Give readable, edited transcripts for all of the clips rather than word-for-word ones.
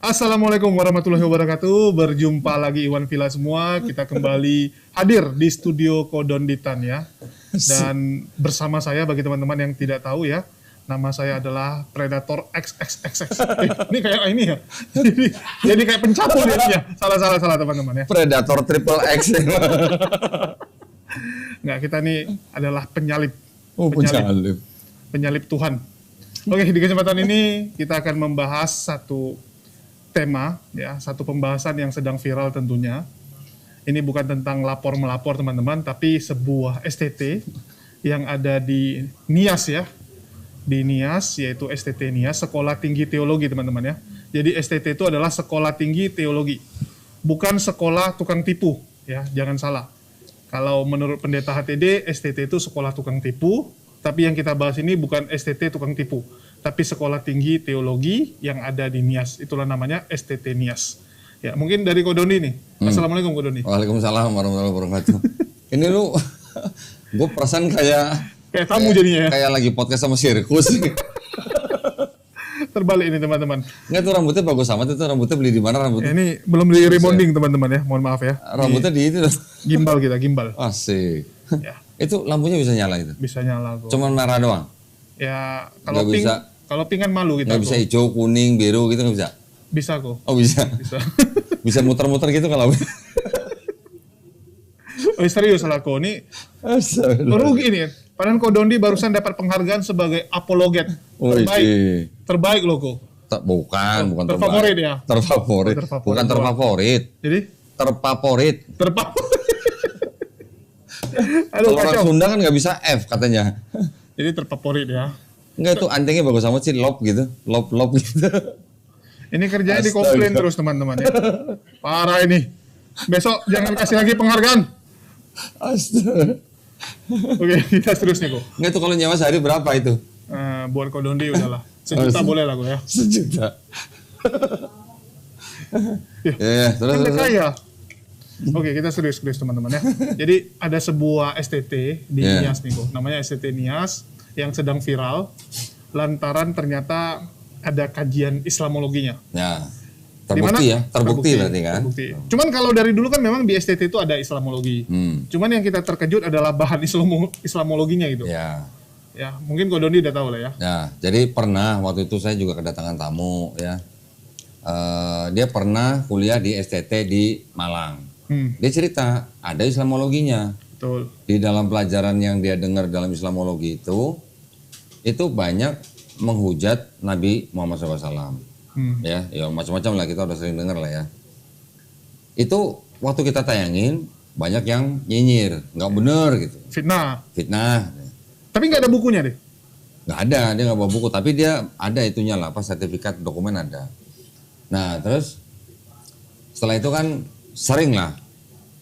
Assalamualaikum warahmatullahi wabarakatuh. Berjumpa lagi Iwan Villa semua. Kita kembali hadir di studio Kodonditan ya. Dan bersama saya bagi teman-teman yang tidak tahu ya, nama saya adalah Predator XXXX. Ini kayak ini ya. Jadi kayak pencapu ya. Salah teman-teman ya. Predator triple X. Enggak, kita ini adalah penyalip. Oh, penyalip. Penyalip Tuhan. Oke, di kesempatan ini kita akan membahas satu tema, ya, satu pembahasan yang sedang viral tentunya. Ini bukan tentang lapor-melapor teman-teman, tapi sebuah STT yang ada di NIAS ya. Di NIAS, yaitu STT NIAS, Sekolah Tinggi Teologi teman-teman ya. Jadi STT itu adalah Sekolah Tinggi Teologi. Bukan sekolah tukang tipu, ya, jangan salah. Kalau menurut pendeta HTD, STT itu sekolah tukang tipu, tapi yang kita bahas ini bukan STT tukang tipu, tapi Sekolah Tinggi Teologi yang ada di NIAS. Itulah namanya STT NIAS. Ya, mungkin dari Kodoni nih. Assalamualaikum Kodoni. Waalaikumsalam warahmatullahi wabarakatuh. Ini lu, gue perasaan kayak tamu jadinya ya. Kayak lagi podcast sama sirkus. Terbalik ini teman-teman. Enggak, tuh rambutnya bagus amat. Itu rambutnya beli di mana rambutnya? Ya, ini belum di rebonding teman-teman ya. Mohon maaf ya. Rambutnya di itu. Gimbal kita, gimbal. Asik. Ya. Itu lampunya bisa nyala itu? Bisa nyala kok. Cuman merah doang? Ya, kalau pink, kalau pink kan malu kita. Nggak bisa hijau, kuning, biru gitu nggak bisa? Bisa kok. Oh bisa. Bisa. Bisa muter-muter gitu kalau. Oh serius lah kok. Ini rugi ini. Padahal Kodondi barusan dapat penghargaan sebagai apologet terbaik. Terbaik loh kok. Bukan terfavorit terbaik. Ya. Terfavorit. Bukan terfavorit. Jadi? Terfavorit. Aduh, kalau orang Sunda kan nggak bisa F katanya. Jadi terfavorit ya. Enggak, itu antingnya bagus amat sih, lop gitu. Lop gitu. Ini kerjanya di komplain terus teman-teman ya. Parah ini. Besok jangan kasih lagi penghargaan. Astaga. Oke, kita terus nih kok. Enggak, itu kalau nyewa sehari berapa itu? Buat Kodondi udahlah. 1 juta boleh lah kok ya. 1 juta. Ya, terus. Kaya. Oke, kita serius teman-teman ya. Jadi ada sebuah STT di NIAS nih kok. Namanya STT NIAS yang sedang viral lantaran ternyata ada kajian Islamologinya. Ya. Terbukti berarti kan. Terbukti. Cuman kalau dari dulu kan memang di STT itu ada Islamologi. Cuman yang kita terkejut adalah bahan Islamologinya gitu. Ya. Ya, mungkin Kodoni udah tahu lah ya. Ya, jadi pernah waktu itu saya juga kedatangan tamu ya. Dia pernah kuliah di STT di Malang. Dia cerita ada Islamologinya. Betul. Di dalam pelajaran yang dia dengar dalam Islamologi itu banyak menghujat Nabi Muhammad SAW. Ya macam-macam lah, kita udah sering dengar lah ya. Itu waktu kita tayangin banyak yang nyinyir, nggak bener gitu. Fitnah. Tapi nggak ada bukunya deh. Nggak ada, dia nggak bawa buku. Tapi dia ada itunya lah, sertifikat dokumen ada. Nah terus setelah itu kan sering lah.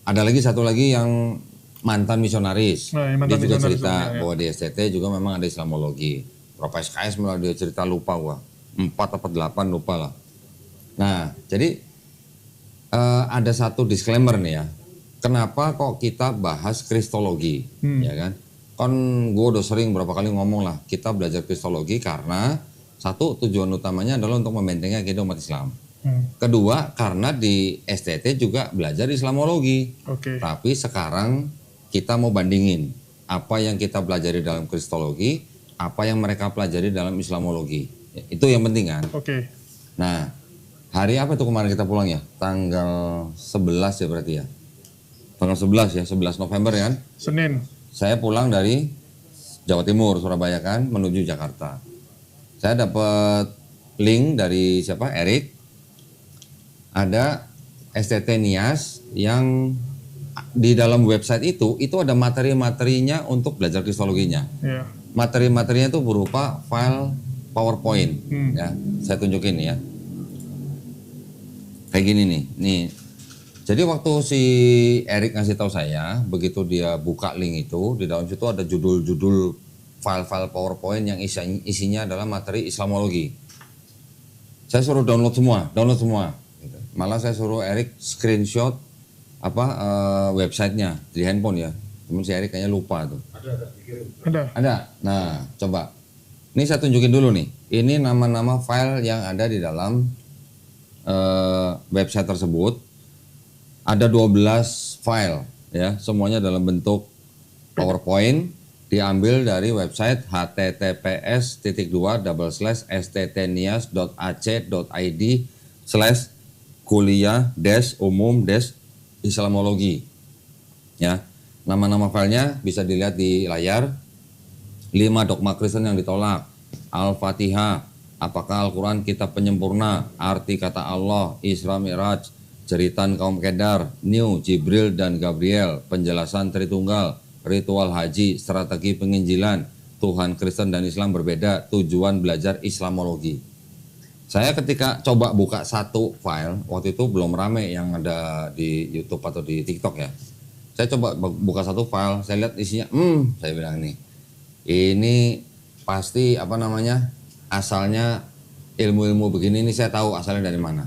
Ada lagi satu lagi yang mantan misionaris. Dia juga cerita bahwa di STT juga memang ada Islamologi. Berapa SKS malah dia cerita, lupa gua. 4 atau 8 lupa lah. Nah, jadi ada satu disclaimer nih ya. Kenapa kok kita bahas Kristologi, ya kan? Kan gue udah sering berapa kali ngomong lah, kita belajar Kristologi karena satu, tujuan utamanya adalah untuk membentengi akidah umat Islam. Kedua, karena di STT juga belajar Islamologi. Tapi sekarang kita mau bandingin apa yang kita pelajari dalam Kristologi, apa yang mereka pelajari dalam Islamologi. Itu yang penting kan. Nah, hari apa tuh kemarin kita pulang ya? Tanggal 11 ya berarti ya. Tanggal 11 ya, 11 November ya kan? Senin. Saya pulang dari Jawa Timur, Surabaya kan, menuju Jakarta. Saya dapat link dari siapa? Erik. Ada STT NIAS yang di dalam website itu ada materi-materinya untuk belajar kristologinya. Materi-materinya itu berupa file PowerPoint. Ya, saya tunjukin ya. Kayak gini nih. Jadi waktu si Erik ngasih tahu saya, begitu dia buka link itu, di dalam situ ada judul-judul file-file PowerPoint yang isinya adalah materi Islamologi. Saya suruh download semua. Malah saya suruh Erik screenshot websitenya di handphone ya. Temen si Erik kayaknya lupa tuh. Ada. Nah, coba. Ini saya tunjukin dulu nih. Ini nama-nama file yang ada di dalam website tersebut ada 12 file ya, semuanya dalam bentuk PowerPoint, diambil dari website https://sttnias.ac.id/kuliah-umum-islamologi ya. Nama-nama filenya bisa dilihat di layar. 5 dogma Kristen yang ditolak, Al-Fatihah, apakah Al-Quran kitab penyempurna, arti kata Allah, Isra Mi'raj, jeritan kaum Kedar, New, Jibril dan Gabriel, penjelasan Tritunggal, ritual haji, strategi penginjilan, Tuhan Kristen dan Islam berbeda, tujuan belajar Islamologi. Saya ketika coba buka satu file, waktu itu belum rame yang ada di YouTube atau di TikTok ya. Saya coba buka satu file, saya lihat isinya, saya bilang ini pasti asalnya ilmu-ilmu begini ini saya tahu asalnya dari mana.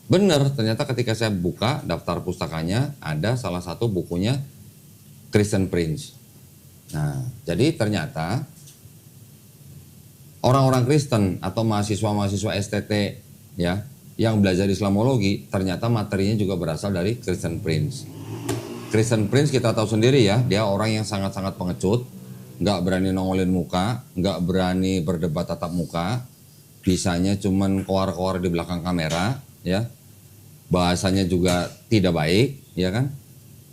Benar, ternyata ketika saya buka daftar pustakanya ada salah satu bukunya Christian Prince. Nah, jadi ternyata orang-orang Kristen atau mahasiswa-mahasiswa STT ya yang belajar Islamologi ternyata materinya juga berasal dari Christian Prince. Christian Prince kita tahu sendiri ya, dia orang yang sangat-sangat pengecut, nggak berani nongolin muka, nggak berani berdebat tatap muka, bisanya cuman koar-koar di belakang kamera, ya, bahasanya juga tidak baik, ya kan,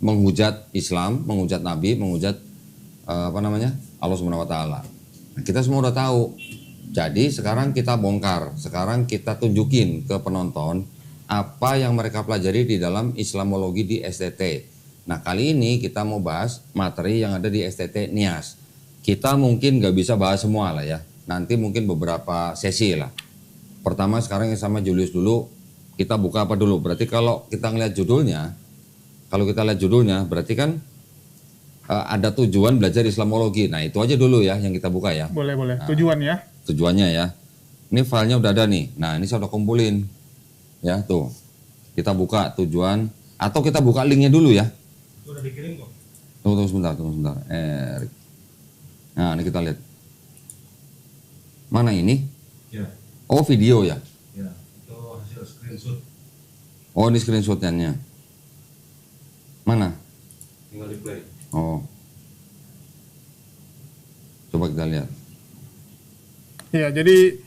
menghujat Islam, menghujat Nabi, menghujat Allah Subhanahu Wa Taala. Nah, kita semua udah tahu. Jadi sekarang kita bongkar, sekarang kita tunjukin ke penonton apa yang mereka pelajari di dalam Islamologi di STT. Nah kali ini kita mau bahas materi yang ada di STT Nias. Kita mungkin nggak bisa bahas semua lah ya. Nanti mungkin beberapa sesi lah. Pertama sekarang yang sama Julius dulu. Kita buka apa dulu? Berarti kalau kita ngeliat judulnya, berarti kan ada tujuan belajar Islamologi. Nah itu aja dulu ya yang kita buka ya. Boleh. Nah, Tujuan ya. Tujuannya ya. Ini filenya udah ada nih. Nah ini saya udah kumpulin. Ya tuh. Kita buka tujuan. Atau kita buka linknya dulu ya. Udah dikirim kok. Tunggu sebentar. Erik. Nah, ini kita lihat. Mana ini? Ya. Oh, video ya? Ya, itu hasil screenshot. Oh, ini screenshotnya. Mana? Tinggal di play. Oh. Coba kita lihat. Ya, jadi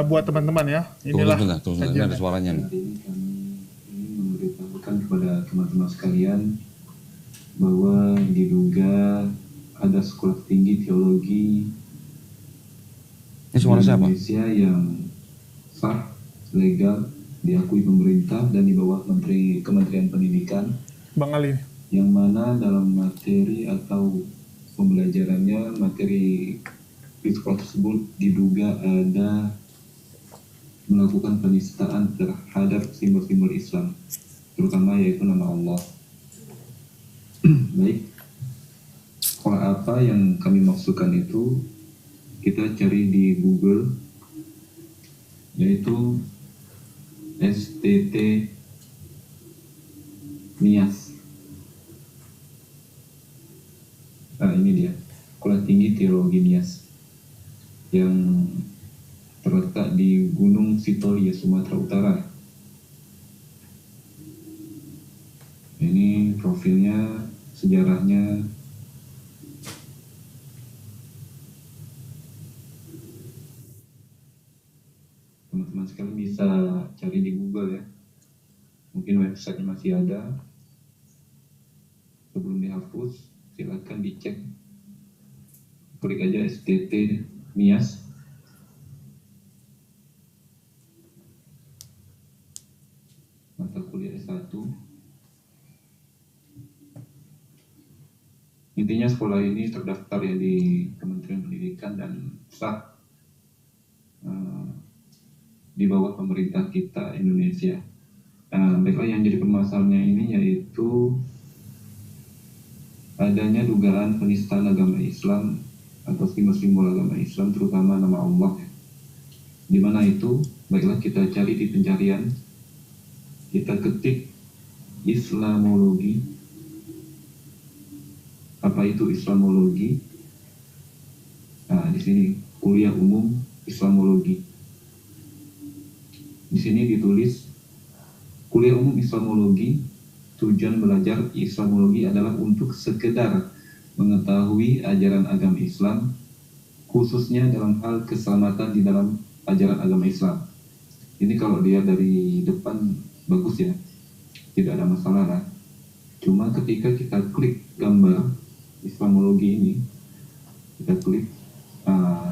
buat teman-teman ya, inilah. Tunggu sebentar. Ini ada suaranya nih. Hari ini kami ingin memberitahukan kepada teman-teman sekalian bahwa diduga ada sekolah tinggi teologi Ini suara di siapa? Indonesia yang sah, legal, diakui pemerintah dan di bawah Kementerian Pendidikan, Bang Ali. yang mana dalam materi atau pembelajarannya materi di sekolah tersebut diduga ada melakukan penistaan terhadap simbol-simbol Islam, terutama yaitu nama Allah. Baik. Sekolah apa yang kami maksudkan itu kita cari di Google, yaitu STT Nias. Nah ini dia, Sekolah Tinggi Teologi Nias yang terletak di Gunung Sitolia, Sumatera Utara. Ini profilnya, sejarahnya. Teman-teman sekalian bisa cari di Google ya. Mungkin website masih ada. Sebelum dihapus, silakan dicek. Klik aja STT Nias. Mata kuliah S1. Intinya sekolah ini terdaftar ya di Kementerian Pendidikan dan sah di bawah pemerintah kita Indonesia. Baiklah, yang jadi permasalahannya ini yaitu adanya dugaan penistaan agama Islam atau simbol-simbol agama Islam, terutama nama Allah. Di mana itu? Baiklah, kita cari di pencarian, kita ketik Islamologi. Apa itu Islamologi? Nah, di sini kuliah umum Islamologi. Di sini ditulis kuliah umum Islamologi, tujuan belajar Islamologi adalah untuk sekedar mengetahui ajaran agama Islam, khususnya dalam hal keselamatan di dalam ajaran agama Islam. Ini kalau dia dari depan bagus ya, tidak ada masalah lah. Cuma ketika kita klik gambar Islamologi ini, kita klik,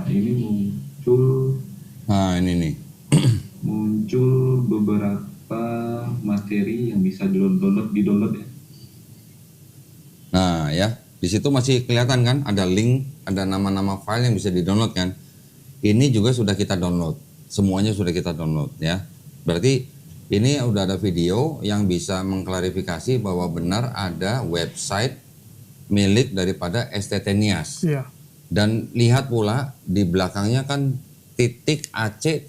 ini muncul ini nih. muncul beberapa materi yang bisa di-download ya. Nah ya, di situ masih kelihatan kan ada link, ada nama-nama file yang bisa di-download kan. Ini juga sudah kita download, semuanya sudah kita download ya. Berarti ini udah ada video yang bisa mengklarifikasi bahwa benar ada website milik daripada STT Nias. Iya. Dan lihat pula di belakangnya kan .ac.id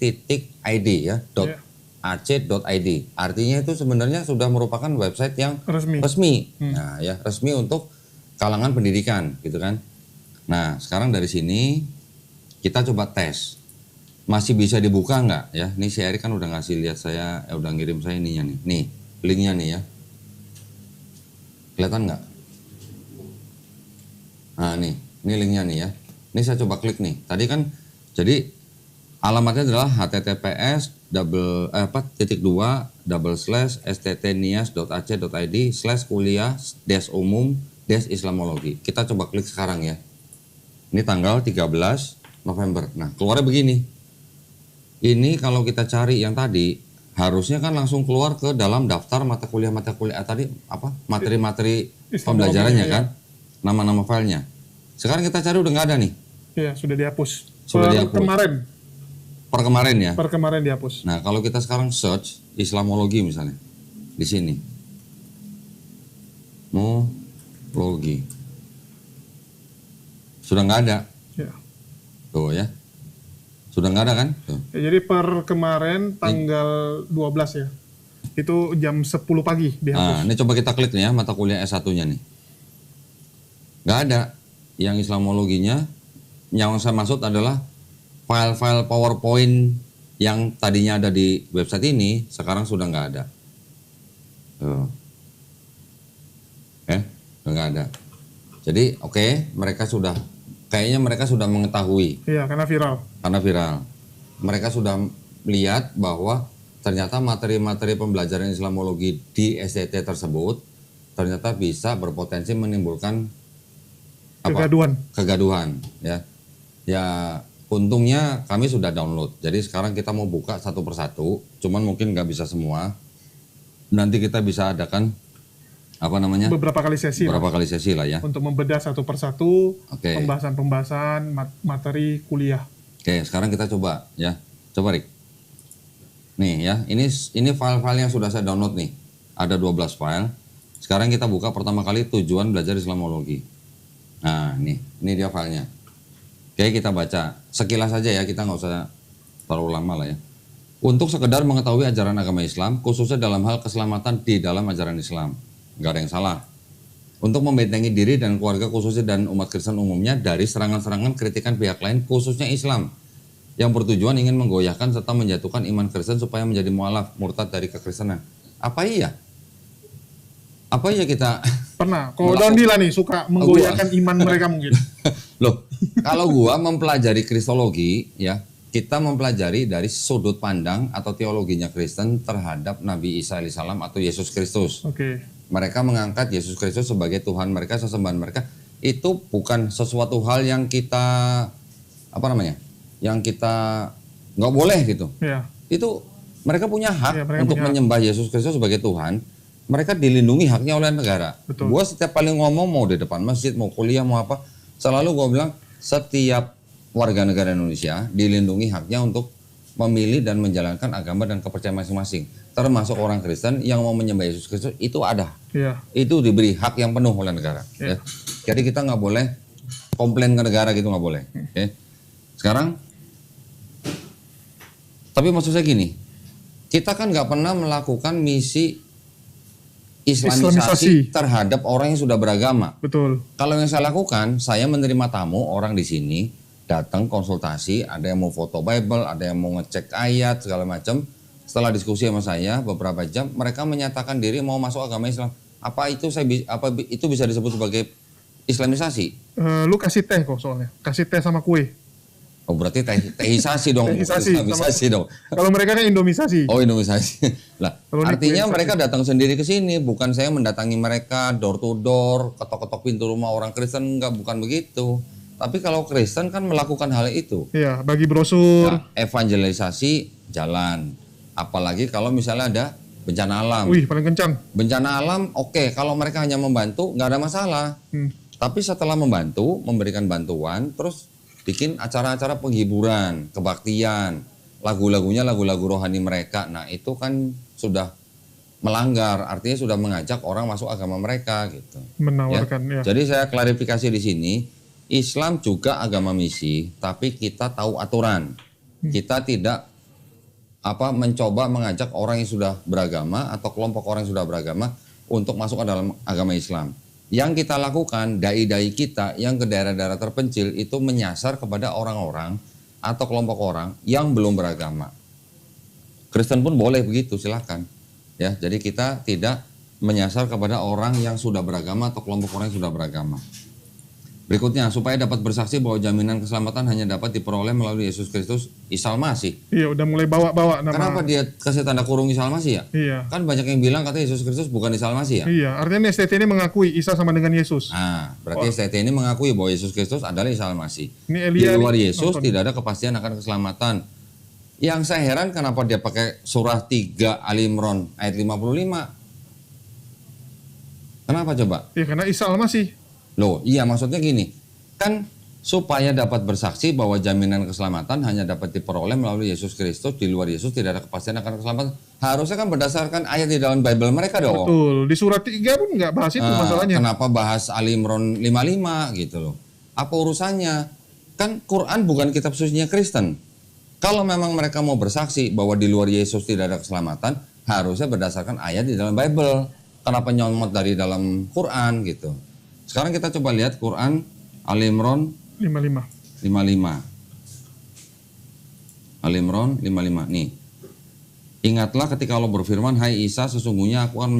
ya, Iya. .ac.id. Artinya itu sebenarnya sudah merupakan website yang resmi. Nah, ya, resmi untuk kalangan pendidikan gitu kan. Nah, sekarang dari sini kita coba tes. Masih bisa dibuka nggak ya? Ini si Erik kan udah ngasih lihat saya, udah ngirim saya ininya nih. Nih, linknya nih ya. Kelihatan nggak? Nah, ini linknya nih ya. Ini saya coba klik nih. Tadi kan jadi alamatnya adalah https://nias.ac.id/kuliah-umum-islamologi. Kita coba klik sekarang ya. Ini tanggal 13 November. Nah, keluarnya begini. Ini kalau kita cari yang tadi, harusnya kan langsung keluar ke dalam daftar mata kuliah tadi apa? Materi-materi pembelajarannya kan? Nama-nama filenya. Sekarang kita cari udah nggak ada nih. Iya, sudah dihapus. Sudah dihapus. Per kemarin ya? Per kemarin dihapus. Nah, kalau kita sekarang search Islamologi misalnya. Di sini. Mologi. Sudah nggak ada. Ya. Tuh ya. Sudah nggak ada kan? Tuh. Ya, jadi per kemarin tanggal 12 ya. Itu jam 10 pagi dihapus. Nah, ini coba kita klik nih ya mata kuliah S1-nya nih. Nggak ada. Yang Islamologinya, yang saya maksud adalah file-file PowerPoint yang tadinya ada di website ini, sekarang sudah nggak ada. Tuh. Udah nggak ada. Jadi kayaknya mereka sudah mengetahui. Iya, karena viral. Karena viral. Mereka sudah melihat bahwa ternyata materi-materi pembelajaran Islamologi di STT tersebut ternyata bisa berpotensi menimbulkan kegaduhan ya. Ya, untungnya kami sudah download. Jadi sekarang kita mau buka satu persatu, cuman mungkin nggak bisa semua. Nanti kita bisa adakan beberapa kali sesi lah ya. Untuk membedah satu persatu Oke. pembahasan materi kuliah. Oke, sekarang kita coba ya. Coba Rik. Nih ya, ini file-file yang sudah saya download nih. Ada 12 file. Sekarang kita buka pertama kali tujuan belajar Islamologi. Nah, ini dia filenya. Oke, kita baca. Sekilas saja ya, kita nggak usah terlalu lama lah ya. Untuk sekedar mengetahui ajaran agama Islam, khususnya dalam hal keselamatan di dalam ajaran Islam. Nggak ada yang salah. Untuk membentengi diri dan keluarga khususnya dan umat Kristen umumnya dari serangan-serangan kritikan pihak lain, khususnya Islam, yang bertujuan ingin menggoyahkan serta menjatuhkan iman Kristen supaya menjadi mualaf, murtad dari kekristenan. Apa iya kita pernah? Kalau Dondila nih suka menggoyahkan iman mereka mungkin. Loh, kalau gua mempelajari kristologi ya, kita mempelajari dari sudut pandang atau teologinya Kristen terhadap Nabi Isa alaihissalam atau Yesus Kristus. Oke. Mereka mengangkat Yesus Kristus sebagai Tuhan mereka, sesembahan mereka. Itu bukan sesuatu hal yang kita yang kita nggak boleh gitu. Ya. Itu mereka punya hak untuk punya menyembah Yesus Kristus sebagai Tuhan. Mereka dilindungi haknya oleh negara. Betul. Gua setiap kali ngomong, mau di depan masjid, mau kuliah, mau apa, selalu gua bilang setiap warga negara Indonesia dilindungi haknya untuk memilih dan menjalankan agama dan kepercayaan masing-masing. Termasuk orang Kristen yang mau menyembah Yesus Kristus itu ada. Iya. Itu diberi hak yang penuh oleh negara. Iya. Ya. Jadi kita nggak boleh komplain ke negara gitu, nggak boleh. Oke. Sekarang, tapi maksud saya gini, kita kan nggak pernah melakukan misi Islamisasi terhadap orang yang sudah beragama. Betul. Kalau yang saya lakukan, saya menerima tamu orang di sini, datang konsultasi, ada yang mau foto Bible, ada yang mau ngecek ayat segala macam. setelah diskusi sama saya beberapa jam, mereka menyatakan diri mau masuk agama Islam. Apa itu itu bisa disebut sebagai Islamisasi? Lu kasih teh kok soalnya, kasih teh sama kue. Oh berarti tehisasi dong, Tehisasi, Islamisasi dong. Kalau mereka kan Indomisasi. Oh Indomisasi. Lah, Kalau ini artinya kue mereka datang sendiri ke sini, bukan saya mendatangi mereka door to door, ketok-ketok pintu rumah orang Kristen, enggak, bukan begitu. Tapi kalau Kristen kan melakukan hal itu. Iya, bagi brosur. Nah, evangelisasi jalan. Apalagi kalau misalnya ada bencana alam. Wih, paling kencang. Bencana alam, oke, kalau mereka hanya membantu, nggak ada masalah. Tapi setelah membantu, memberikan bantuan, terus bikin acara-acara penghiburan, kebaktian, lagu-lagunya lagu-lagu rohani mereka. Nah itu kan sudah melanggar, artinya sudah mengajak orang masuk agama mereka gitu. Menawarkan, ya. Jadi saya klarifikasi di sini, Islam juga agama misi, tapi kita tahu aturan. Kita tidak mencoba mengajak orang yang sudah beragama atau kelompok orang yang sudah beragama untuk masuk ke dalam agama Islam. Yang kita lakukan, dai-dai kita yang ke daerah-daerah terpencil itu menyasar kepada orang-orang atau kelompok orang yang belum beragama. Kristen pun boleh begitu, silakan. Ya, jadi kita tidak menyasar kepada orang yang sudah beragama atau kelompok orang yang sudah beragama. Berikutnya, supaya dapat bersaksi bahwa jaminan keselamatan hanya dapat diperoleh melalui Yesus Kristus, Isa Al-Masih. Iya, udah mulai bawa-bawa nama. Kenapa dia kasih tanda kurung Isa Al-Masih ya? Iya. Kan banyak yang bilang katanya Yesus Kristus bukan Isa Al-Masih ya? Iya, artinya STT ini mengakui Isa sama dengan Yesus. Nah, berarti STT ini mengakui bahwa Yesus Kristus adalah Isa Al-Masih. Ini Di Elia luar nih, Yesus nonton. tidak ada kepastian akan keselamatan. Yang saya heran kenapa dia pakai surah 3 Ali Imran ayat 55. Kenapa coba? Iya, karena Isa Al-Masih. Loh, iya maksudnya gini. Kan supaya dapat bersaksi bahwa jaminan keselamatan hanya dapat diperoleh melalui Yesus Kristus, di luar Yesus tidak ada kepastian akan keselamatan. Harusnya kan berdasarkan ayat di dalam Bible mereka dong. Betul, di surat 3 pun nggak bahas itu masalahnya. Kenapa bahas Ali Imran 55 gitu loh. Apa urusannya? Kan Quran bukan kitab sucinya Kristen. Kalau memang mereka mau bersaksi bahwa di luar Yesus tidak ada keselamatan, harusnya berdasarkan ayat di dalam Bible. Kenapa nyomot dari dalam Quran gitu. Sekarang kita coba lihat Quran Ali Imran 55. 55. Ali Imran 55 nih. Ingatlah ketika Allah berfirman, "Hai Isa, sesungguhnya aku akan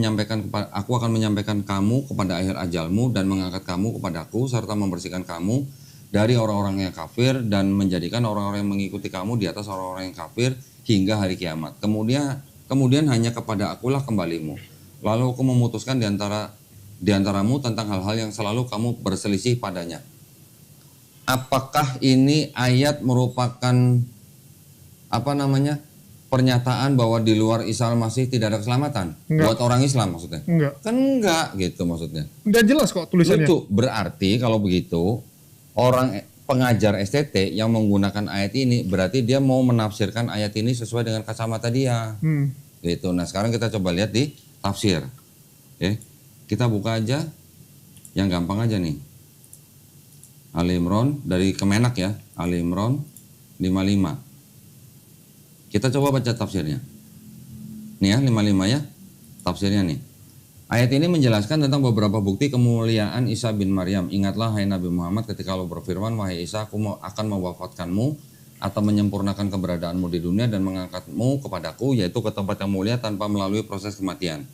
menyampaikan kamu kepada akhir ajalmu dan mengangkat kamu kepadaku serta membersihkan kamu dari orang-orang yang kafir dan menjadikan orang-orang yang mengikuti kamu di atas orang-orang yang kafir hingga hari kiamat. Kemudian hanya kepada akulah kembalimu. Lalu aku memutuskan di antaramu tentang hal-hal yang selalu kamu berselisih padanya." Apakah ini ayat merupakan pernyataan bahwa di luar Isa Al-Masih tidak ada keselamatan? Enggak. Buat orang Islam maksudnya? Enggak. Kan enggak gitu maksudnya. Udah jelas kok tulisannya. Itu berarti kalau begitu orang pengajar STT yang menggunakan ayat ini berarti dia mau menafsirkan ayat ini sesuai dengan kacamata dia. Gitu. Nah, sekarang kita coba lihat di tafsir. Oke. Kita buka aja yang gampang aja nih. Ali Imran dari Kemenak ya, Ali Imran 55. Kita coba baca tafsirnya. Nih ya, 55 ya, tafsirnya nih. Ayat ini menjelaskan tentang beberapa bukti kemuliaan Isa bin Maryam. Ingatlah hai Nabi Muhammad ketika Allah berfirman, "Wahai Isa, aku akan mewafatkanmu atau menyempurnakan keberadaanmu di dunia dan mengangkatmu kepadaku, yaitu ke tempat yang mulia tanpa melalui proses kematian,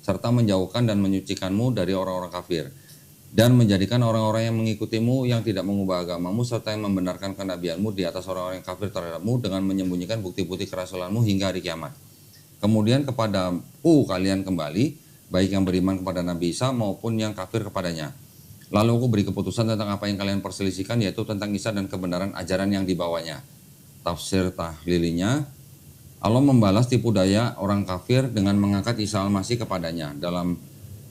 serta menjauhkan dan menyucikanmu dari orang-orang kafir. Dan menjadikan orang-orang yang mengikutimu yang tidak mengubah agamamu serta yang membenarkan kenabianmu di atas orang-orang yang kafir terhadapmu dengan menyembunyikan bukti-bukti kerasulanmu hingga hari kiamat. Kemudian kepadaku kalian kembali, baik yang beriman kepada Nabi Isa maupun yang kafir kepadanya. Lalu aku beri keputusan tentang apa yang kalian perselisihkan, yaitu tentang Isa dan kebenaran ajaran yang dibawanya." Tafsir tahlilinya, Allah membalas tipu daya orang kafir dengan mengangkat Isa Al-Masih kepadanya. Dalam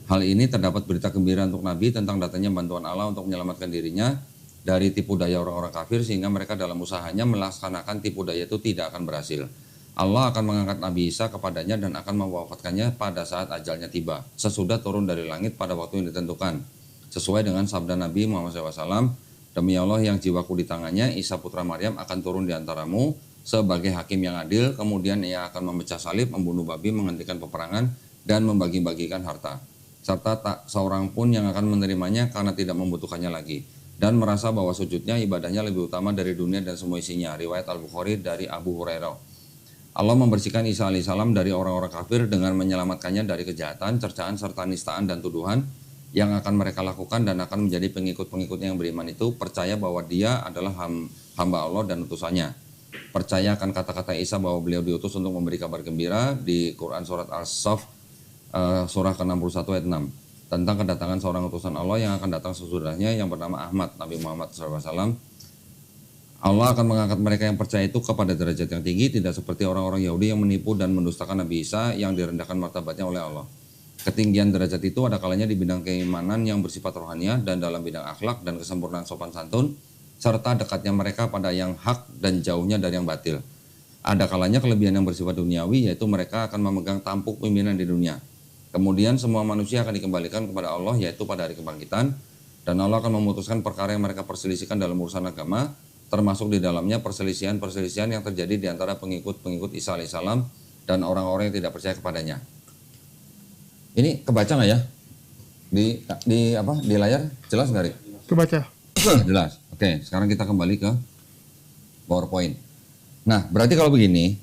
hal ini terdapat berita gembira untuk Nabi tentang datangnya bantuan Allah untuk menyelamatkan dirinya dari tipu daya orang-orang kafir sehingga mereka dalam usahanya melaksanakan tipu daya itu tidak akan berhasil. Allah akan mengangkat Nabi Isa kepadanya dan akan mewafatkannya pada saat ajalnya tiba, sesudah turun dari langit pada waktu yang ditentukan. Sesuai dengan sabda Nabi Muhammad SAW, "Demi Allah yang jiwaku di tangannya, Isa putra Maryam akan turun di antaramu sebagai hakim yang adil, kemudian ia akan memecah salib, membunuh babi, menghentikan peperangan, dan membagi-bagikan harta. Serta tak seorang pun yang akan menerimanya karena tidak membutuhkannya lagi. Dan merasa bahwa sujudnya ibadahnya lebih utama dari dunia dan semua isinya." Riwayat Al-Bukhari dari Abu Hurairah. Allah membersihkan Isa alaihissalam dari orang-orang kafir dengan menyelamatkannya dari kejahatan, cercaan, serta nistaan dan tuduhan yang akan mereka lakukan, dan akan menjadi pengikut-pengikutnya yang beriman itu percaya bahwa dia adalah hamba Allah dan utusannya. Percaya akan kata-kata Isa bahwa beliau diutus untuk memberi kabar gembira di Quran surat As-Saff surah ke-61 ayat 6 tentang kedatangan seorang utusan Allah yang akan datang sesudahnya yang bernama Ahmad, Nabi Muhammad SAW. Allah akan mengangkat mereka yang percaya itu kepada derajat yang tinggi, tidak seperti orang-orang Yahudi yang menipu dan mendustakan Nabi Isa yang direndahkan martabatnya oleh Allah. Ketinggian derajat itu ada kalanya di bidang keimanan yang bersifat rohaniah dan dalam bidang akhlak dan kesempurnaan sopan santun, serta dekatnya mereka pada yang hak dan jauhnya dari yang batil. Ada kalanya kelebihan yang bersifat duniawi, yaitu mereka akan memegang tampuk pimpinan di dunia. Kemudian semua manusia akan dikembalikan kepada Allah, yaitu pada hari kebangkitan, dan Allah akan memutuskan perkara yang mereka perselisihkan dalam urusan agama, termasuk di dalamnya perselisihan-perselisihan yang terjadi di antara pengikut-pengikut Isa alaihissalam dan orang-orang yang tidak percaya kepadanya. Ini kebaca nggak ya? Di layar jelas nggak, Rik? Kebaca. Jelas. Oke, sekarang kita kembali ke PowerPoint. Nah, berarti kalau begini,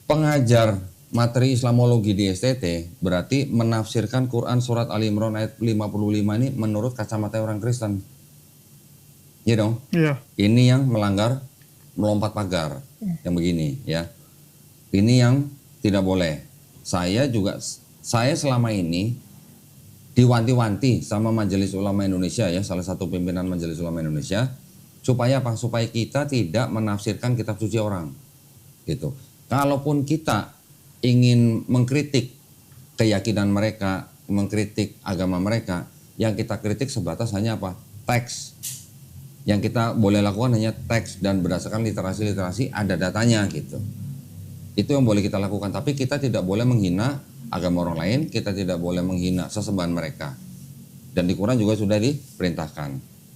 pengajar materi Islamologi di STT berarti menafsirkan Quran surat Ali Imran ayat 55 ini menurut kacamata orang Kristen. Iya dong? Iya. Ini yang melompat pagar, yang begini ya. Ini yang tidak boleh. Saya selama ini diwanti-wanti sama Majelis Ulama Indonesia ya, salah satu pimpinan Majelis Ulama Indonesia, supaya apa? Supaya kita tidak menafsirkan kitab suci orang. Gitu. Kalaupun kita ingin mengkritik keyakinan mereka, mengkritik agama mereka, yang kita kritik sebatas hanya apa? Teks. Yang kita boleh lakukan hanya teks dan berdasarkan literasi-literasi ada datanya gitu. Itu yang boleh kita lakukan, tapi kita tidak boleh menghina agama orang lain, kita tidak boleh menghina sesembahan mereka. Dan di Quran juga sudah diperintahkan.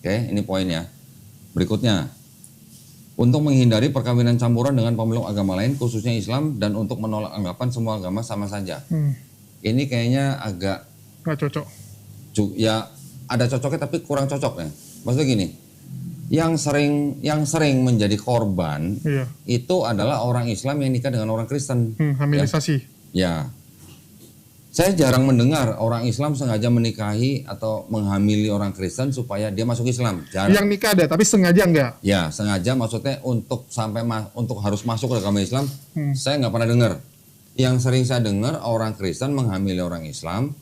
Oke, ini poinnya. Berikutnya, untuk menghindari perkawinan campuran dengan pemeluk agama lain, khususnya Islam, dan untuk menolak anggapan semua agama sama saja. Ini kayaknya agak Nggak cocok. Ya ada cocoknya tapi kurang cocok ya. Maksudnya gini, yang sering menjadi korban Iya. itu adalah orang Islam yang nikah dengan orang Kristen. Hamilisasi. Ya. Saya jarang mendengar orang Islam sengaja menikahi atau menghamili orang Kristen supaya dia masuk Islam. Jarang. Yang nikah ada, tapi sengaja enggak. Ya, sengaja maksudnya untuk untuk harus masuk ke agama Islam. Saya nggak pernah dengar. Yang sering saya dengar orang Kristen menghamili orang Islam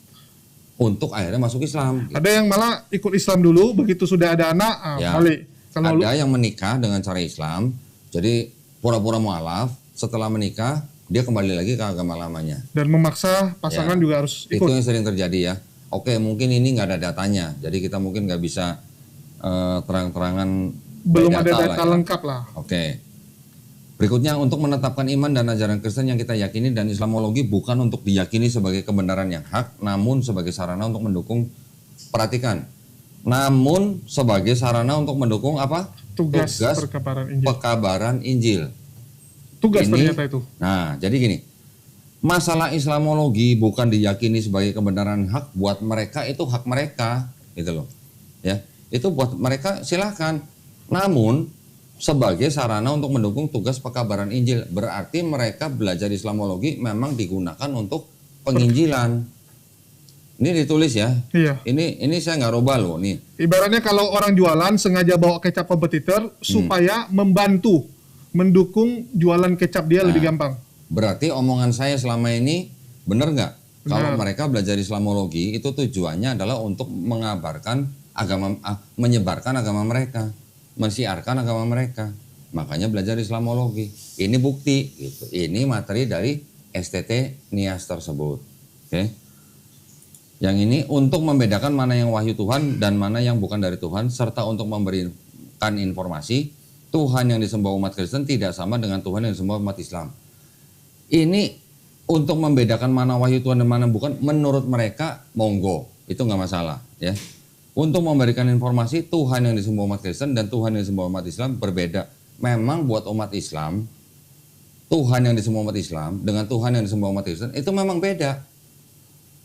untuk akhirnya masuk Islam. Ada yang malah ikut Islam dulu, begitu sudah ada anak, Ya. balik. Ada yang menikah dengan cara Islam, jadi pura-pura mualaf, setelah menikah dia kembali lagi ke agama lamanya. Dan memaksa pasangan juga harus ikut. Itu yang sering terjadi ya. Oke, mungkin ini nggak ada datanya, jadi kita mungkin nggak bisa terang-terangan. Belum ada lah data ya. lengkap lah. Oke. Berikutnya, untuk menetapkan iman dan ajaran Kristen yang kita yakini dan Islamologi bukan untuk diyakini sebagai kebenaran yang hak, namun sebagai sarana untuk mendukung, perhatikan, namun sebagai sarana untuk mendukung apa? Tugas perkabaran Injil. Pekabaran Injil. Tugas Ini, ternyata itu. Nah, jadi gini, masalah Islamologi bukan diyakini sebagai kebenaran hak, buat mereka itu hak mereka, gitu loh. Ya, itu buat mereka silakan. Namun sebagai sarana untuk mendukung tugas pekabaran Injil, berarti mereka belajar Islamologi memang digunakan untuk penginjilan. Ini ditulis ya. Iya. Ini saya nggak robah loh nih. Ibaratnya kalau orang jualan sengaja bawa kecap kompetitor supaya membantu mendukung jualan kecap dia lebih gampang. Berarti omongan saya selama ini benar nggak? Kalau mereka belajar Islamologi itu tujuannya adalah untuk mengabarkan agama, menyebarkan agama mereka, mensiarkan agama mereka. Makanya belajar Islamologi. Ini bukti, gitu. Ini materi dari STT Nias tersebut. Oke. Yang ini untuk membedakan mana yang wahyu Tuhan dan mana yang bukan dari Tuhan, serta untuk memberikan informasi Tuhan yang disembah umat Kristen tidak sama dengan Tuhan yang disembah umat Islam. Ini untuk membedakan mana wahyu Tuhan dan mana bukan, menurut mereka monggo, itu nggak masalah ya. Untuk memberikan informasi Tuhan yang disembah umat Kristen dan Tuhan yang disembah umat Islam berbeda. Memang buat umat Islam, Tuhan yang disembah umat Islam dengan Tuhan yang disembah umat Kristen itu memang beda.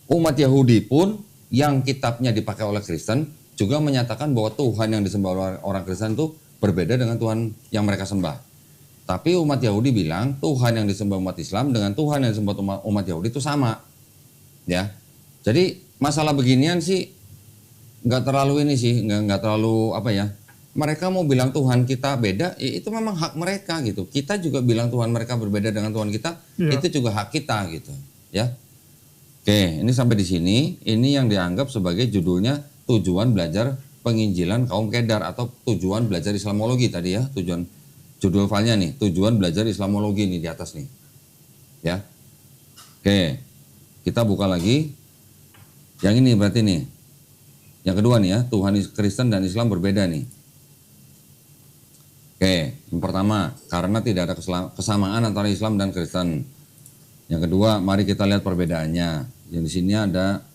Umat Yahudi pun yang kitabnya dipakai oleh Kristen juga menyatakan bahwa Tuhan yang disembah oleh orang Kristen itu berbeda dengan Tuhan yang mereka sembah. Tapi umat Yahudi bilang Tuhan yang disembah umat Islam dengan Tuhan yang disembah umat Yahudi itu sama. Ya. Jadi masalah beginian sih nggak terlalu ini sih, nggak terlalu apa ya. Mereka mau bilang Tuhan kita beda, ya itu memang hak mereka gitu. Kita juga bilang Tuhan mereka berbeda dengan Tuhan kita, itu juga hak kita gitu, ya. Oke, ini sampai di sini. Ini yang dianggap sebagai judulnya tujuan belajar penginjilan kaum Kedar atau tujuan belajar Islamologi tadi ya, judul filenya nih, tujuan belajar Islamologi nih di atas nih, ya. Oke, kita buka lagi. Yang ini berarti nih, yang kedua nih ya, Tuhan Kristen dan Islam berbeda nih. Oke, yang pertama, karena tidak ada kesamaan antara Islam dan Kristen. Yang kedua, mari kita lihat perbedaannya. Yang di sini ada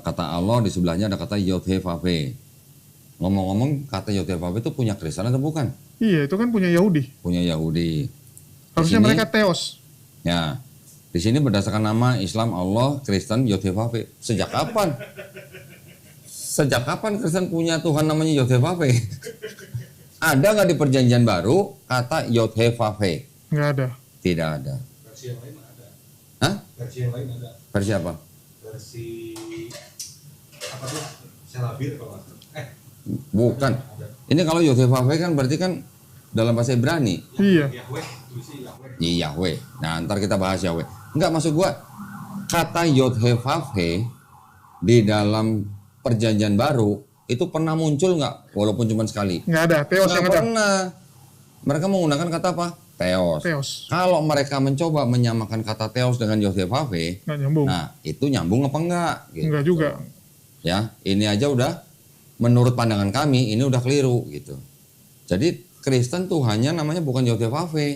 kata Allah, di sebelahnya ada kata Yod-Heh-Vav-Heh. Ngomong-ngomong, kata Yod-Heh-Vav-Heh itu punya Kristen atau bukan? Iya, itu kan punya Yahudi. Punya Yahudi. Harusnya mereka teos. Ya, di sini berdasarkan nama Islam, Allah, Kristen, Yod-Heh-Vav-Heh. Sejak kapan? Sejak kapan Kristen punya Tuhan namanya Yod-Heh-Vav-Heh? Ada nggak di Perjanjian Baru kata Yod-Heh-Vav-Heh? Nggak ada. Tidak ada. Versi yang lain ada. Hah? Versi yang lain ada. Versi apa? Versi apa tuh? Selabir kalau nggak salah. Bukan. Ini kalau Yod-Heh-Vav-Heh kan berarti kan dalam bahasa Ibrani. Iya. Yahweh, tulisnya Yahweh. Iya, Yahweh. Nah, ntar kita bahas Yahweh. Enggak, maksud gua kata Yod-Heh-Vav-Heh di dalam Perjanjian Baru itu pernah muncul nggak? Walaupun cuma sekali. Nggak ada. Teos yang Nggak ada. pernah. Mereka menggunakan kata apa? Teos. Teos. Kalau mereka mencoba menyamakan kata teos dengan Yod-Heh-Vav-Heh, Nggak nyambung. nah itu nyambung apa enggak? Gitu. Nggak juga. Ya, ini aja udah menurut pandangan kami ini udah keliru gitu. Jadi Kristen Tuhannya namanya bukan Yod-Heh-Vav-Heh.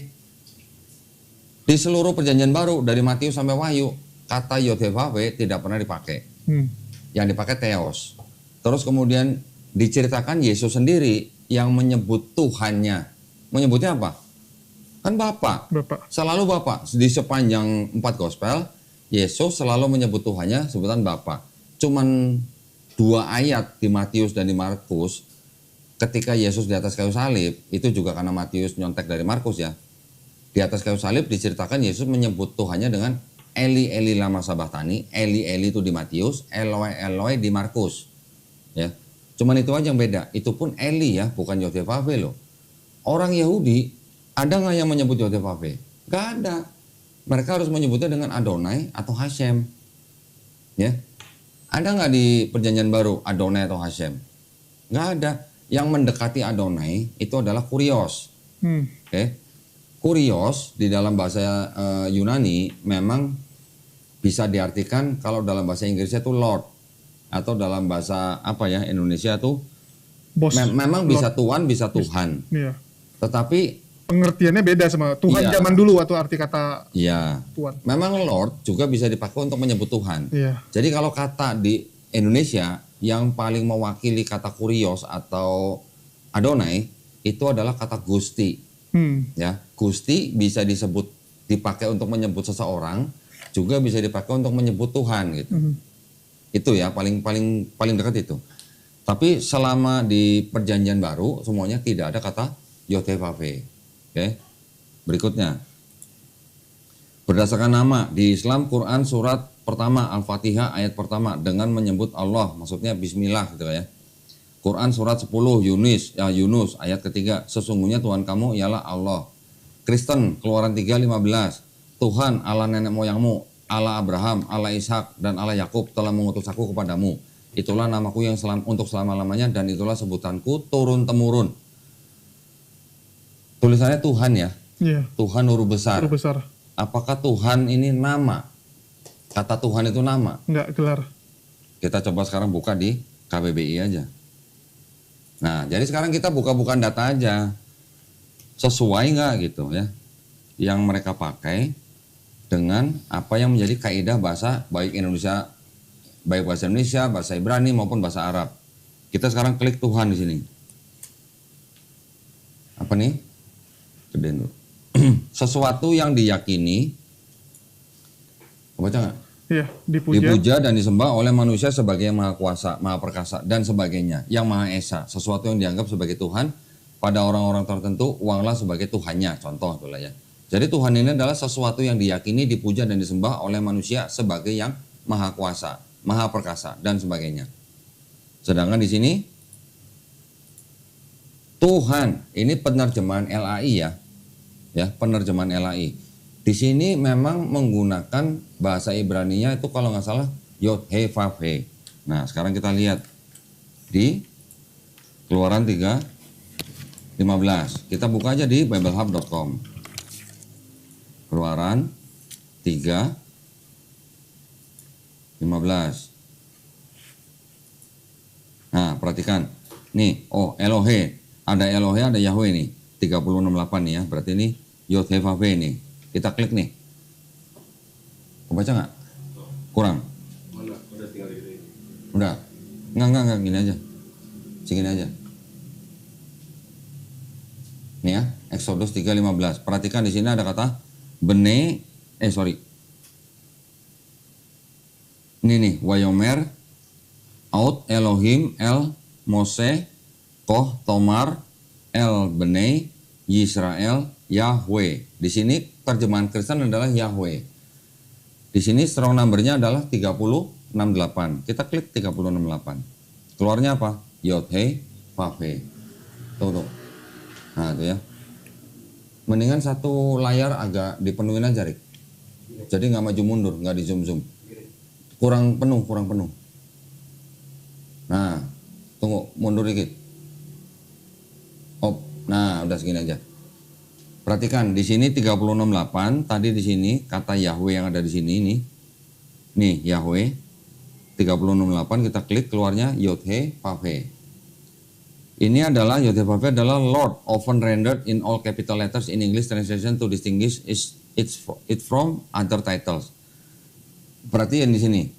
Di seluruh Perjanjian Baru dari Matius sampai Wahyu kata Yod-Heh-Vav-Heh tidak pernah dipakai. Yang dipakai teos. Terus kemudian diceritakan Yesus sendiri yang menyebut Tuhannya. Menyebutnya apa? Kan Bapa. Bapak. Selalu Bapa. Di sepanjang 4 gospel, Yesus selalu menyebut Tuhannya sebutan Bapa. Cuman 2 ayat di Matius dan di Markus, ketika Yesus di atas kayu salib, itu juga karena Matius nyontek dari Markus ya. Di atas kayu salib diceritakan Yesus menyebut Tuhannya dengan Eli Eli lama sabachthani. Eli Eli itu di Matius, Eloi Eloi di Markus. Ya, cuman itu aja yang beda. Itu pun Eli ya, bukan Yod-Heh-Vav-Heh loh. Orang Yahudi ada nggak yang menyebut Yod-Heh-Vav-Heh? Nggak ada. Mereka harus menyebutnya dengan Adonai atau Hashem. Ya, ada nggak di Perjanjian Baru Adonai atau Hashem? Nggak ada. Yang mendekati Adonai itu adalah Kurios. Oke, Kurios di dalam bahasa Yunani memang bisa diartikan kalau dalam bahasa Inggrisnya itu Lord. Atau dalam bahasa apa ya Indonesia tuh Bos. memang bisa Tuhan bisa Tuhan. Iya. Tetapi Pengertiannya beda sama Tuhan Iya. zaman dulu atau arti kata ya Tuhan. memang Lord juga bisa dipakai untuk menyebut Tuhan. Iya. Jadi kalau kata di Indonesia yang paling mewakili kata Kurios atau Adonai itu adalah kata Gusti. Ya, Gusti bisa disebut dipakai untuk menyebut seseorang, juga bisa dipakai untuk menyebut Tuhan gitu. Itu ya paling dekat itu. Tapi selama di Perjanjian Baru semuanya tidak ada kata Yod-Heh-Vav-Heh. Oke. Berikutnya. Berdasarkan nama di Islam Quran surat pertama Al-Fatihah ayat pertama dengan menyebut Allah, maksudnya bismillah gitu ya. Quran surat 10 Yunus ayat ketiga, sesungguhnya Tuhan kamu ialah Allah. Kristen Keluaran 3:15, Tuhan Allah nenek moyangmu, Allah Abraham, Allah Ishak dan Allah Yakub telah mengutus aku kepadamu. Itulah namaku yang untuk selama-lamanya dan itulah sebutanku turun temurun. Tulisannya Tuhan ya. Iya. Tuhan huruf besar. Huruf besar. Apakah Tuhan ini nama? Kata Tuhan itu nama. Enggak gelar. Kita coba sekarang buka di KBBI aja. Nah, jadi sekarang kita buka-bukaan data aja. Sesuai nggak gitu ya. Yang mereka pakai dengan apa yang menjadi kaidah bahasa baik bahasa Indonesia, bahasa Ibrani maupun bahasa Arab. Kita sekarang klik Tuhan di sini. Apa nih? Gedein dulu. Sesuatu yang diyakini, baca nggak? Iya, dipuja. Dipuja dan disembah oleh manusia sebagai yang maha kuasa, maha perkasa dan sebagainya, yang maha esa. Sesuatu yang dianggap sebagai Tuhan pada orang-orang tertentu uanglah sebagai Tuhannya, contoh itulah ya. Jadi Tuhan ini adalah sesuatu yang diyakini, dipuja dan disembah oleh manusia sebagai yang maha kuasa, maha perkasa dan sebagainya. Sedangkan di sini Tuhan ini penerjemahan LAI ya, penerjemahan LAI. Di sini memang menggunakan bahasa Ibrani-nya itu kalau nggak salah Yod He Vav He. Nah sekarang kita lihat di Keluaran 3:15. Kita buka aja di biblehub.com. Keluaran 3:15. Nah perhatikan. Nih, oh Elohe. Ada Elohe, ada Yahweh nih. 30:68 nih ya. Berarti ini Yod He Vav He nih. Kita klik nih. Kebaca nggak? Kurang? Mana? Udah tinggal ini. Udah? Enggak, gini aja. Segini aja. Nih ya, Exodus 3:15. Perhatikan di sini ada kata Ini nih, Wayomer Out Elohim El Mose Koh Tomar El Bnei Yisrael Yahweh. Di sini terjemahan Kristen adalah Yahweh. Di sini strong number-nya adalah 3068. Kita klik 3068. Keluarnya apa? Yod He Vav He. Tuh. Nah itu ya. Mendingan satu layar agak dipenuhin aja, Rik. Jadi nggak maju mundur, nggak di zoom. Kurang penuh. Nah, tunggu, mundur dikit. Nah, udah segini aja. Perhatikan di sini 3068, tadi di sini kata Yahweh yang ada di sini ini. Nih, Yahweh 3068 kita klik keluarnya Yod He Vav He. Ini adalah Yod He Vav He adalah Lord, often rendered in all capital letters in English translation to distinguish it from other titles. Perhatikan di sini.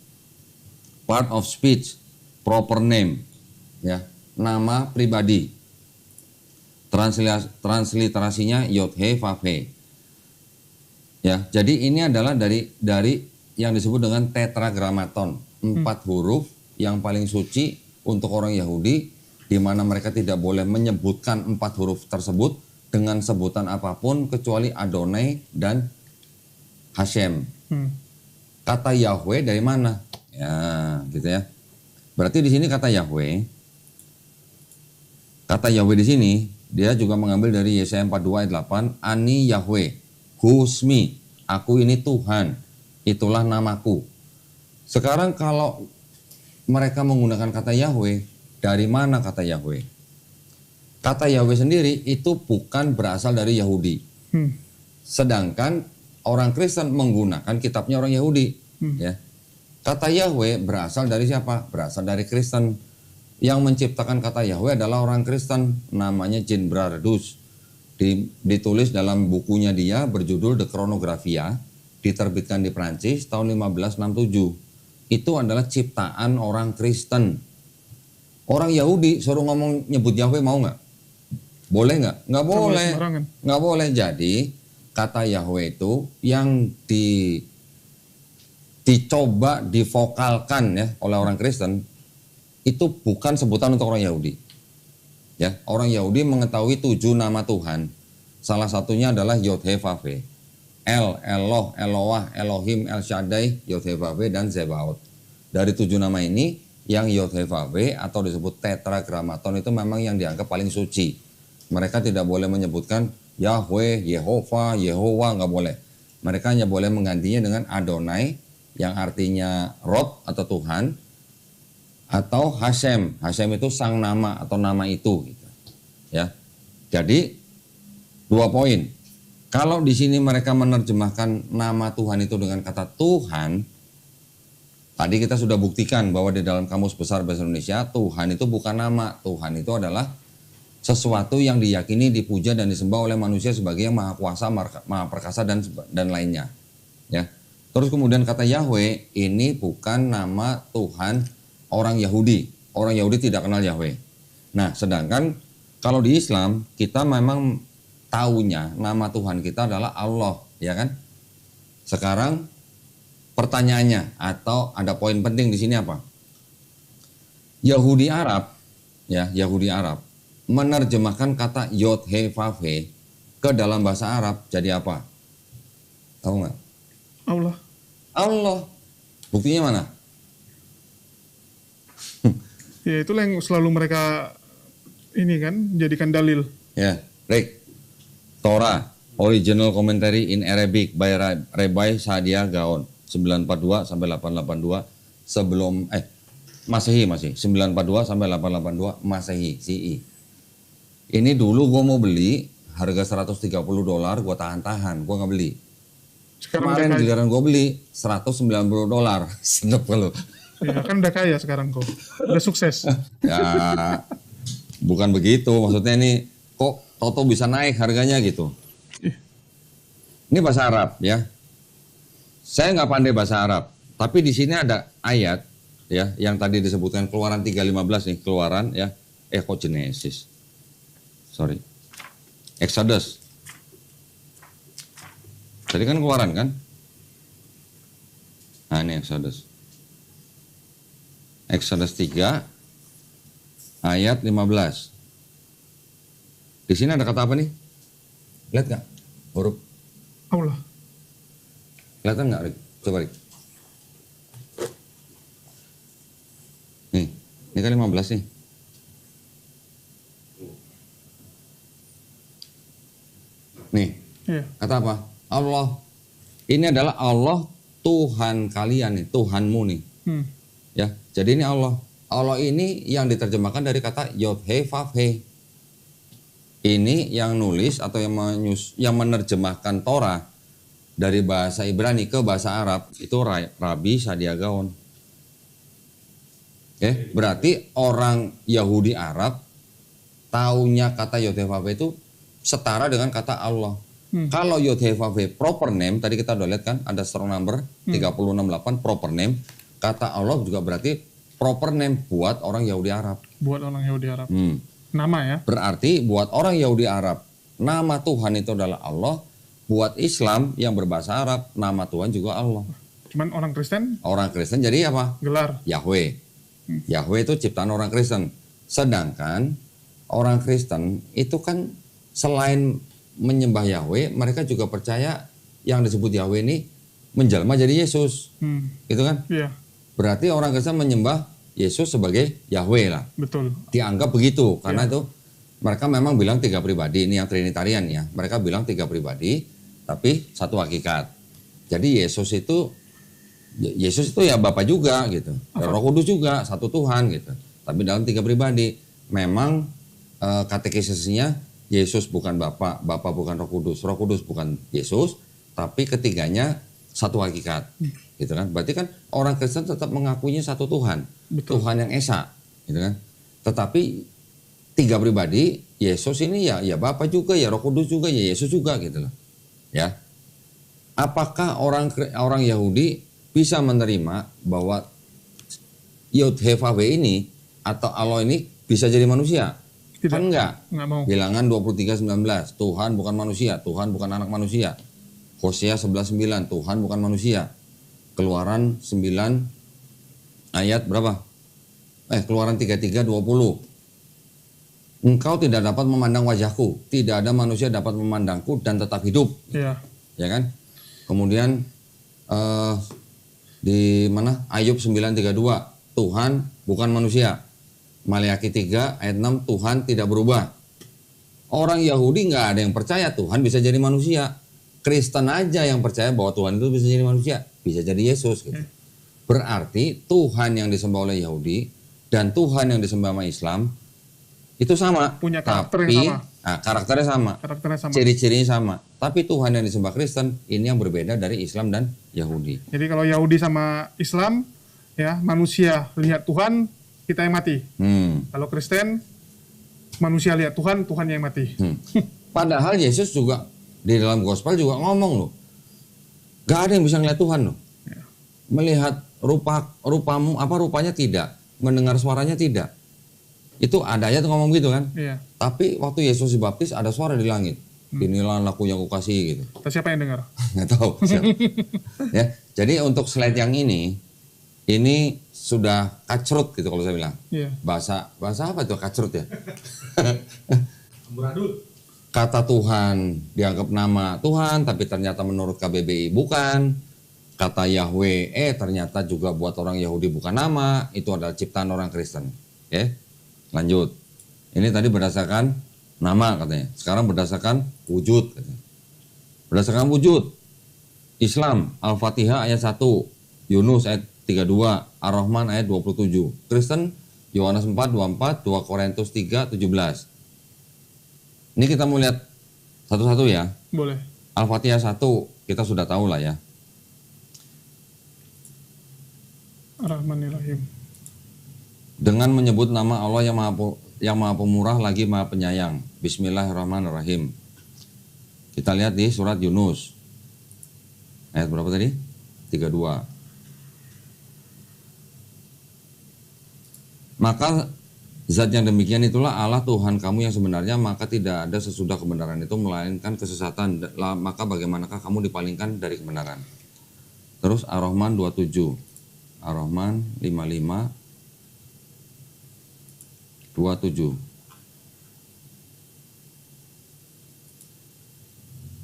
Part of speech, proper name, ya, nama pribadi. Transliterasinya Yod He Vav He. Ya, jadi ini adalah dari yang disebut dengan tetragrammaton, 4 huruf yang paling suci untuk orang Yahudi, di mana mereka tidak boleh menyebutkan 4 huruf tersebut dengan sebutan apapun kecuali Adonai dan Hashem. Kata Yahweh dari mana? Ya, gitu ya. Berarti di sini kata Yahweh di sini dia juga mengambil dari Yesaya 42 ayat 8, Ani Yahweh, Husmi, aku ini Tuhan, itulah namaku. Sekarang kalau mereka menggunakan kata Yahweh, dari mana kata Yahweh? Kata Yahweh sendiri itu bukan berasal dari Yahudi. Sedangkan orang Kristen menggunakan kitabnya orang Yahudi. Ya. Kata Yahweh berasal dari siapa? Berasal dari Kristen. Yang menciptakan kata Yahweh adalah orang Kristen, namanya Jean Brardus. Ditulis dalam bukunya dia berjudul The Chronographia, diterbitkan di Prancis tahun 1567. Itu adalah ciptaan orang Kristen. Orang Yahudi suruh ngomong nyebut Yahweh mau nggak? Boleh nggak? Nggak boleh. Nggak boleh. Jadi kata Yahweh itu yang dicoba divokalkan ya oleh orang Kristen, itu bukan sebutan untuk orang Yahudi. Ya, orang Yahudi mengetahui 7 nama Tuhan. Salah satunya adalah Yod He Vav He. El, Eloh, Eloah, Elohim, El Shaddai, Yod He Vav He, dan Zebaot. Dari 7 nama ini, yang Yod He Vav He atau disebut tetragrammaton itu memang yang dianggap paling suci. Mereka tidak boleh menyebutkan Yahweh, Yehova, Yehowa, nggak boleh. Mereka hanya boleh menggantinya dengan Adonai, yang artinya Rob atau Tuhan, atau Hashem. Hashem itu sang nama atau nama itu gitu. Ya. Jadi 2 poin. Kalau di sini mereka menerjemahkan nama Tuhan itu dengan kata Tuhan, tadi kita sudah buktikan bahwa di dalam Kamus Besar Bahasa Indonesia Tuhan itu bukan nama. Tuhan itu adalah sesuatu yang diyakini, dipuja dan disembah oleh manusia sebagai yang maha kuasa, maha perkasa dan lainnya. Ya. Terus kemudian kata Yahweh ini bukan nama Tuhan orang Yahudi. Orang Yahudi tidak kenal Yahweh. Nah, sedangkan kalau di Islam kita memang taunya nama Tuhan kita adalah Allah, ya kan? Sekarang pertanyaannya atau ada poin penting di sini apa? Yahudi Arab, ya, Yahudi Arab menerjemahkan kata Yod He Vav He ke dalam bahasa Arab jadi apa? Tahu nggak? Allah. Allah. Buktinya mana? Ya itulah yang selalu mereka ini kan jadikan dalil. Ya, Rick. Torah, Original Commentary in Arabic by Rabbi Saadia Gaon 942 sampai 882 sebelum Masehi masih 942 sampai 882 Masehi CE. Ini dulu gue mau beli harga $130, gue tahan-tahan, gue nggak beli. Kemarin giliran gue beli $190. Sedap kalau. Ya kan udah kaya sekarang kok, udah sukses. Ya, bukan begitu. Maksudnya ini kok Toto bisa naik harganya gitu. Ini bahasa Arab ya. Saya nggak pandai bahasa Arab, tapi di sini ada ayat ya yang tadi disebutkan Keluaran 3:15 nih, Keluaran ya. Kok Genesis? Sorry. Exodus. Tadi kan Keluaran kan? Nah ini Exodus. Exodus 3 ayat 15. Di sini ada kata apa nih? Lihat nggak? Huruf Allah. kelihatan nggak, Rik? Coba, Rik. Nih, ini kan 15 nih. Nih, Iya. kata apa? Allah. Ini adalah Allah Tuhan kalian nih, Tuhanmu nih. Ya, jadi ini Allah. Allah ini yang diterjemahkan dari kata Yod He Vav He. Ini yang nulis atau yang menerjemahkan Torah dari bahasa Ibrani ke bahasa Arab itu Rabbi Saadia Gaon. Oke, berarti orang Yahudi Arab taunya kata Yod He Vav He itu setara dengan kata Allah. Kalau Yod He Vav He proper name, tadi kita udah lihat kan ada strong number 368 proper name. Kata Allah juga berarti proper name buat orang Yahudi Arab. Buat orang Yahudi Arab. Nama ya. Berarti buat orang Yahudi Arab, nama Tuhan itu adalah Allah. Buat Islam yang berbahasa Arab, nama Tuhan juga Allah. Cuman orang Kristen? Orang Kristen jadi apa? Gelar. Yahweh. Yahweh itu ciptaan orang Kristen. Sedangkan orang Kristen itu kan selain menyembah Yahweh, mereka juga percaya yang disebut Yahweh ini menjelma jadi Yesus. Gitu kan? Iya. Berarti orang Kristen menyembah Yesus sebagai Yahweh lah. Betul. Dianggap begitu karena itu mereka memang bilang 3 pribadi, ini yang Trinitarian ya. Mereka bilang 3 pribadi tapi satu hakikat. Jadi Yesus itu ya Bapa juga gitu. Roh Kudus juga satu Tuhan gitu. Tapi dalam 3 pribadi. Memang katekisisnya Yesus bukan Bapa, Bapa bukan Roh Kudus bukan Yesus, tapi ketiganya satu hakikat. Gitu kan? Berarti kan orang Kristen tetap mengakuinya satu Tuhan. Betul. Tuhan yang esa, gitu kan? Tetapi 3 pribadi, Yesus ini ya Bapa juga, ya Roh Kudus juga, ya Yesus juga gitu loh. Ya. Apakah orang Yahudi bisa menerima bahwa Yod He Vav He ini atau Allah ini bisa jadi manusia? Tidak. Kan enggak. Nggak mau. Bilangan 23:19, Tuhan bukan manusia, Tuhan bukan anak manusia. Hosea 11:9, Tuhan bukan manusia. Keluaran 9 ayat berapa? Keluaran 33:20. Engkau tidak dapat memandang wajahku, tidak ada manusia dapat memandangku dan tetap hidup. Iya. Ya kan? Kemudian di mana? Ayub 9:32, Tuhan bukan manusia. Maleakhi 3 ayat 6, Tuhan tidak berubah. Orang Yahudi nggak ada yang percaya Tuhan bisa jadi manusia. Kristen aja yang percaya bahwa Tuhan itu bisa jadi manusia, bisa jadi Yesus gitu. Berarti Tuhan yang disembah oleh Yahudi dan Tuhan yang disembah sama Islam itu sama. Punya karakter yang sama. Nah, karakternya sama. Karakternya sama. Ciri-cirinya sama. Tapi Tuhan yang disembah Kristen ini yang berbeda dari Islam dan Yahudi. Jadi kalau Yahudi sama Islam, ya manusia lihat Tuhan, kita yang mati. Kalau Kristen, manusia lihat Tuhan, Tuhan yang mati. Padahal Yesus juga di dalam gospel juga ngomong loh. Gak ada yang bisa ngeliat Tuhan loh. Ya. Melihat rupamu rupanya tidak, mendengar suaranya tidak. Itu ada ayat ngomong gitu kan. Iya. Tapi waktu Yesus dibaptis ada suara di langit. Inilah anakku yang kukasihi gitu. Siapa yang dengar? Nggak tahu siapa. Ya, jadi untuk slide yang ini ini sudah kacrut gitu kalau saya bilang. Iya. Bahasa apa itu kacrut ya? Amburadul. Kata Tuhan dianggap nama Tuhan, tapi ternyata menurut KBBI bukan. Kata Yahweh, ternyata juga buat orang Yahudi bukan nama. Itu adalah ciptaan orang Kristen. Oke, lanjut. Ini tadi berdasarkan nama katanya. Sekarang berdasarkan wujud. Katanya. Berdasarkan wujud. Islam, Al-Fatihah ayat 1, Yunus ayat 32, Ar-Rahman ayat 27. Kristen, Yohanes 4, 24, 2 Korintus 3, 17. Ini kita mau lihat satu-satu ya. Boleh. Al-Fatihah 1, kita sudah tahu lah ya. Ar-Rahmanir-Rahim. Dengan menyebut nama Allah yang maha pemurah lagi maha penyayang. Bismillahirrahmanirrahim. Kita lihat di surat Yunus. Ayat berapa tadi? 32. Maka zat yang demikian itulah Allah Tuhan kamu yang sebenarnya, maka tidak ada sesudah kebenaran itu melainkan kesesatan. Maka bagaimanakah kamu dipalingkan dari kebenaran? Terus Ar-Rahman 27. Ar-Rahman 55 27.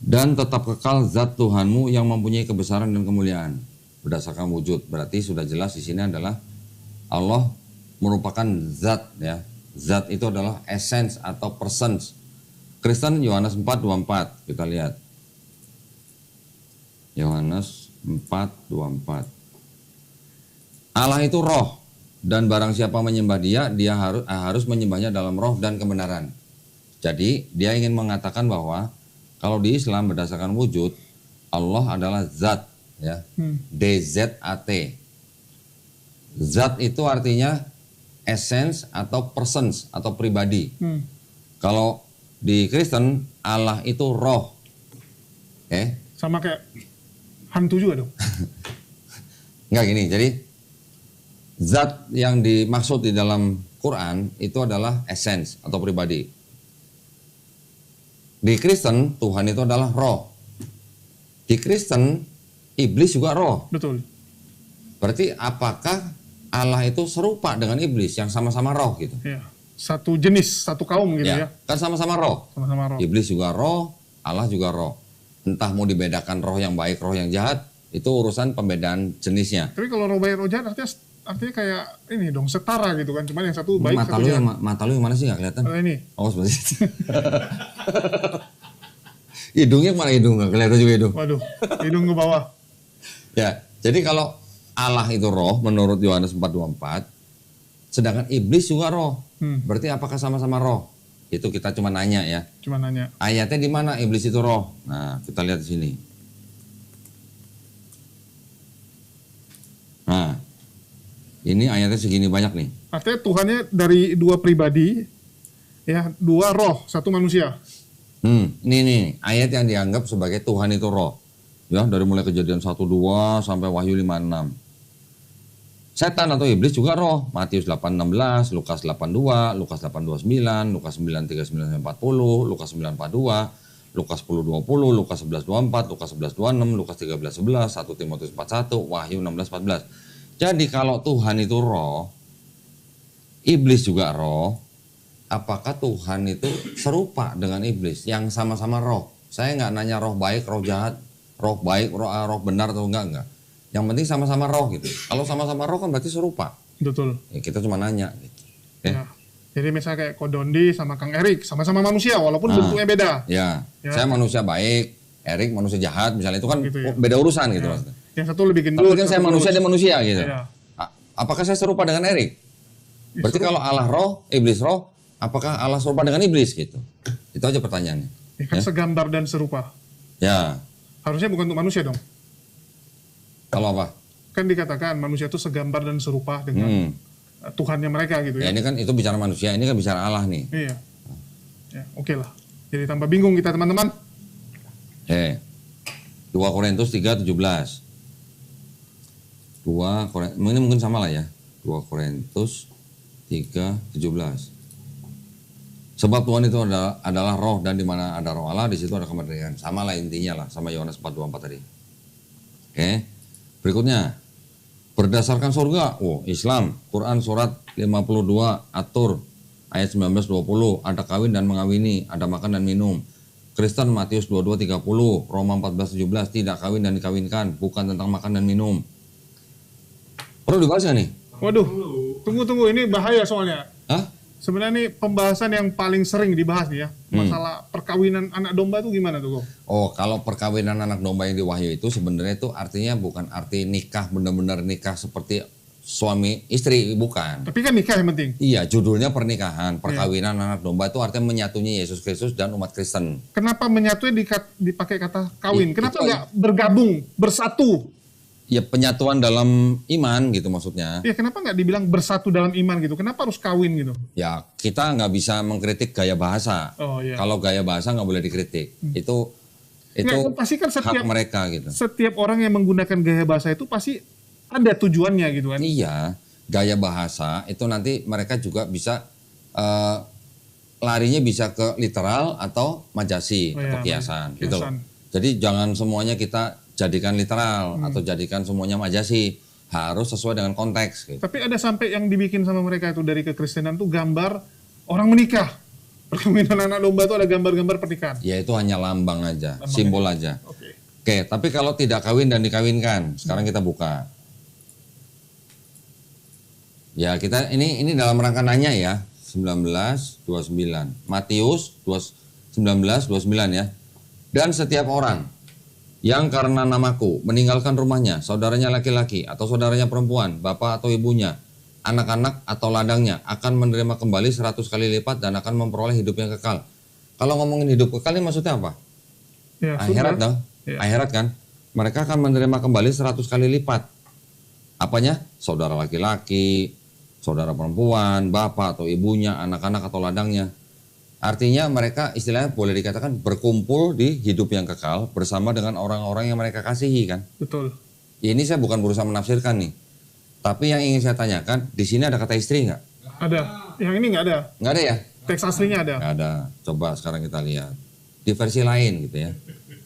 Dan tetap kekal zat Tuhanmu yang mempunyai kebesaran dan kemuliaan berdasarkan wujud. Berarti sudah jelas di sini adalah Allah merupakan zat ya. Zat itu adalah essence atau persons. Kristen Yohanes 4:24 kita lihat. Yohanes 4:24. Allah itu roh dan barang siapa menyembah dia harus menyembahnya dalam roh dan kebenaran. Jadi dia ingin mengatakan bahwa kalau di Islam berdasarkan wujud Allah adalah zat ya. DZAT. Zat itu artinya essence atau persons atau pribadi. Kalau di Kristen Allah itu roh. Sama kayak hantu juga dong. Enggak gini, jadi zat yang dimaksud di dalam Quran itu adalah essence atau pribadi. Di Kristen Tuhan itu adalah roh. Di Kristen iblis juga roh. Betul. Berarti apakah Allah itu serupa dengan iblis yang sama-sama roh gitu? Iya. Satu jenis, satu kaum gitu ya. Kan sama-sama roh. Sama-sama roh. Iblis juga roh, Allah juga roh. Entah mau dibedakan roh yang baik, roh yang jahat, itu urusan pembedaan jenisnya. Tapi kalau roh baik roh jahat artinya kayak ini dong, setara gitu kan. Cuman yang satu baik, Mata satu lu jahat. mata lu yang mana sih nggak kelihatan? Ini. Oh seperti itu. Hidungnya mana hidung nggak kelihatan juga hidung. Waduh, hidung ke bawah. Ya, jadi kalau Allah itu roh menurut Yohanes 4:24, sedangkan iblis juga roh. Berarti apakah sama-sama roh? Itu kita cuma nanya ya. Cuma nanya. Ayatnya di mana iblis itu roh? Nah, kita lihat di sini. Nah, ini ayatnya segini banyak nih. Artinya Tuhannya dari dua pribadi, ya, dua roh, satu manusia. Ini ayat yang dianggap sebagai Tuhan itu roh. Ya, dari mulai Kejadian 1:2 sampai Wahyu 5:6. Setan atau iblis juga roh. Matius 8:16, Lukas 8:2, Lukas 8:29, Lukas 9:39-40, Lukas 9:42, Lukas 10:20, Lukas 11:24, Lukas 11:26, Lukas 13:11, 1 Timotius 4:1, Wahyu 16:14. Jadi kalau Tuhan itu roh, iblis juga roh, apakah Tuhan itu serupa dengan iblis yang sama-sama roh? Saya nggak nanya roh baik, roh jahat, roh baik, roh benar atau enggak. Yang penting sama-sama roh gitu. Kalau sama-sama roh kan berarti serupa. Betul. Ya, kita cuma nanya. Gitu. Ya. Jadi misalnya kayak Kodondi sama Kang Erik, sama-sama manusia walaupun bentuknya beda. Ya. Saya manusia baik, Erik manusia jahat, misalnya itu kan gitu ya. beda urusan gitu maksudnya. Yang satu lebih gendut. Tapi kan saya manusia, dia manusia gitu. Ya. Apakah saya serupa dengan Erik? Berarti kalau Allah roh, iblis roh, apakah Allah serupa dengan iblis gitu? Itu aja pertanyaannya. Ya kan segambar dan serupa. Ya. Harusnya bukan untuk manusia dong. Kalau apa? Kan dikatakan manusia itu segambar dan serupa dengan Tuhannya mereka gitu Ya ya. ini kan itu bicara manusia, ini kan bicara Allah nih. Iya. Ya, oke lah. Jadi tambah bingung kita teman-teman. 2 Korintus 3:17. Ini mungkin sama lah ya. 2 Korintus 3:17. Sebab Tuhan itu adalah roh dan di mana ada roh Allah di situ ada kemerdekaan. Sama lah intinya lah sama Yohanes 4:24 tadi. Berikutnya. Berdasarkan surga, Islam, Quran surat 52 atur ayat 19-20, ada kawin dan mengawini, ada makan dan minum. Kristen Matius 22-30, Roma 14-17, tidak kawin dan dikawinkan, bukan tentang makan dan minum. Perlu dibahas nggak nih? Waduh, tunggu, ini bahaya soalnya. Hah? Sebenarnya nih pembahasan yang paling sering dibahas nih ya, masalah perkawinan anak domba itu gimana tuh, Ko? Oh, kalau perkawinan anak domba yang di Wahyu itu sebenarnya itu artinya bukan arti nikah, benar-benar nikah seperti suami istri, bukan. Tapi kan nikah yang penting. Iya, judulnya pernikahan, perkawinan anak domba itu artinya menyatunya Yesus Kristus dan umat Kristen. Kenapa menyatunya dipakai kata kawin? Kenapa itu nggak bergabung, bersatu? Ya penyatuan dalam iman gitu maksudnya. Ya kenapa nggak dibilang bersatu dalam iman gitu? Kenapa harus kawin gitu? Ya kita nggak bisa mengkritik gaya bahasa. Oh, iya. Kalau gaya bahasa nggak boleh dikritik. Itu Nggak, pasti kan hak mereka gitu. Setiap orang yang menggunakan gaya bahasa itu pasti ada tujuannya gitu kan? Iya, gaya bahasa itu nanti mereka juga bisa larinya bisa ke literal atau majasi atau kiasan gitu loh. Jadi jangan semuanya kita jadikan literal atau jadikan semuanya majasi, harus sesuai dengan konteks gitu. Tapi ada sampai yang dibikin sama mereka itu dari kekristenan tuh gambar orang menikah. Perkawinan anak domba itu ada gambar-gambar pernikahan. Ya itu hanya lambang aja, simbol aja. Oke, tapi kalau tidak kawin dan dikawinkan, sekarang kita buka. Ya kita ini dalam rangka nanya ya, 19:29. Matius 19:29 ya. Dan setiap orang yang karena namaku meninggalkan rumahnya, saudaranya laki-laki atau saudaranya perempuan, bapak atau ibunya, anak-anak atau ladangnya akan menerima kembali 100 kali lipat dan akan memperoleh hidup yang kekal. Kalau ngomongin hidup kekal ini maksudnya apa? Ya, Akhirat dong. Ya. Akhirat kan. Mereka akan menerima kembali 100 kali lipat. Apanya? Saudara laki-laki, saudara perempuan, bapak atau ibunya, anak-anak atau ladangnya. Artinya mereka istilahnya boleh dikatakan berkumpul di hidup yang kekal bersama dengan orang-orang yang mereka kasihi kan. Betul. Ini saya bukan berusaha menafsirkan nih. Tapi yang ingin saya tanyakan, di sini ada kata istri nggak? Ada. Yang ini nggak ada. Nggak ada ya? Teks aslinya ada. Nggak ada. Coba sekarang kita lihat. Di versi lain gitu ya.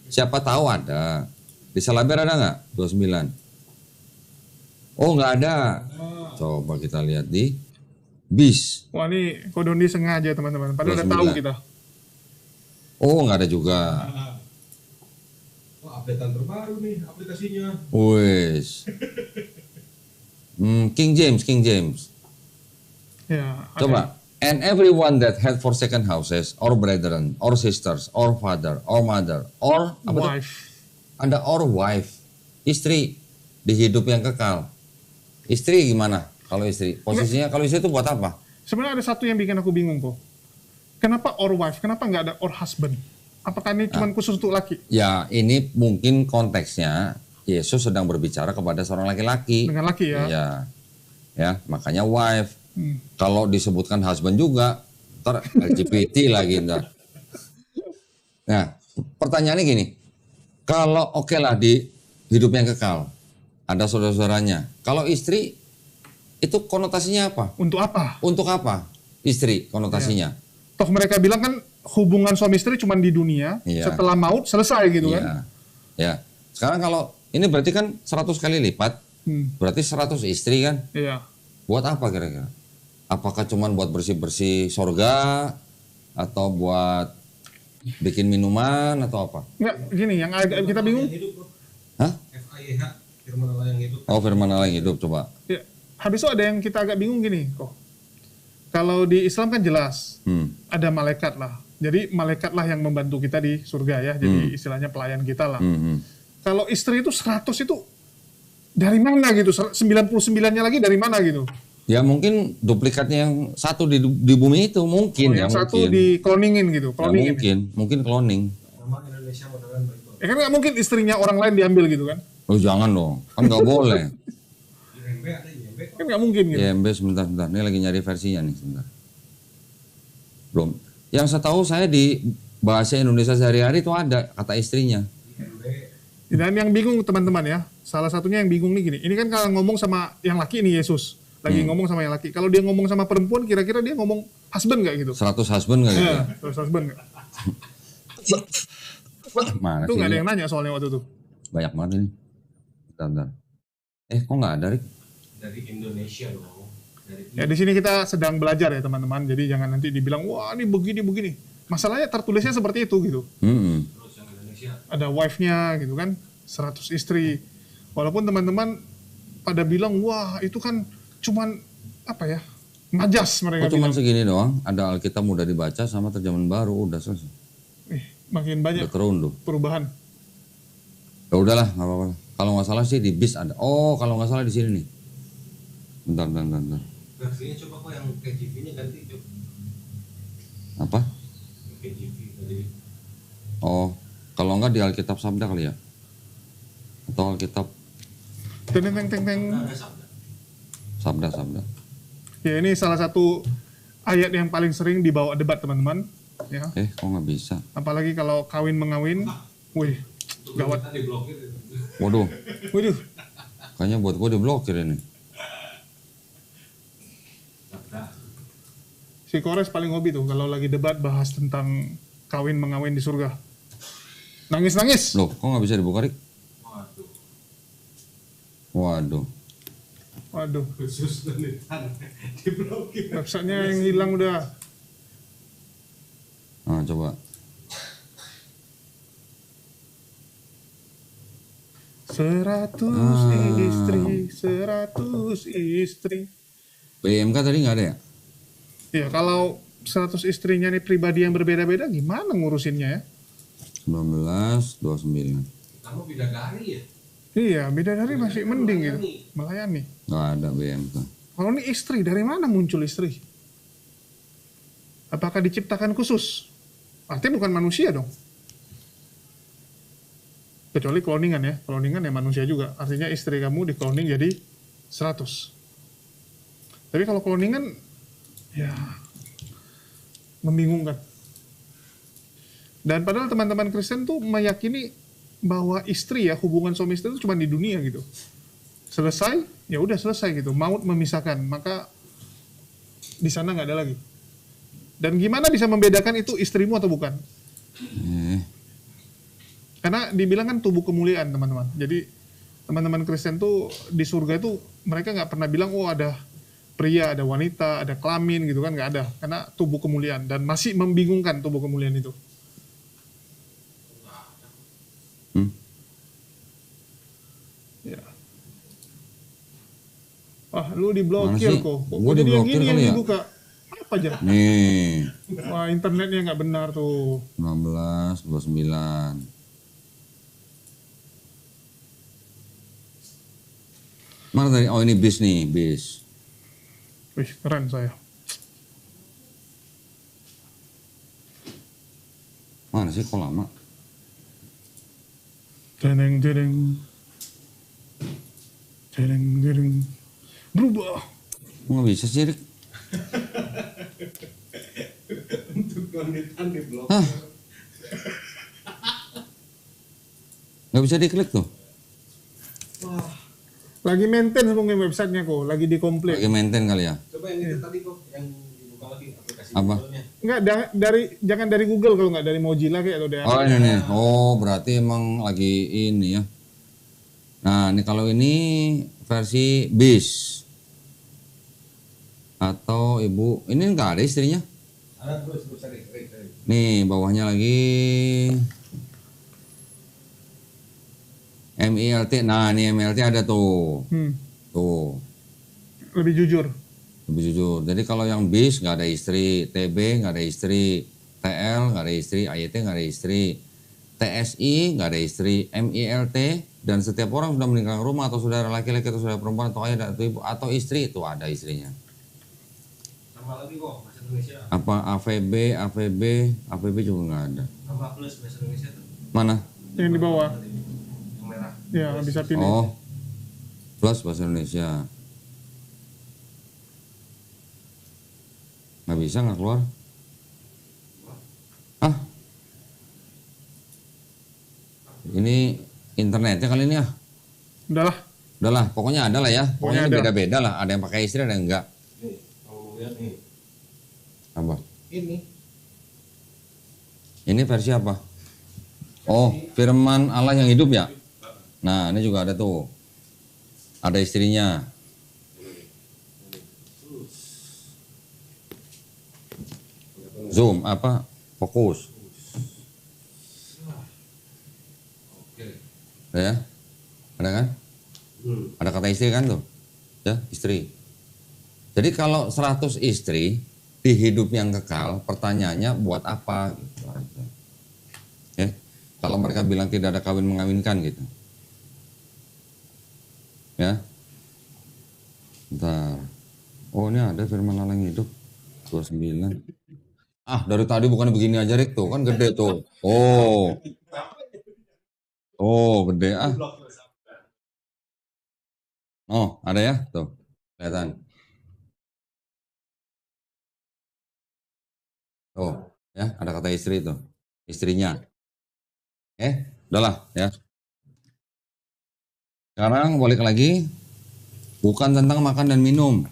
Siapa tahu ada. Di Salaber ada nggak? 29. Oh nggak ada. Coba kita lihat di bis. Wah ini Kodondi sengaja teman-teman. Padahal udah tahu kita. Oh nggak ada juga. Wah, updatean terbaru nih aplikasinya. Wes. King James. Ya. Coba. And everyone that had forsaken houses, or brethren, or sisters, or father, or mother, or apa tuh? Wife. Ada or wife, istri di hidup yang kekal. Istri gimana? Kalau istri, posisinya kalau istri itu buat apa? Sebenarnya ada satu yang bikin aku bingung kok. Kenapa or wife? Kenapa nggak ada or husband? Apakah ini cuma khusus untuk laki? Ya ini mungkin konteksnya Yesus sedang berbicara kepada seorang laki-laki. Dengan laki ya? Iya. Ya, makanya wife. Kalau disebutkan husband juga, ntar LGBT lagi ntar. Nah, pertanyaannya gini. Kalau oke lah di hidup yang kekal, ada saudara-saudaranya. Kalau istri, itu konotasinya apa? Untuk apa? Untuk apa? Istri konotasinya. Toh mereka bilang kan hubungan suami istri cuma di dunia, setelah maut selesai gitu kan? Ya. Sekarang kalau ini berarti kan 100 kali lipat, berarti 100 istri kan? Iya. Buat apa kira-kira? Apakah cuma buat bersih-bersih sorga atau buat bikin minuman atau apa? Enggak, gini yang agak kita bingung. Hah? FIH, firman Allah yang hidup. Oh, firman Allah yang hidup, coba. Ya, habis itu ada yang kita agak bingung gini kok. Kalau di Islam kan jelas ada malaikat lah. Jadi malaikat lah yang membantu kita di surga ya. Jadi istilahnya pelayan kita lah. Kalau istri itu 100 itu dari mana gitu? 99-nya lagi dari mana gitu? Ya mungkin duplikatnya yang satu di bumi itu mungkin yang ya. satu di cloningin gitu. Ya, mungkin cloning. Nama Indonesia modern baik-baik. Ya kan nggak mungkin istrinya orang lain diambil gitu kan? Oh jangan dong, kan nggak boleh. IMB ada IMB. Kan nggak mungkin gitu. IMB sebentar. Ini lagi nyari versinya nih sebentar. Belum. Yang setahu saya di bahasa Indonesia sehari-hari itu ada kata istrinya. Dan yang bingung teman-teman ya, salah satunya yang bingung nih gini. Ini kan kalau ngomong sama yang laki ini Yesus. Lagi ngomong sama yang laki. Kalau dia ngomong sama perempuan, kira-kira dia ngomong husband nggak gitu? 100 husband nggak gitu? Iya, 100 husband nggak? Mana Itu sih nggak ada ini? yang nanya soalnya waktu itu. Banyak banget ini. Bentar. Kok nggak ada, Rik? dari Indonesia dong. Ya di sini kita sedang belajar ya teman-teman. Jadi jangan nanti dibilang wah ini begini. Masalahnya tertulisnya seperti itu gitu. Terus yang Indonesia Ada wife-nya gitu kan, 100 istri. Walaupun teman-teman pada bilang wah itu kan cuman apa ya? Majas mereka Cuman bilang. segini doang, ada Alkitab mudah dibaca sama terjemahan baru, udah selesai. Makin banyak Udah terunduh. perubahan. Ya udahlah, nggak apa-apa. Kalau nggak salah sih di bis ada. Oh, kalau nggak salah di sini nih. Bentar. versinya coba kok yang KJV-nya ganti coba. Apa? KJV ganti. Oh, kalau nggak di Alkitab Sabda kali ya? Atau Alkitab Teng. Nah, ada sabda. Sabda. Ya ini salah satu ayat yang paling sering dibawa debat teman-teman. Ya, Kok nggak bisa? apalagi kalau kawin mengawin, wih, gawat. Tadi blokir. Waduh, Waduh, kayaknya buat gue diblokir ini. Sabda. si Kores paling hobi tuh kalau lagi debat bahas tentang kawin mengawin di surga. Nangis. Loh, kok nggak bisa dibuka, Rik? Waduh. Waduh, Khusus penitan diblokir. websitenya yang hilang udah. Nah, coba. Seratus istri. PMK tadi nggak ada ya? Ya kalau 100 istrinya nih pribadi yang berbeda-beda gimana ngurusinnya ya? 19, 29. Kamu bidadari ya? Iya, bidadari masih mending gitu. Melayani. Nggak ada BMK. Kalau ini istri, dari mana muncul istri? Apakah diciptakan khusus? Artinya bukan manusia dong. Kecuali cloningan ya. Cloningan ya manusia juga. Artinya istri kamu di cloning jadi 100. Tapi kalau cloningan, ya membingungkan. Dan padahal teman-teman Kristen tuh meyakini bahwa istri ya, hubungan suami istri itu cuma di dunia gitu. Selesai, ya udah selesai gitu. Maut memisahkan, maka di sana nggak ada lagi. Dan gimana bisa membedakan itu istrimu atau bukan? Karena dibilang kan tubuh kemuliaan teman-teman. Jadi teman-teman Kristen tuh di surga itu mereka nggak pernah bilang oh ada pria, ada wanita, ada kelamin gitu kan, nggak ada. Karena tubuh kemuliaan dan masih membingungkan tubuh kemuliaan itu. Ya. Wah, lu diblokir kok. Gua Jadi yang diblokir ini yang kali ya? dibuka. Apa aja? Nih, Wah, internetnya nggak benar tuh. 19, 29. Mana tadi? Oh ini bis nih, bis. Wih, keren saya. Mana sih kok lama? Dereng. Berubah. Kok nggak bisa sih, Rik? Untuk penitan diblokir. Hah? Nggak bisa diklik tuh? Lagi maintain mungkin websitenya kok, lagi dikomplain. Lagi maintain kali ya? Coba yang itu tadi kok yang dibuka lagi aplikasi Apa? Google-nya. Enggak, jangan dari Google kalau nggak dari Mozilla kayak atau dari Oh ini nih. Oh berarti emang lagi ini ya. Nah ini kalau ini versi bis. Atau ibu, ini nggak ada istrinya. Ada terus cari. Nih bawahnya lagi MILT. Nah ini MILT ada tuh. Tuh. lebih jujur. Lebih jujur. Jadi kalau yang bis nggak ada istri, TB nggak ada istri, TL nggak ada istri, AYT nggak ada istri, TSI nggak ada istri, MILT dan setiap orang sudah meninggalkan rumah atau saudara laki-laki atau saudara perempuan atau ayah atau ibu atau istri itu ada istrinya. Tambah lagi kok bahasa Indonesia. Apa AVB juga nggak ada. Tambah plus bahasa Indonesia tuh. Mana? Yang di bawah. Yang merah. Ya, bisa pilih. Oh, plus bahasa Indonesia. Nggak bisa nggak keluar? Ah, ini internetnya kali ini ya? Udahlah. Udahlah, pokoknya ada lah ya. Pokoknya Pokoknya ada. beda-beda lah. Ada yang pakai istri, ada yang enggak. Nih, kamu lihat nih. Apa? Ini Ini versi apa? Oh, firman Allah yang hidup ya? Nah, ini juga ada tuh. Ada istrinya. Zoom apa? Fokus. Ya, ada kan? Ada kata istri kan tuh? Ya, istri. Jadi kalau 100 istri di hidup yang kekal, pertanyaannya buat apa? Gitu aja. Ya, kalau mereka bilang tidak ada kawin mengawinkan gitu. Ya. Bentar. Oh ini ada firman Allah yang hidup. 29. Ah dari tadi bukannya begini aja Rik tuh, kan gede tuh. Oh. Oh gede ah. Oh ada ya tuh. Kelihatan. Oh ya ada kata istri tuh. Istrinya. Udahlah ya. Sekarang balik lagi. Bukan tentang makan dan minum.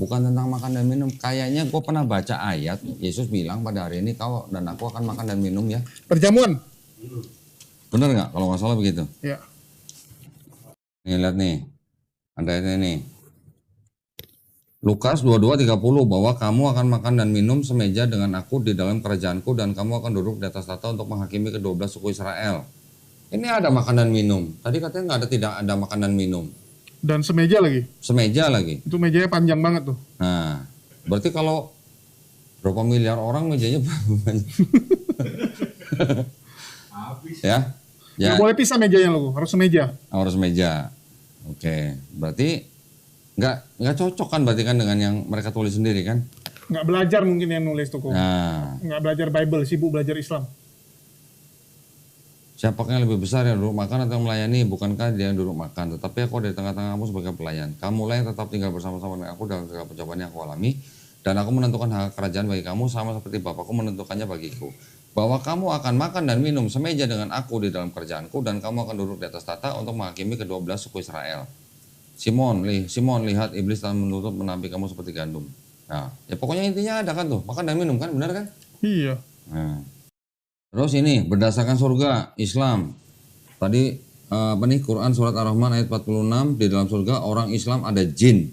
Bukan tentang makan dan minum. Kayaknya gue pernah baca ayat. Yesus bilang pada hari ini kau dan aku akan makan dan minum ya. Perjamuan. Bener nggak? Kalau nggak salah begitu. Ya. Nih lihat nih. Ada ayatnya nih. Lukas 22:30 bahwa kamu akan makan dan minum semeja dengan aku di dalam kerajaanku dan kamu akan duduk di atas tahta untuk menghakimi ke-12 suku Israel. Ini ada makan dan minum. Tadi katanya nggak ada, tidak ada makan dan minum. Dan semeja lagi. Semeja lagi. Itu mejanya panjang banget tuh. Nah, berarti kalau berapa miliar orang mejanya banyak. Ya. Ya. Nggak boleh pisah mejanya loh, harus semeja. Harus meja. Oke, berarti nggak cocok kan berarti kan dengan yang mereka tulis sendiri kan? Nggak belajar mungkin yang nulis tuh kok. Nah, Nggak belajar Bible, sibuk belajar Islam. siapakah yang lebih besar yang duduk makan atau yang melayani? Bukankah dia yang duduk makan? Tetapi aku ada di tengah-tengah kamu sebagai pelayan. Kamulah yang tetap tinggal bersama-sama dengan aku dalam segala pencobaan yang aku alami. Dan aku menentukan hak kerajaan bagi kamu sama seperti Bapakku menentukannya bagiku. Bahwa kamu akan makan dan minum semeja dengan aku di dalam kerjaanku dan kamu akan duduk di atas tahta untuk menghakimi ke-12 suku Israel. Simon, lihat iblis telah menutup menampi kamu seperti gandum. Nah, ya pokoknya intinya ada kan tuh, makan dan minum kan, benar kan? Iya. Nah. Terus ini berdasarkan surga Islam. Tadi apa nih Quran surat Ar-Rahman ayat 46 di dalam surga orang Islam ada jin.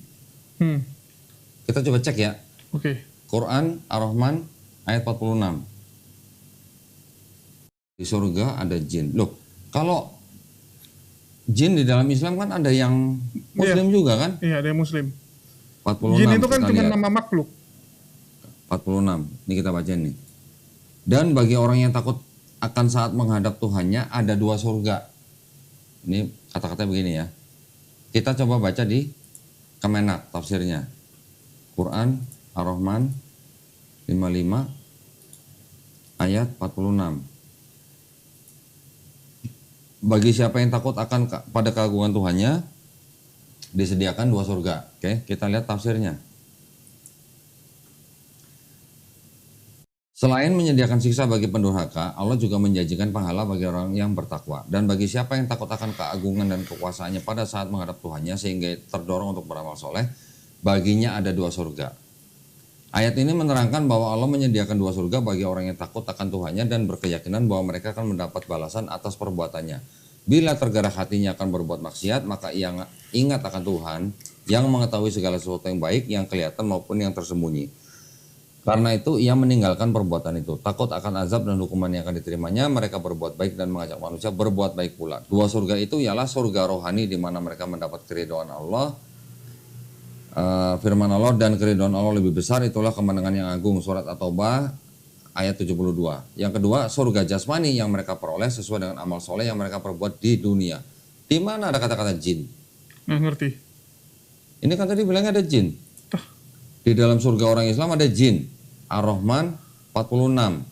Kita coba cek ya. Oke. Quran Ar-Rahman ayat 46. Di surga ada jin. Loh, kalau jin di dalam Islam kan ada yang Muslim juga kan? Iya, ada yang Muslim. 46. Jin itu kan kita cuma lihat. nama makhluk. 46. Ini kita baca nih. Dan bagi orang yang takut akan saat menghadap Tuhannya ada 2 surga. Ini kata-katanya begini ya. Kita coba baca di Kemenak tafsirnya. Quran Ar-Rahman 55 ayat 46. Bagi siapa yang takut akan pada keagungan Tuhannya disediakan 2 surga. Oke, kita lihat tafsirnya. Selain menyediakan siksa bagi pendurhaka, Allah juga menjanjikan pahala bagi orang yang bertakwa. Dan bagi siapa yang takut akan keagungan dan kekuasaannya pada saat menghadap Tuhannya sehingga terdorong untuk beramal soleh, baginya ada 2 surga. Ayat ini menerangkan bahwa Allah menyediakan 2 surga bagi orang yang takut akan Tuhannya dan berkeyakinan bahwa mereka akan mendapat balasan atas perbuatannya. Bila tergerak hatinya akan berbuat maksiat, maka ia ingat akan Tuhan yang mengetahui segala sesuatu yang baik, yang kelihatan maupun yang tersembunyi. Karena itu ia meninggalkan perbuatan itu. Takut akan azab dan hukuman yang akan diterimanya, mereka berbuat baik dan mengajak manusia berbuat baik pula. 2 surga itu ialah surga rohani di mana mereka mendapat keridhaan Allah, firman Allah dan keridhaan Allah lebih besar, itulah kemenangan yang agung. Surat At-Taubah ayat 72. Yang kedua, surga jasmani yang mereka peroleh sesuai dengan amal soleh yang mereka perbuat di dunia. Di mana ada kata-kata jin? Nggak ngerti. Ini kan tadi bilangnya ada jin. Di dalam surga orang Islam ada jin. Ar-Rahman 46.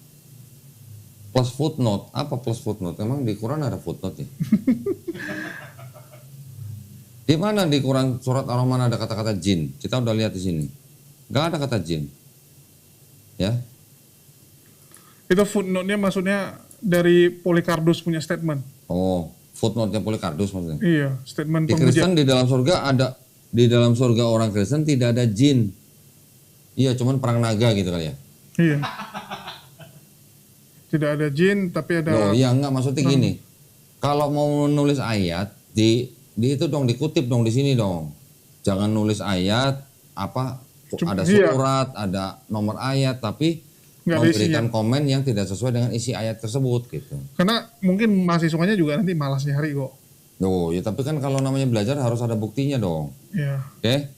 Plus footnote. Apa plus footnote? Emang di Quran ada footnote ya? Di mana di Quran surat Ar-Rahman ada kata-kata jin? Kita udah lihat di sini. Gak ada kata jin. Ya. Itu footnote-nya maksudnya dari Polycarpus punya statement. Oh, footnote-nya Polycarpus maksudnya. Iya, statement Di penghujat. Kristen di dalam surga ada, di dalam surga orang Kristen tidak ada jin. Iya, cuman perang naga gitu kali ya. Iya. Tidak ada jin, tapi ada. Loh, iya enggak maksudnya gini. Kalau mau nulis ayat di itu dong dikutip dong di sini dong. Jangan nulis ayat apa ada Iya. surat, ada nomor ayat, tapi Nggak ada memberikan komen yang tidak sesuai dengan isi ayat tersebut gitu. Karena mungkin mahasiswanya juga nanti malas nyari kok. Oh, ya tapi kan kalau namanya belajar harus ada buktinya dong. Ya. Oke.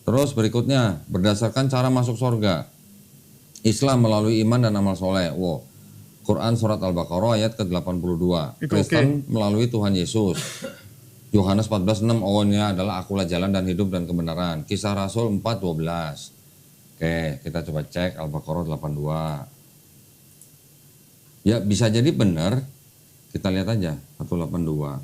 Terus berikutnya, berdasarkan cara masuk surga. Islam melalui iman dan amal soleh. Wow. Quran surat Al-Baqarah ayat ke-82. Kristen melalui Tuhan Yesus. Yohanes 14:6, oh ini adalah akulah jalan dan hidup dan kebenaran. Kisah Rasul 4:12. Oke, kita coba cek Al-Baqarah 82. Ya bisa jadi benar, kita lihat aja 182.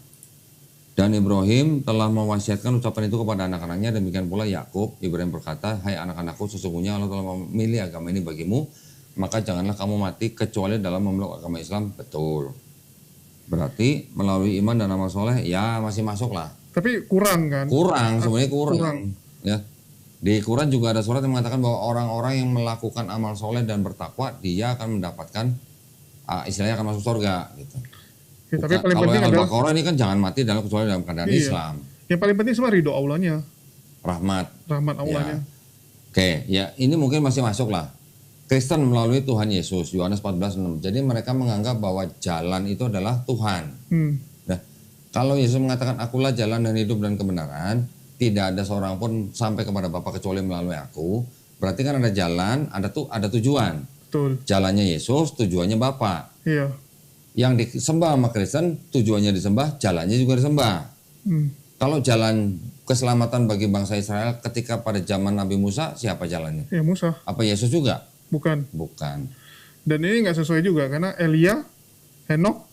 Dan Ibrahim telah mewasiatkan ucapan itu kepada anak-anaknya, demikian pula Yakub. Ibrahim berkata, hai anak-anakku, sesungguhnya Allah telah memilih agama ini bagimu, maka janganlah kamu mati kecuali dalam memeluk agama Islam. Betul. Berarti melalui iman dan amal soleh, ya masih masuk lah. Tapi kurang kan? Kurang, sebenarnya kurang. Ya. Di Quran juga ada surat yang mengatakan bahwa orang-orang yang melakukan amal soleh dan bertakwa, dia akan mendapatkan, istilahnya akan masuk surga. Gitu. Ya, tapi paling kalau penting yang adalah Al-Baqarah ini kan jangan mati dalam kecuali dalam keadaan Islam. Yang paling penting semua ridho Allahnya, Rahmat Allahnya. Ya. Oke, ya ini mungkin masih masuk lah. Kristen melalui Tuhan Yesus, Yohanes 14:6. Jadi mereka menganggap bahwa jalan itu adalah Tuhan. Nah, kalau Yesus mengatakan akulah jalan dan hidup dan kebenaran, tidak ada seorang pun sampai kepada Bapa kecuali melalui aku. Berarti kan ada jalan, ada tujuan. Betul. Jalannya Yesus, tujuannya Bapa. Iya. Yang disembah sama Kristen, tujuannya disembah, jalannya juga disembah. Kalau jalan keselamatan bagi bangsa Israel ketika pada zaman Nabi Musa, siapa jalannya? Ya Musa. Apa Yesus juga? Bukan. Bukan. Dan ini nggak sesuai juga karena Elia, Henok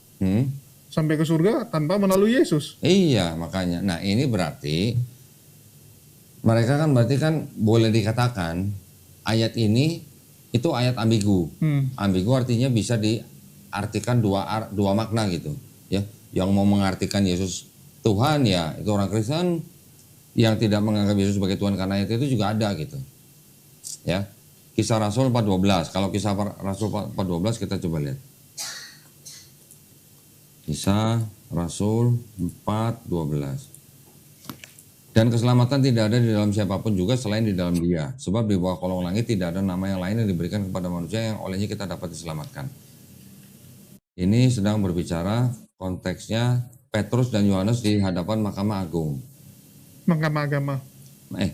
sampai ke surga tanpa melalui Yesus. Iya, makanya. Nah ini berarti mereka kan berarti kan boleh dikatakan ayat ini itu ayat ambigu. Ambigu artinya bisa diartikan dua makna gitu. Ya, yang mau mengartikan Yesus Tuhan ya itu orang Kristen, yang tidak menganggap Yesus sebagai Tuhan karena ayat itu juga ada gitu. Ya. Kisah Rasul 4:12. Kalau kisah Rasul 4:12 kita coba lihat. Kisah Rasul 4:12. Dan keselamatan tidak ada di dalam siapapun juga selain di dalam Dia. Sebab di bawah kolong langit tidak ada nama yang lain yang diberikan kepada manusia yang olehnya kita dapat diselamatkan. Ini sedang berbicara konteksnya Petrus dan Yohanes di hadapan Mahkamah Agung. Mahkamah Agama.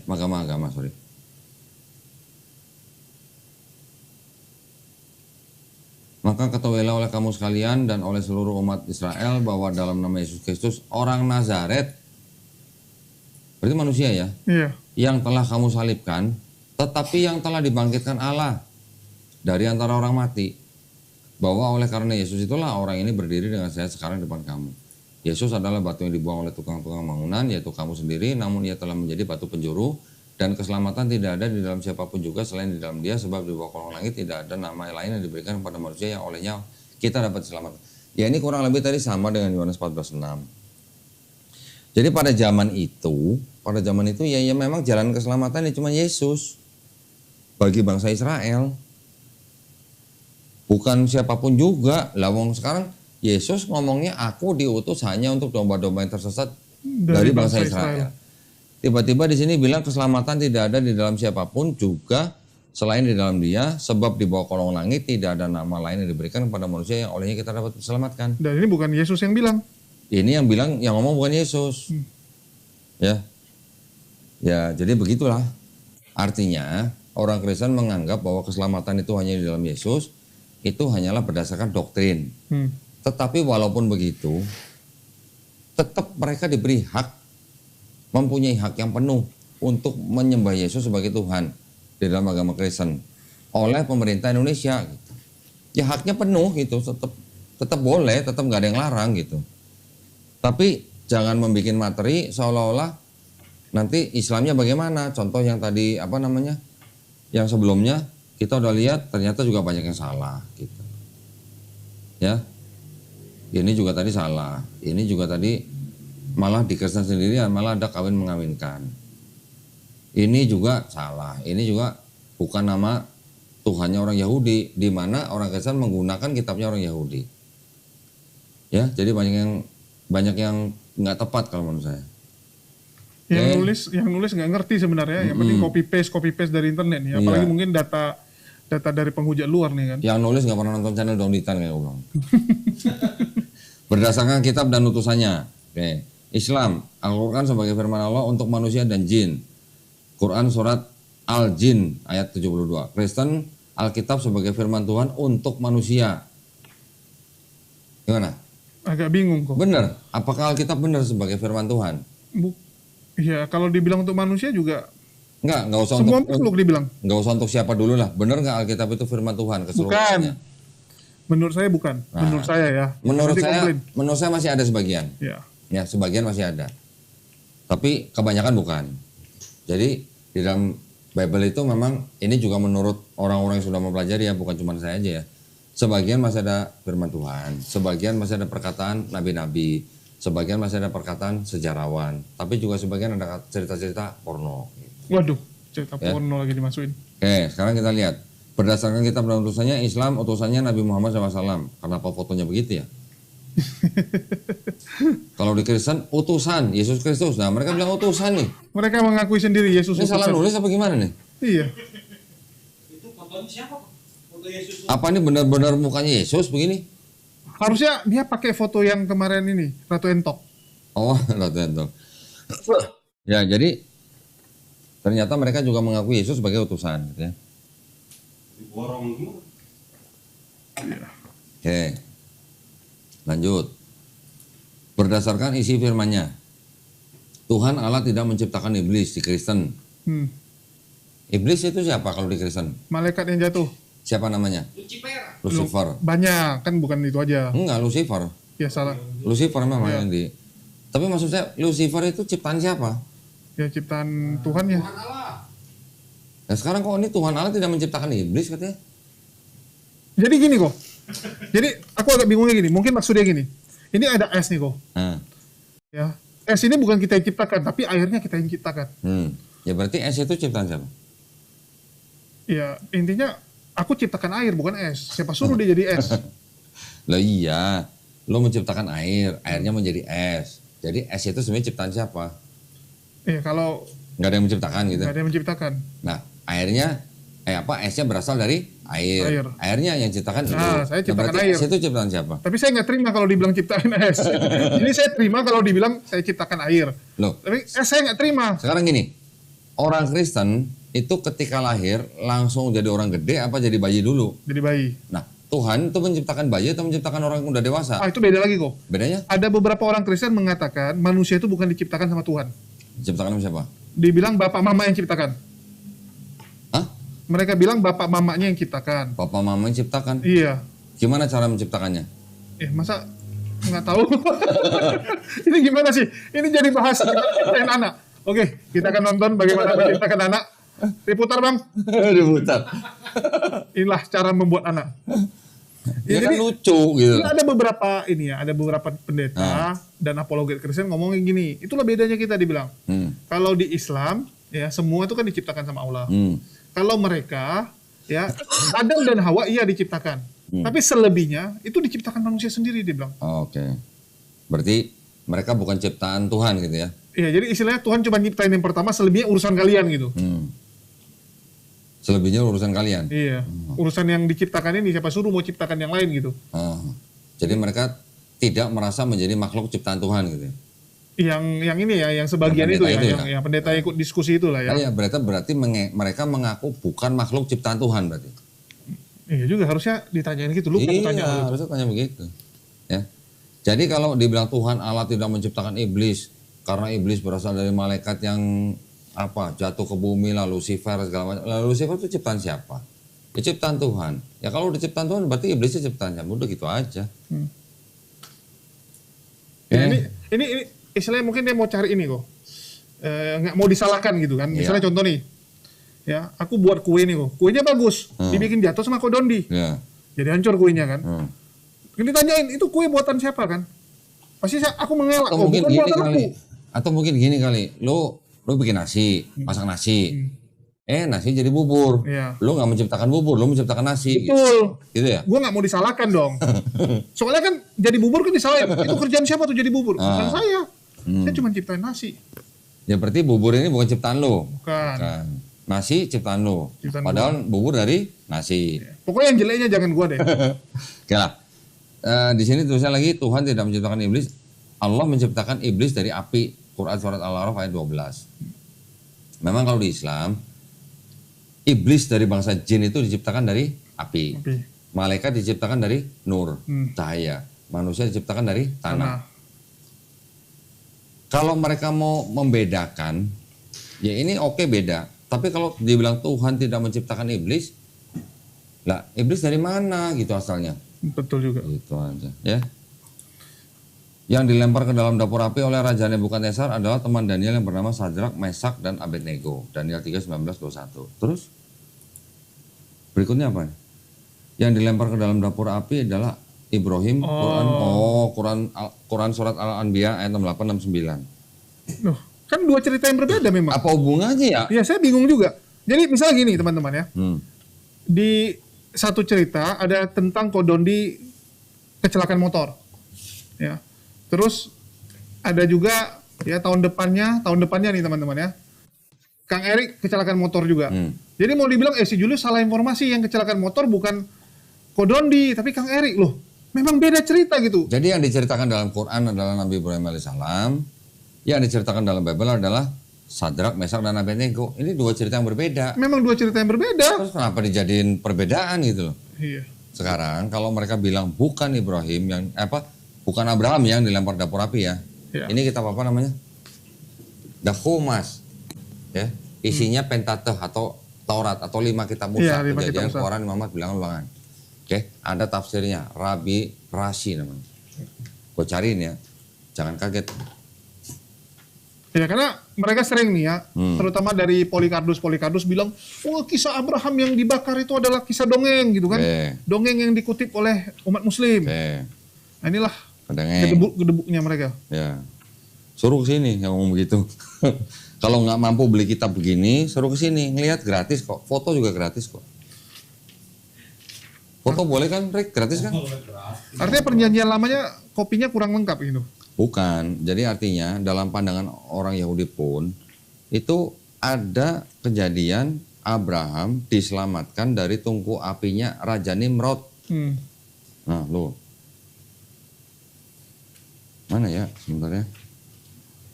Mahkamah Agama, sorry. Maka ketahuilah oleh kamu sekalian dan oleh seluruh umat Israel bahwa dalam nama Yesus Kristus orang Nazaret, berarti manusia ya, yang telah kamu salibkan, tetapi yang telah dibangkitkan Allah dari antara orang mati, bahwa oleh karena Yesus itulah orang ini berdiri dengan saya sekarang di depan kamu. Yesus adalah batu yang dibuang oleh tukang-tukang bangunan, yaitu kamu sendiri, namun ia telah menjadi batu penjuru. Dan keselamatan tidak ada di dalam siapapun juga selain di dalam Dia, sebab di bawah kolong langit tidak ada nama lain yang diberikan kepada manusia yang olehnya kita dapat diselamatkan. Ya ini kurang lebih tadi sama dengan Yohanes 14:6. Jadi pada zaman itu ya memang jalan keselamatan cuma Yesus bagi bangsa Israel. Bukan siapapun juga. Lah wong sekarang Yesus ngomongnya aku diutus hanya untuk domba-domba yang tersesat dari bangsa Israel. Tiba-tiba di sini bilang keselamatan tidak ada di dalam siapapun juga selain di dalam Dia, sebab di bawah kolong langit tidak ada nama lain yang diberikan kepada manusia yang olehnya kita dapat diselamatkan. Dan ini bukan Yesus yang bilang. Ini yang ngomong bukan Yesus. Ya, jadi begitulah. Artinya orang Kristen menganggap bahwa keselamatan itu hanya di dalam Yesus, itu hanyalah berdasarkan doktrin. Tetapi walaupun begitu, tetap mereka diberi hak, mempunyai hak yang penuh untuk menyembah Yesus sebagai Tuhan di dalam agama Kristen oleh pemerintah Indonesia. Gitu. Ya haknya penuh gitu, tetap boleh, tetap nggak ada yang larang gitu. Tapi jangan membuat materi seolah-olah nanti Islamnya bagaimana. Contoh yang tadi yang sebelumnya kita udah lihat ternyata juga banyak yang salah gitu. Ya, ini juga tadi salah, ini juga tadi malah di Kristen sendiri malah ada kawin mengawinkan. Ini juga salah, ini juga bukan nama Tuhannya orang Yahudi, di mana orang Kristen menggunakan kitabnya orang Yahudi. Ya, jadi banyak yang nggak tepat kalau menurut saya. Yang nulis nggak ngerti sebenarnya. Yang penting copy paste dari internet ya. Apalagi mungkin data data dari penghujat luar nih kan. Yang nulis nggak pernah nonton channel Donditan kayak gue bilang. Berdasarkan kitab dan utusannya. Oke. Islam, Al-Quran sebagai firman Allah untuk manusia dan jin. Quran surat Al-Jin ayat 72. Kristen, Alkitab sebagai firman Tuhan untuk manusia. Gimana? Agak bingung kok. Bener. Apakah Alkitab benar sebagai firman Tuhan? Iya, kalau dibilang untuk manusia juga Nggak usah semua untuk makhluk dibilang. nggak usah untuk siapa dulu lah. Bener nggak Alkitab itu firman Tuhan keseluruhannya? Menurut saya bukan. Nah, Menurut saya ya. Menurut Nanti saya, komplain. menurut saya masih ada sebagian. Ya. Ya, sebagian masih ada. Tapi kebanyakan bukan. Jadi di dalam Bible itu memang ini juga menurut orang-orang yang sudah mempelajari ya, bukan cuma saya aja ya. Sebagian masih ada firman Tuhan, sebagian masih ada perkataan nabi-nabi, sebagian masih ada perkataan sejarawan, tapi juga sebagian ada cerita-cerita porno. Waduh, cerita Ya. porno lagi dimasukin. Oke, sekarang kita lihat. Berdasarkan kitab dan utusannya, Islam utusannya Nabi Muhammad SAW. Kenapa fotonya begitu ya? Kalau di Kristen, utusan Yesus Kristus. Nah, mereka bilang utusan nih. Mereka mengakui sendiri Yesus Ini salah utusan. nulis apa gimana nih? Iya. Itu fotonya siapa, Pak? Foto Yesus. Apa ini benar-benar mukanya Yesus begini? Harusnya dia pakai foto yang kemarin ini, Ratu Entok. Oh, latihan. Ya, jadi ternyata mereka juga mengakui Yesus sebagai utusan. Gitu ya. Diborong gitu. Oke, lanjut. Berdasarkan isi firman-Nya, Tuhan Allah tidak menciptakan iblis di Kristen. Iblis itu siapa kalau di Kristen? Malaikat yang jatuh. Siapa namanya? Lucifer. Lucifer. Banyak, kan bukan itu aja. Enggak, Lucifer. Ya salah. Lucifer memang Ya. yang di. Tapi maksud saya, Lucifer itu ciptaan siapa? Ya ciptaan Tuhan ya. Tuhan Allah. Nah sekarang kok ini Tuhan Allah tidak menciptakan iblis katanya? Jadi gini kok. Jadi aku agak bingungnya gini. Mungkin maksudnya gini. Ini ada es nih kok. Nah, Ya. Es ini bukan kita yang ciptakan, tapi airnya kita yang ciptakan. ya berarti es itu ciptaan siapa? Ya intinya aku ciptakan air bukan es. Siapa suruh dia jadi es? Lah iya, lo menciptakan air, airnya menjadi es. Jadi es itu sebenarnya ciptaan siapa? Ya kalau Nggak ada yang menciptakan gitu. nggak ada yang menciptakan. Nah, airnya esnya berasal dari air. Air. Airnya yang ciptakan itu. Nah, saya ciptakan berarti air. es itu ciptaan siapa? Tapi saya nggak terima kalau dibilang ciptaan es. Ini saya terima kalau dibilang saya ciptakan air. Loh, Tapi es saya nggak terima. sekarang gini. Orang Kristen itu ketika lahir langsung jadi orang gede apa jadi bayi dulu? Jadi bayi. Nah, Tuhan itu menciptakan bayi atau menciptakan orang yang udah dewasa? Ah itu beda lagi kok. Bedanya? Ada beberapa orang Kristen mengatakan manusia itu bukan diciptakan sama Tuhan. Diciptakan sama siapa? Dibilang bapak mama yang ciptakan. Hah? Mereka bilang bapak mamanya yang ciptakan. Papa mama yang ciptakan. Iya. Gimana cara menciptakannya? Masa nggak tahu? Ini gimana sih? Ini jadi bahas ciptain anak. Oke, kita akan nonton bagaimana menciptakan anak. Diputar bang. Diputar. Inilah cara membuat anak. Ya Jadi- kan lucu gitu. Ini ada beberapa ada beberapa pendeta dan apologet Kristen ngomongin gini. Itulah bedanya kita dibilang. Kalau di Islam ya semua itu kan diciptakan sama Allah. Kalau mereka ya Adam dan Hawa iya diciptakan. Tapi selebihnya itu diciptakan manusia sendiri dibilang. Oke. Berarti mereka bukan ciptaan Tuhan gitu ya? Iya, jadi istilahnya Tuhan cuma nyiptain yang pertama, selebihnya urusan kalian gitu. Selebihnya urusan kalian? Iya, urusan yang diciptakan ini siapa suruh mau ciptakan yang lain gitu. Oh. Jadi mereka tidak merasa menjadi makhluk ciptaan Tuhan gitu ya? Yang ini ya, yang sebagian Yang itu pendeta ya, itu yang pendeta ikut diskusi itulah ya. Iya, berarti mereka mengaku bukan makhluk ciptaan Tuhan berarti? Iya juga harusnya ditanyain gitu, lu Iya, tanya gitu. harusnya tanya begitu. Ya. Jadi kalau dibilang Tuhan Allah tidak menciptakan iblis karena iblis berasal dari malaikat yang jatuh ke bumi lalu Lucifer segala macam. Lalu Lucifer itu ciptaan siapa? Ya ciptaan Tuhan. Ya kalau udah ciptaan Tuhan berarti iblisnya ciptaan siapa? Udah gitu aja. Ya, ini istilahnya mungkin dia mau cari ini kok. Nggak mau disalahkan gitu kan. Misalnya contoh nih. Ya, aku buat kue nih kok. Kuenya bagus. Dibikin jatuh sama kodondi. Ya. Jadi hancur kuenya kan. Ditanyain, itu kue buatan siapa kan? Pasti aku mengelak. Atau mungkin bukan gini buatan kali. aku. Atau mungkin gini kali. Lu bikin nasi, masak nasi. Nasi jadi bubur. Iya. Lu nggak menciptakan bubur, lu menciptakan nasi. Betul. Gitu ya? Gue nggak mau disalahkan dong. Soalnya kan jadi bubur kan disalahin. Itu kerjaan siapa tuh jadi bubur? Bukan saya. Saya cuma ciptain nasi. Ya berarti bubur ini bukan ciptaan lu. Bukan. Kan. nasi ciptaan lu. Ciptaan Padahal bubur dari nasi. Pokoknya yang jeleknya jangan gua deh. Oke lah. Di sini tulisnya lagi Tuhan tidak menciptakan iblis. Allah menciptakan iblis dari api. Quran surat Al-A'raf ayat 12. Memang kalau di Islam iblis dari bangsa jin itu diciptakan dari api. Malaikat diciptakan dari nur, cahaya. Manusia diciptakan dari tanah. Kalau mereka mau membedakan, ya ini oke beda. Tapi kalau dibilang Tuhan tidak menciptakan iblis, lah iblis dari mana gitu asalnya? Betul juga. Itu aja, ya. Yang dilempar ke dalam dapur api oleh Raja Nebukadnezar adalah teman Daniel yang bernama Sadrak, Mesak, dan Abednego. Daniel 3:19-21. Terus berikutnya apa? Yang dilempar ke dalam dapur api adalah Ibrahim, Quran surat Al-Anbiya ayat 68-69. Loh, kan dua cerita yang berbeda memang. Apa hubungannya ya? Ya saya bingung juga. Jadi misalnya gini teman-teman ya. Di satu cerita ada tentang Kodondi kecelakaan motor. Ya. Terus ada juga ya tahun depannya nih teman-teman ya. Kang Erik kecelakaan motor juga. Jadi mau dibilang si Julius salah informasi, yang kecelakaan motor bukan Kodondi tapi Kang Erik loh. Memang beda cerita gitu. Jadi yang diceritakan dalam Quran adalah Nabi Ibrahim alaihissalam, yang diceritakan dalam Bible adalah Sadrak, Mesak, dan Abednego. Ini dua cerita yang berbeda. Memang dua cerita yang berbeda. Terus kenapa dijadiin perbedaan gitu loh? Iya. Sekarang kalau mereka bilang bukan Ibrahim yang bukan Abraham yang dilempar dapur api ya. Iya. Ini kitab apa namanya? Dahumas. Ya, isinya Pentateuch atau Taurat atau 5 kitab Musa. Iya, 5 Kejadian, kitab Musa. Quran, Muhammad, Bilangan. Oke, ada tafsirnya, Rabi Rashi namanya. Gue cariin ya, jangan kaget. Ya karena mereka sering nih ya, terutama dari Polikarpus bilang, kisah Abraham yang dibakar itu adalah kisah dongeng gitu kan. Dongeng yang dikutip oleh umat muslim. Nah inilah gedebuknya mereka. Ya, suruh ke sini yang ngomong begitu. Kalau nggak mampu beli kitab begini, suruh ke sini, ngelihat gratis kok. Foto juga gratis kok. Foto boleh kan, Rick? Gratis kan? Artinya perjanjian lamanya kopinya kurang lengkap gitu? Bukan. Jadi artinya dalam pandangan orang Yahudi pun, itu ada kejadian Abraham diselamatkan dari tungku apinya Raja Nimrod. Nah, lo. Mana ya sebentar ya?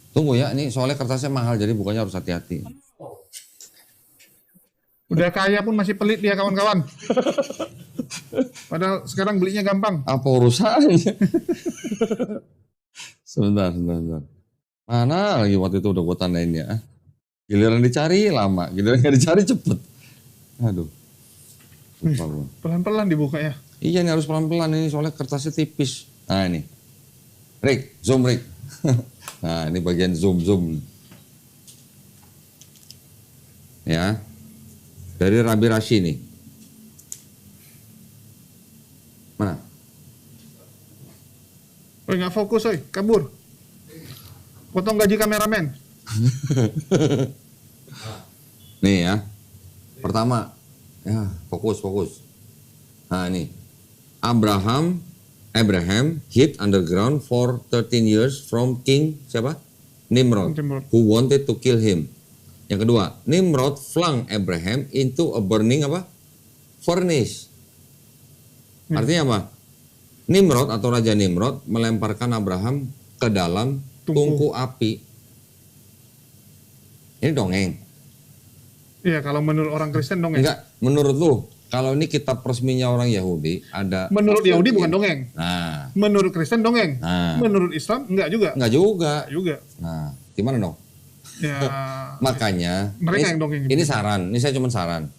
Tunggu ya, ini soalnya kertasnya mahal, jadi bukannya harus hati-hati. Udah kaya pun masih pelit dia kawan-kawan. Padahal sekarang belinya gampang. Apa urusannya? Sebentar. Mana lagi waktu itu udah gue tandain ya. Giliran dicari lama, giliran nggak dicari cepet. Aduh. Lupa gue. Pelan-pelan dibuka ya. Iya nih harus pelan-pelan ini soalnya kertasnya tipis. Nah ini. Rick, zoom Rick. Nah ini bagian zoom. Ya. Dari Rabi Rashi nih. Mana? Oi nggak fokus oi, kabur. Potong gaji kameramen. Nih ya. Pertama. Ya, fokus. Nah ini. Abraham hid underground for 13 years from King siapa? Nimrod. Who wanted to kill him. Yang kedua, Nimrod flung Abraham into a burning apa? Furnace. Artinya apa? Nimrod atau Raja Nimrod melemparkan Abraham ke dalam tungku api. Ini dongeng. Iya, kalau menurut orang Kristen dongeng. Enggak, menurut lu, kalau ini kitab resminya orang Yahudi, ada... Menurut Yahudi bukan dongeng. Nah. Menurut Kristen dongeng. Nah. Menurut Islam enggak juga. Enggak juga. Nah, gimana dong? Ya. Makanya, mereka yang dongeng. Ini saran, ini saya cuma saran.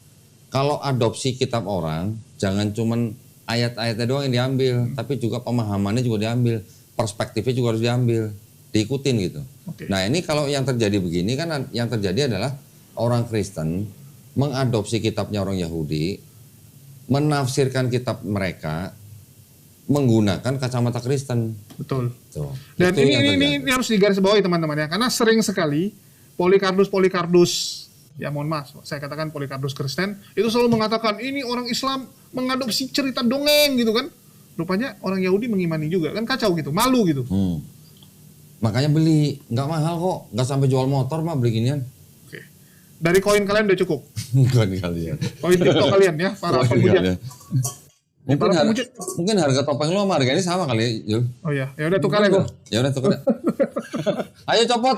Kalau adopsi kitab orang, jangan cuman ayat-ayatnya doang yang diambil, tapi juga pemahamannya juga diambil, perspektifnya juga harus diambil, diikutin gitu. Okay. Nah ini kalau yang terjadi begini kan, yang terjadi adalah orang Kristen mengadopsi kitabnya orang Yahudi, menafsirkan kitab mereka menggunakan kacamata Kristen. Betul. Tuh. Dan ini harus digarisbawahi teman-teman ya, karena sering sekali Polikarpus, ya mohon maaf, saya katakan Polikarpus Kristen, itu selalu mengatakan ini orang Islam mengadopsi cerita dongeng gitu kan. Rupanya orang Yahudi mengimani juga, kan kacau gitu, malu gitu. Makanya beli, nggak mahal kok, nggak sampai jual motor mah beli ginian. Oke. Dari koin kalian udah cukup. Koin kalian. Koin TikTok kalian ya, para Koin pemuja. kalian. Mungkin, Para pemuja. mungkin harga topeng lo sama harganya sama kali, Jul. Oh ya, ya udah tukar ya gue. Ya udah tukar. Ayo copot.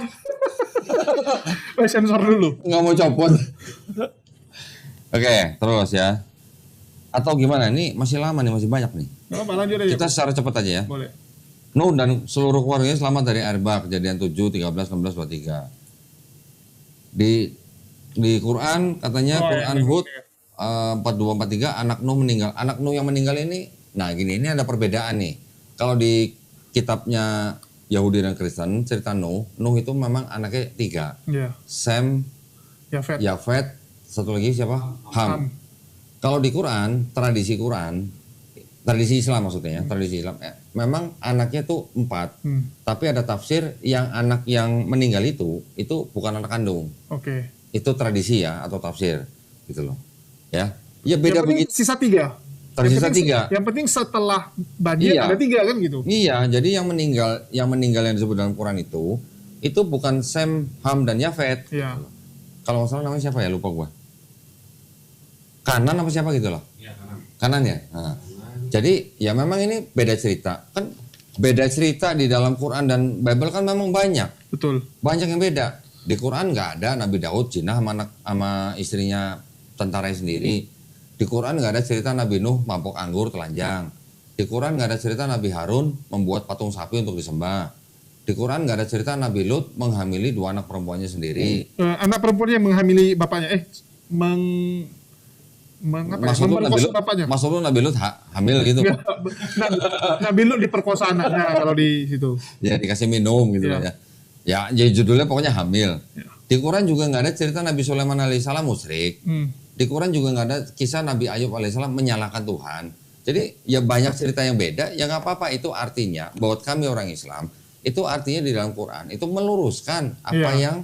Sensor dulu. Nggak mau copot. Oke, terus ya. Atau gimana? Ini masih lama nih, masih banyak nih. Nggak apa, lanjut aja. Kita secara cepat aja ya. Boleh. Nuh dan seluruh keluarganya selamat dari air bah, Kejadian 7, 13, 16, 23. Di Quran katanya Quran Hud 42, 43 anak Nuh meninggal. Anak Nuh yang meninggal ini, nah gini, ini ada perbedaan nih. Kalau di kitabnya Yahudi dan Kristen cerita Nuh itu memang anaknya 3. Iya. Sem, Yafet, satu lagi siapa? Ham. Kalau di Quran, tradisi Islam maksudnya ya, tradisi Islam, memang anaknya tuh 4. Tapi ada tafsir yang anak yang meninggal itu bukan anak kandung. Oke. Itu tradisi ya atau tafsir gitu loh. Ya. Ya beda begitu. Sisa 3. Tersisa 3. Yang penting setelah banjir ada 3 kan gitu. Iya, jadi yang meninggal yang disebut dalam Quran itu bukan Sem, Ham dan Yafet. Iya. Kalau nggak salah namanya siapa ya, lupa gua. Kanan apa siapa gitu loh. Iya, Kanan. Kanan ya. Nah. Jadi ya memang ini beda cerita. Kan beda cerita di dalam Quran dan Bible kan memang banyak. Betul. Banyak yang beda. Di Quran nggak ada Nabi Daud zina sama istrinya tentara sendiri. Di Quran nggak ada cerita Nabi Nuh mabok anggur telanjang. Di Quran nggak ada cerita Nabi Harun membuat patung sapi untuk disembah. Di Quran nggak ada cerita Nabi Lut menghamili 2 anak perempuannya sendiri. Anak perempuannya menghamili bapaknya. Memperkosa bapaknya. Maksud lu Nabi Lut hamil gitu? Nabi Lut diperkosa anaknya kalau di situ. Ya dikasih minum gitu ya. Ya jadi judulnya pokoknya hamil. Ya. Di Quran juga nggak ada cerita Nabi Sulaiman alaihissalam musyrik. Di Quran juga nggak ada kisah Nabi Ayub alaihissalam menyalahkan Tuhan. Jadi ya banyak cerita yang beda. Ya nggak apa-apa, itu artinya buat kami orang Islam itu artinya di dalam Quran itu meluruskan apa yang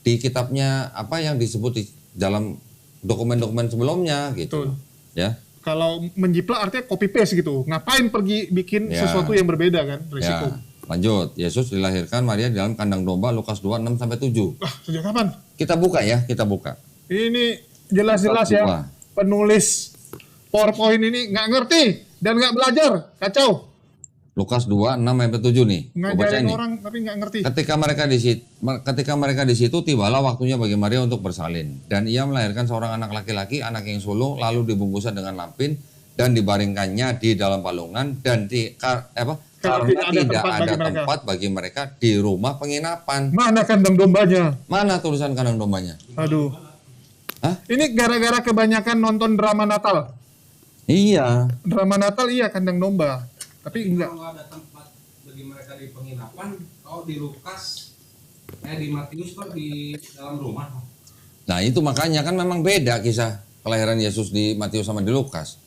di kitabnya, apa yang disebut di dalam dokumen-dokumen sebelumnya gitu. Betul. Ya. Kalau menjiplak artinya copy paste gitu. Ngapain pergi bikin sesuatu yang berbeda kan? Risiko. Ya. Lanjut, Yesus dilahirkan Maria di dalam kandang domba, Lukas 2, 6 sampai 7. Sejak kapan? Kita buka ya, kita buka. Ini jelas-jelas ya. Penulis PowerPoint ini nggak ngerti dan nggak belajar, kacau. Lukas 2, 6 sampai 7 nih. Ngajarin orang tapi nggak ngerti. Ketika mereka di situ tibalah waktunya bagi Maria untuk bersalin, dan ia melahirkan seorang anak laki-laki, anak yang sulung, lalu dibungkusnya dengan lampin dan dibaringkannya di dalam palungan dan karena tidak ada tempat bagi mereka di rumah penginapan. Mana kandang dombanya? Mana tulisan kandang dombanya? Aduh. Hah? Ini gara-gara kebanyakan nonton drama Natal. Iya. Drama Natal iya kandang domba. Tapi enggak. Kalau ada tempat bagi mereka di penginapan, kalau di Lukas, di Matius kok di dalam rumah. Nah itu makanya kan memang beda kisah kelahiran Yesus di Matius sama di Lukas.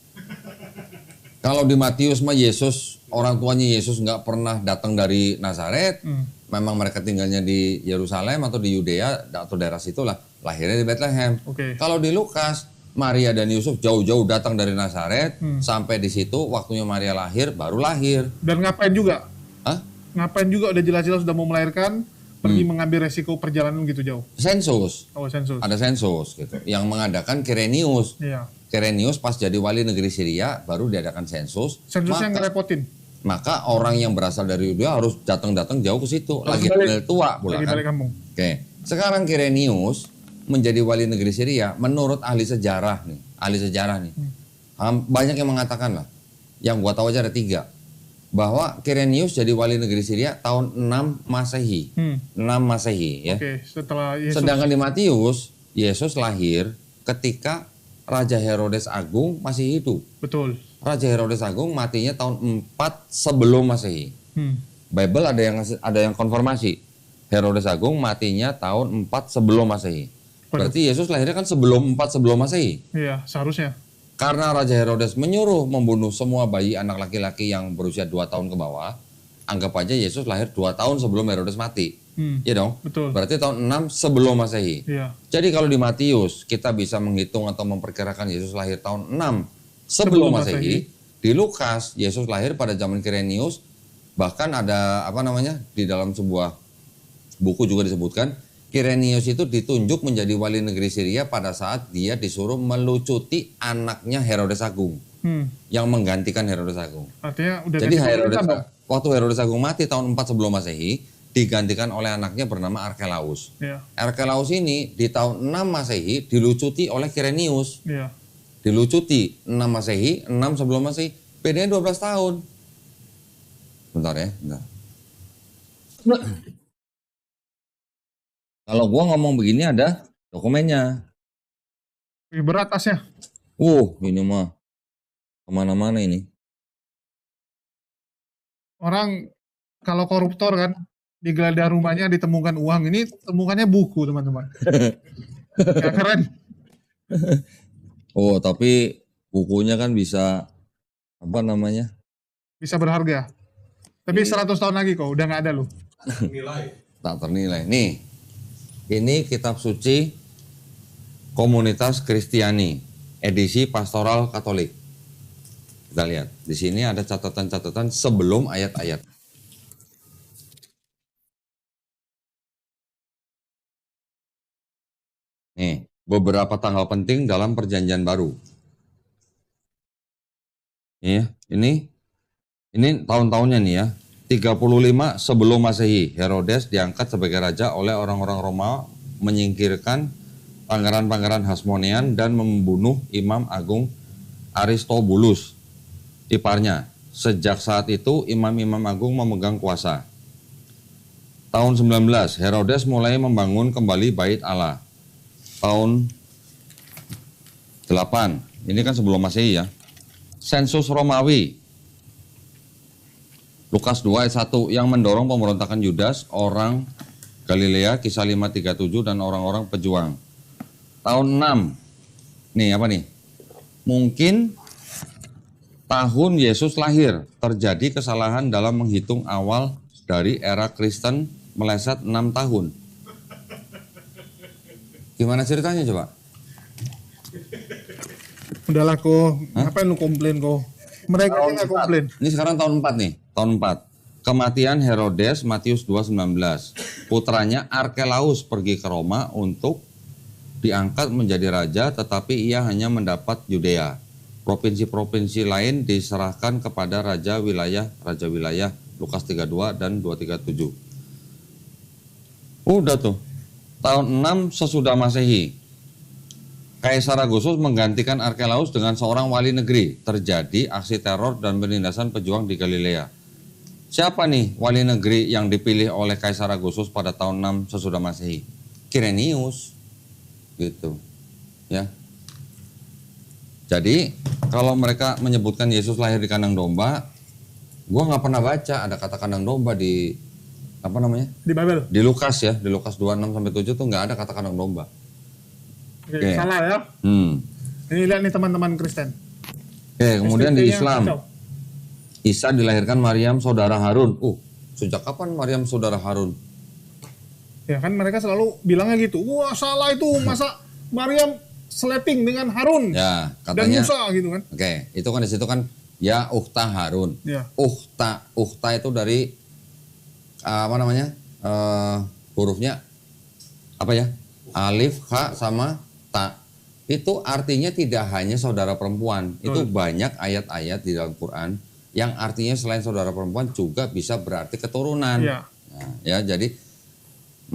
Kalau di Matius mah Yesus, orang tuanya Yesus nggak pernah datang dari Nazaret. Memang mereka tinggalnya di Yerusalem atau di Yudea atau daerah situlah. Lahirnya di Bethlehem. Kalau di Lukas, Maria dan Yusuf jauh-jauh datang dari Nazaret. Sampai di situ waktunya Maria lahir, baru lahir. Dan ngapain juga? Hah? Ngapain juga udah jelas-jelas udah mau melahirkan, pergi mengambil resiko perjalanan gitu jauh. Sensus. Oh, sensus. Ada sensus gitu. Yang mengadakan Quirinius. Iya. Quirinius pas jadi wali negeri Syria baru diadakan sensus. Sensusnya ngerepotin. Maka orang yang berasal dari Yudea harus datang jauh ke situ. Lagi hamil tua pula kan. Balik kampung. Oke. Sekarang Quirinius menjadi wali negeri Syria menurut ahli sejarah nih. Banyak yang mengatakan lah. Yang gua tahu aja ada 3. Bahwa Quirinius jadi wali negeri Syria tahun 6 Masehi. 6 Masehi ya. Setelah Yesus. Sedangkan di Matius, Yesus lahir ketika Raja Herodes Agung masih hidup. Betul. Raja Herodes Agung matinya tahun 4 sebelum Masehi. Bible ada yang konfirmasi. Herodes Agung matinya tahun 4 sebelum Masehi. Berarti Yesus lahirnya kan 4 sebelum Masehi. Iya, seharusnya. Karena Raja Herodes menyuruh membunuh semua bayi anak laki-laki yang berusia 2 tahun ke bawah, anggap aja Yesus lahir 2 tahun sebelum Herodes mati. Iya dong? Betul. Berarti tahun 6 sebelum Masehi. Iya. Jadi kalau di Matius kita bisa menghitung atau memperkirakan Yesus lahir tahun 6 sebelum Masehi. Di Lukas Yesus lahir pada zaman Quirinius. Bahkan ada di dalam sebuah buku juga disebutkan Kirenius itu ditunjuk menjadi wali negeri Syria pada saat dia disuruh melucuti anaknya Herodes Agung yang menggantikan Herodes Agung. Artinya udah Jadi ganti Herodes, pemerintahan dong? waktu Herodes Agung mati tahun 4 sebelum Masehi, digantikan oleh anaknya bernama Arkelaus. Iya. Arkelaus ini di tahun 6 Masehi dilucuti oleh Kirenius. Iya. Dilucuti 6 Masehi, 6 sebelum Masehi. Bedanya 12 tahun. Bentar ya, bentar. Kalau gua ngomong begini ada dokumennya. Lebih berat tasnya. Ini mah kemana-mana ini. Orang kalau koruptor kan digeledah rumahnya ditemukan uang, ini temukannya buku teman-teman. Ya keren. Tapi bukunya kan bisa apa namanya? Bisa berharga. Tapi 100 tahun lagi kok udah nggak ada loh. Tak ternilai. Nih, ini kitab suci Komunitas Kristiani, edisi Pastoral Katolik. Kita lihat, di sini ada catatan-catatan sebelum ayat-ayat. Nih, beberapa tanggal penting dalam Perjanjian Baru. Ini tahun-tahunnya nih ya. 35 sebelum Masehi, Herodes diangkat sebagai raja oleh orang-orang Roma, menyingkirkan pangeran-pangeran Hasmonean dan membunuh Imam Agung Aristobulus, iparnya. Sejak saat itu imam-imam agung memegang kuasa. Tahun 19, Herodes mulai membangun kembali bait Allah. Tahun 8, ini kan sebelum Masehi ya. Sensus Romawi. Lukas 2 ayat 1 yang mendorong pemberontakan Yudas, orang Galilea, kisah 5:37 dan orang-orang pejuang. Tahun 6. Nih apa nih? Mungkin tahun Yesus lahir, terjadi kesalahan dalam menghitung awal dari era Kristen meleset 6 tahun. Gimana ceritanya coba? Udahlah kok, ngapain lu komplain kok? Mereka Tahun nggak 4. komplain. Ini sekarang tahun 4 nih, tahun 4. Kematian Herodes, Matius 2:19. Putranya Arkelaus pergi ke Roma untuk diangkat menjadi raja, tetapi ia hanya mendapat Yudea. Provinsi-provinsi lain diserahkan kepada raja wilayah, Lukas 32 dan 237. Udah tuh, tahun 6 sesudah Masehi. Kaisar Agustus menggantikan Arkelaus dengan seorang wali negeri. Terjadi aksi teror dan penindasan pejuang di Galilea. Siapa nih wali negeri yang dipilih oleh Kaisar Agustus pada tahun 6 sesudah Masehi? Kirenius. Gitu. Ya. Jadi, kalau mereka menyebutkan Yesus lahir di kandang domba, gua nggak pernah baca ada kata kandang domba di apa namanya? Di Babel. Di Lukas ya, di Lukas 26-7 tuh nggak ada kata kandang domba. Oke, salah ya. Ini lihat nih teman-teman Kristen. Oke, kemudian di SPT-nya Islam, kacau. Isa dilahirkan Maryam saudara Harun. Sejak kapan Maryam saudara Harun? Ya kan mereka selalu bilangnya gitu. Wah salah itu, masa Maryam sleting dengan Harun Ya, dan katanya. Musa gitu kan. Oke, itu kan di situ kan ya ukhta Harun. Ya. Ukhta itu dari apa namanya? Hurufnya apa ya? Alif, ha sama ta. Itu artinya tidak hanya saudara perempuan. Itu banyak ayat-ayat di dalam Quran yang artinya selain saudara perempuan juga bisa berarti keturunan. Ya. Nah, ya, jadi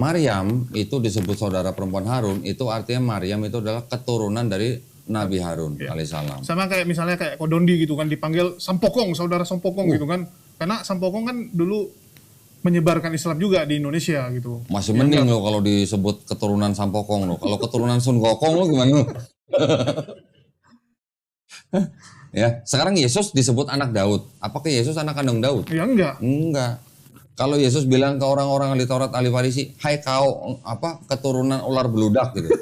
Maryam itu disebut saudara perempuan Harun, itu artinya Maryam itu adalah keturunan dari Nabi Harun alaihissalam. Sama kayak misalnya kayak Kodondi gitu kan dipanggil Sampokong, saudara Sampokong gitu kan. Karena Sampokong kan dulu menyebarkan Islam juga di Indonesia gitu. Masih mending lo kalau disebut keturunan Sampokong lo. Kalau keturunan Sun Gokong lo gimana lo? Ya, sekarang Yesus disebut anak Daud. Apakah Yesus anak kandung Daud? Ya enggak. Enggak. Kalau Yesus bilang ke orang-orang ahli Taurat, ahli Farisi, "Hai kau keturunan ular beludak," gitu.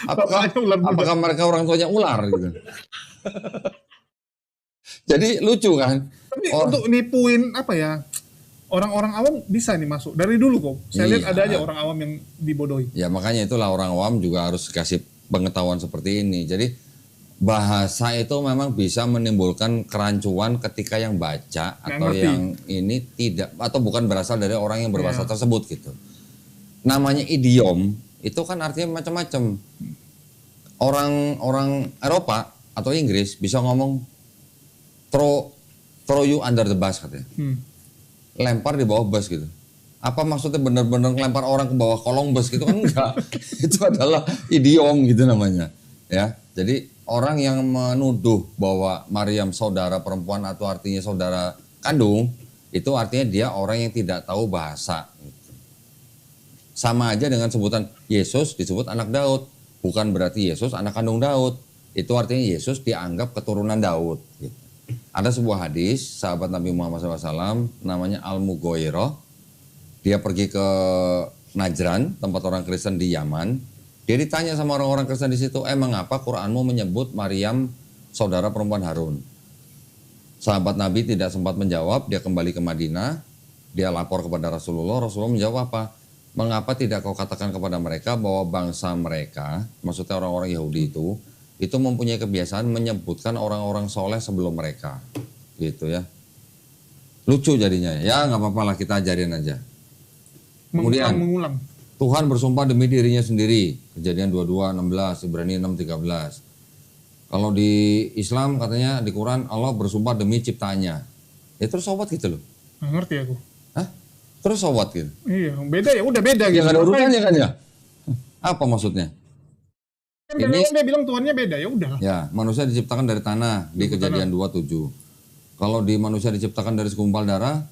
apakah mereka orang tuanya ular gitu? Jadi lucu kan? Tapi untuk nipuin apa ya? Orang-orang awam bisa nih masuk dari dulu kok. Saya lihat ada aja orang awam yang dibodohi. Ya makanya itulah orang awam juga harus kasih pengetahuan seperti ini. Jadi bahasa itu memang bisa menimbulkan kerancuan ketika yang baca atau ngerti. yang ini tidak atau bukan berasal dari orang yang berbahasa tersebut gitu. namanya idiom itu kan artinya macam-macam. Orang Eropa atau Inggris bisa ngomong throw you under the bus katanya. Lempar di bawah bus gitu. Apa maksudnya benar-benar lempar orang ke bawah kolong bus gitu kan enggak. Itu adalah idiom gitu namanya. Ya. Jadi orang yang menuduh bahwa Maryam saudara perempuan atau artinya saudara kandung, itu artinya dia orang yang tidak tahu bahasa. Sama aja dengan sebutan Yesus disebut anak Daud. Bukan berarti Yesus anak kandung Daud. Itu artinya Yesus dianggap keturunan Daud. Gitu. Ada sebuah hadis, sahabat Nabi Muhammad SAW, namanya Al-Mughairah. Dia pergi ke Najran, tempat orang Kristen di Yaman. Dia ditanya sama orang-orang Kristen di situ, mengapa Quranmu menyebut Maryam saudara perempuan Harun? Sahabat Nabi tidak sempat menjawab, dia kembali ke Madinah. Dia lapor kepada Rasulullah menjawab apa? Mengapa tidak kau katakan kepada mereka bahwa bangsa mereka, maksudnya orang-orang Yahudi itu mempunyai kebiasaan menyebutkan orang-orang soleh sebelum mereka. Gitu ya. Lucu jadinya. Ya nggak apa-apa lah, kita ajarin aja. Kemudian mengulang. Tuhan bersumpah demi dirinya sendiri. Kejadian 22:16, Ibrani 6:13. Kalau di Islam katanya di Quran Allah bersumpah demi ciptaannya. Ya terus sobat gitu loh. Nggak ngerti aku. Hah? Terus sobat gitu. Iya, beda ya, udah beda Ya gitu. nggak ada urutannya kan ya? Apa maksudnya? Kan dia bilang Tuhannya beda, ya udah. Ya, manusia diciptakan dari tanah di Kejadian 2:7. Kalau di manusia diciptakan dari segumpal darah,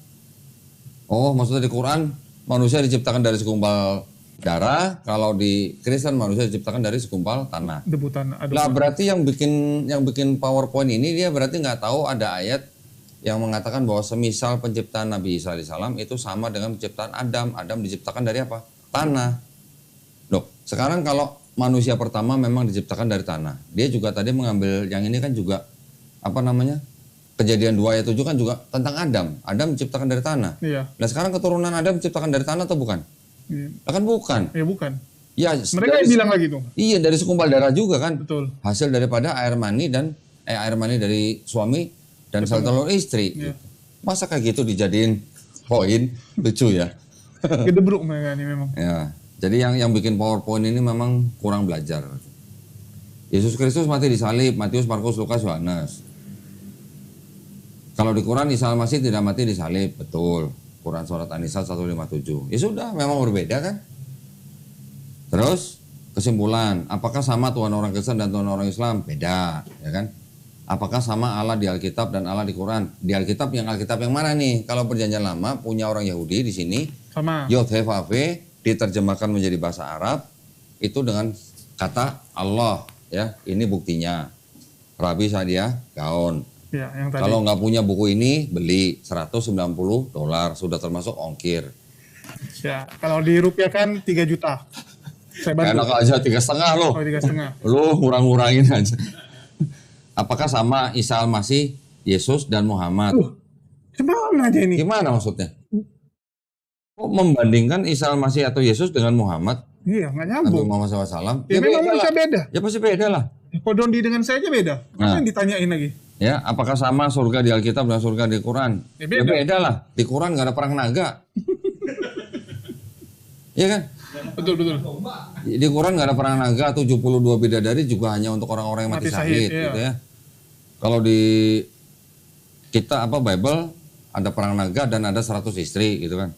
oh maksudnya di Quran manusia diciptakan dari segumpal darah, kalau di Kristen manusia diciptakan dari segumpal tanah. Debu tanah. Nah berarti yang bikin PowerPoint ini dia berarti nggak tahu ada ayat yang mengatakan bahwa semisal penciptaan Nabi Isa alaihissalam itu sama dengan penciptaan Adam. Adam diciptakan dari apa? Tanah. Loh, sekarang kalau manusia pertama memang diciptakan dari tanah. Dia juga tadi mengambil yang ini kan juga apa namanya? Kejadian 2 ayat 7 kan juga tentang Adam. Adam diciptakan dari tanah. Iya. Nah sekarang keturunan Adam diciptakan dari tanah atau bukan? Iya. Nah, kan bukan. Ya bukan. Ya, Mereka yang bilang lagi tuh. Iya, dari segumpal darah juga kan. Betul. Hasil daripada air mani dari suami dan sel telur istri. Iya. Masa kayak gitu dijadiin poin? Lucu ya. Gedebruk mereka ini memang. Ya. Jadi yang bikin PowerPoint ini memang kurang belajar. Yesus Kristus mati disalib, Matius, Markus, Lukas, Yohanes. Kalau di Quran Isa Al-Masih tidak mati disalib, betul. Quran surat An-Nisa 157. Ya sudah, memang berbeda kan? Terus kesimpulan, apakah sama Tuhan orang Kristen dan Tuhan orang Islam? Beda, ya kan? Apakah sama Allah di Alkitab dan Allah di Quran? Di Alkitab yang mana nih? Kalau Perjanjian Lama punya orang Yahudi di sini, Sama. Yod He Vav He diterjemahkan menjadi bahasa Arab itu dengan kata Allah, ya. Ini buktinya. Rabi Sadia Gaon. Ya, yang tadi. Kalau nggak punya buku ini, beli $190, sudah termasuk ongkir. Ya, kalau dirupiahkan 3 juta. Saya bantu. Enak aja 3,5 loh. Oh, 3,5. Lu ngurang-ngurangin aja. Apakah sama Isa Al-Masih, Yesus dan Muhammad? Gimana aja ini? Gimana maksudnya? Kok membandingkan Isa Al-Masih atau Yesus dengan Muhammad? Iya, nggak Nabi nyambung. Muhammad SAW? Ya, memang manusia beda. Ya pasti beda lah. Kodondi dengan saya aja beda. Masa yang ditanyain lagi? Ya, apakah sama surga di Alkitab dan surga di Quran? Ya, beda. beda lah. Di Quran nggak ada perang naga. Iya kan? Betul. Di Quran nggak ada perang naga, 72 bidadari juga hanya untuk orang-orang yang mati syahid, iya. gitu ya. Kalau di kita Bible ada perang naga dan ada 100 istri gitu kan.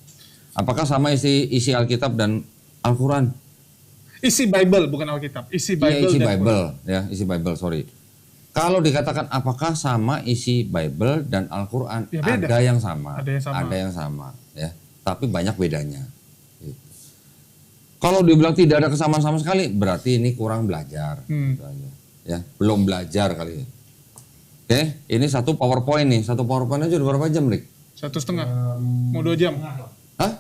Apakah sama isi Alkitab dan Al-Quran? Isi Bible bukan Alkitab. Isi Bible. Iya, isi dan Bible, Quran. ya, isi Bible, sorry. Kalau dikatakan apakah sama isi Bible dan Al-Quran? Ya, beda. Ada yang sama. Ada yang sama. Ada yang sama, ya. Tapi banyak bedanya. Gitu. Kalau dibilang tidak ada kesamaan sama sekali, berarti ini kurang belajar. Gitu aja. Ya, belum belajar kali ya. Oke, ini satu PowerPoint nih. Satu PowerPoint aja udah berapa jam, Rik? 1,5. Mau 2 jam. Hah?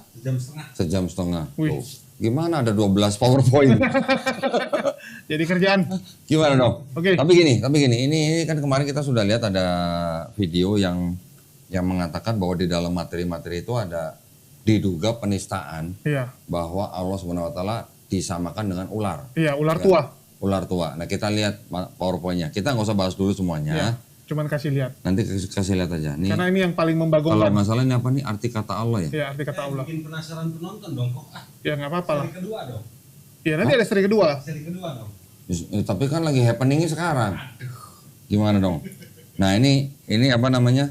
Sejam setengah. Wih. Tuh. Gimana ada 12 PowerPoint? Jadi kerjaan. Gimana dong? Oke. Tapi gini, ini kan kemarin kita sudah lihat ada video yang mengatakan bahwa di dalam materi-materi itu ada diduga penistaan Iya. bahwa Allah SWT disamakan dengan ular. Iya, ular Ya, tua. Ular tua. Nah kita lihat PowerPoint-nya. Kita nggak usah bahas dulu semuanya. Iya. cuman kasih lihat. Nanti kasih lihat aja. Nih, Karena ini yang paling kalau membagongkan. nggak salah ini apa nih arti kata Allah ya? Ya, arti kata Allah. Bikin penasaran penonton dong kok. Ya nggak apa-apa lah. Seri kedua dong. Ya nanti ada seri kedua. Seri kedua dong. Tapi kan lagi happeningnya sekarang. Gimana dong? Nah ini apa namanya?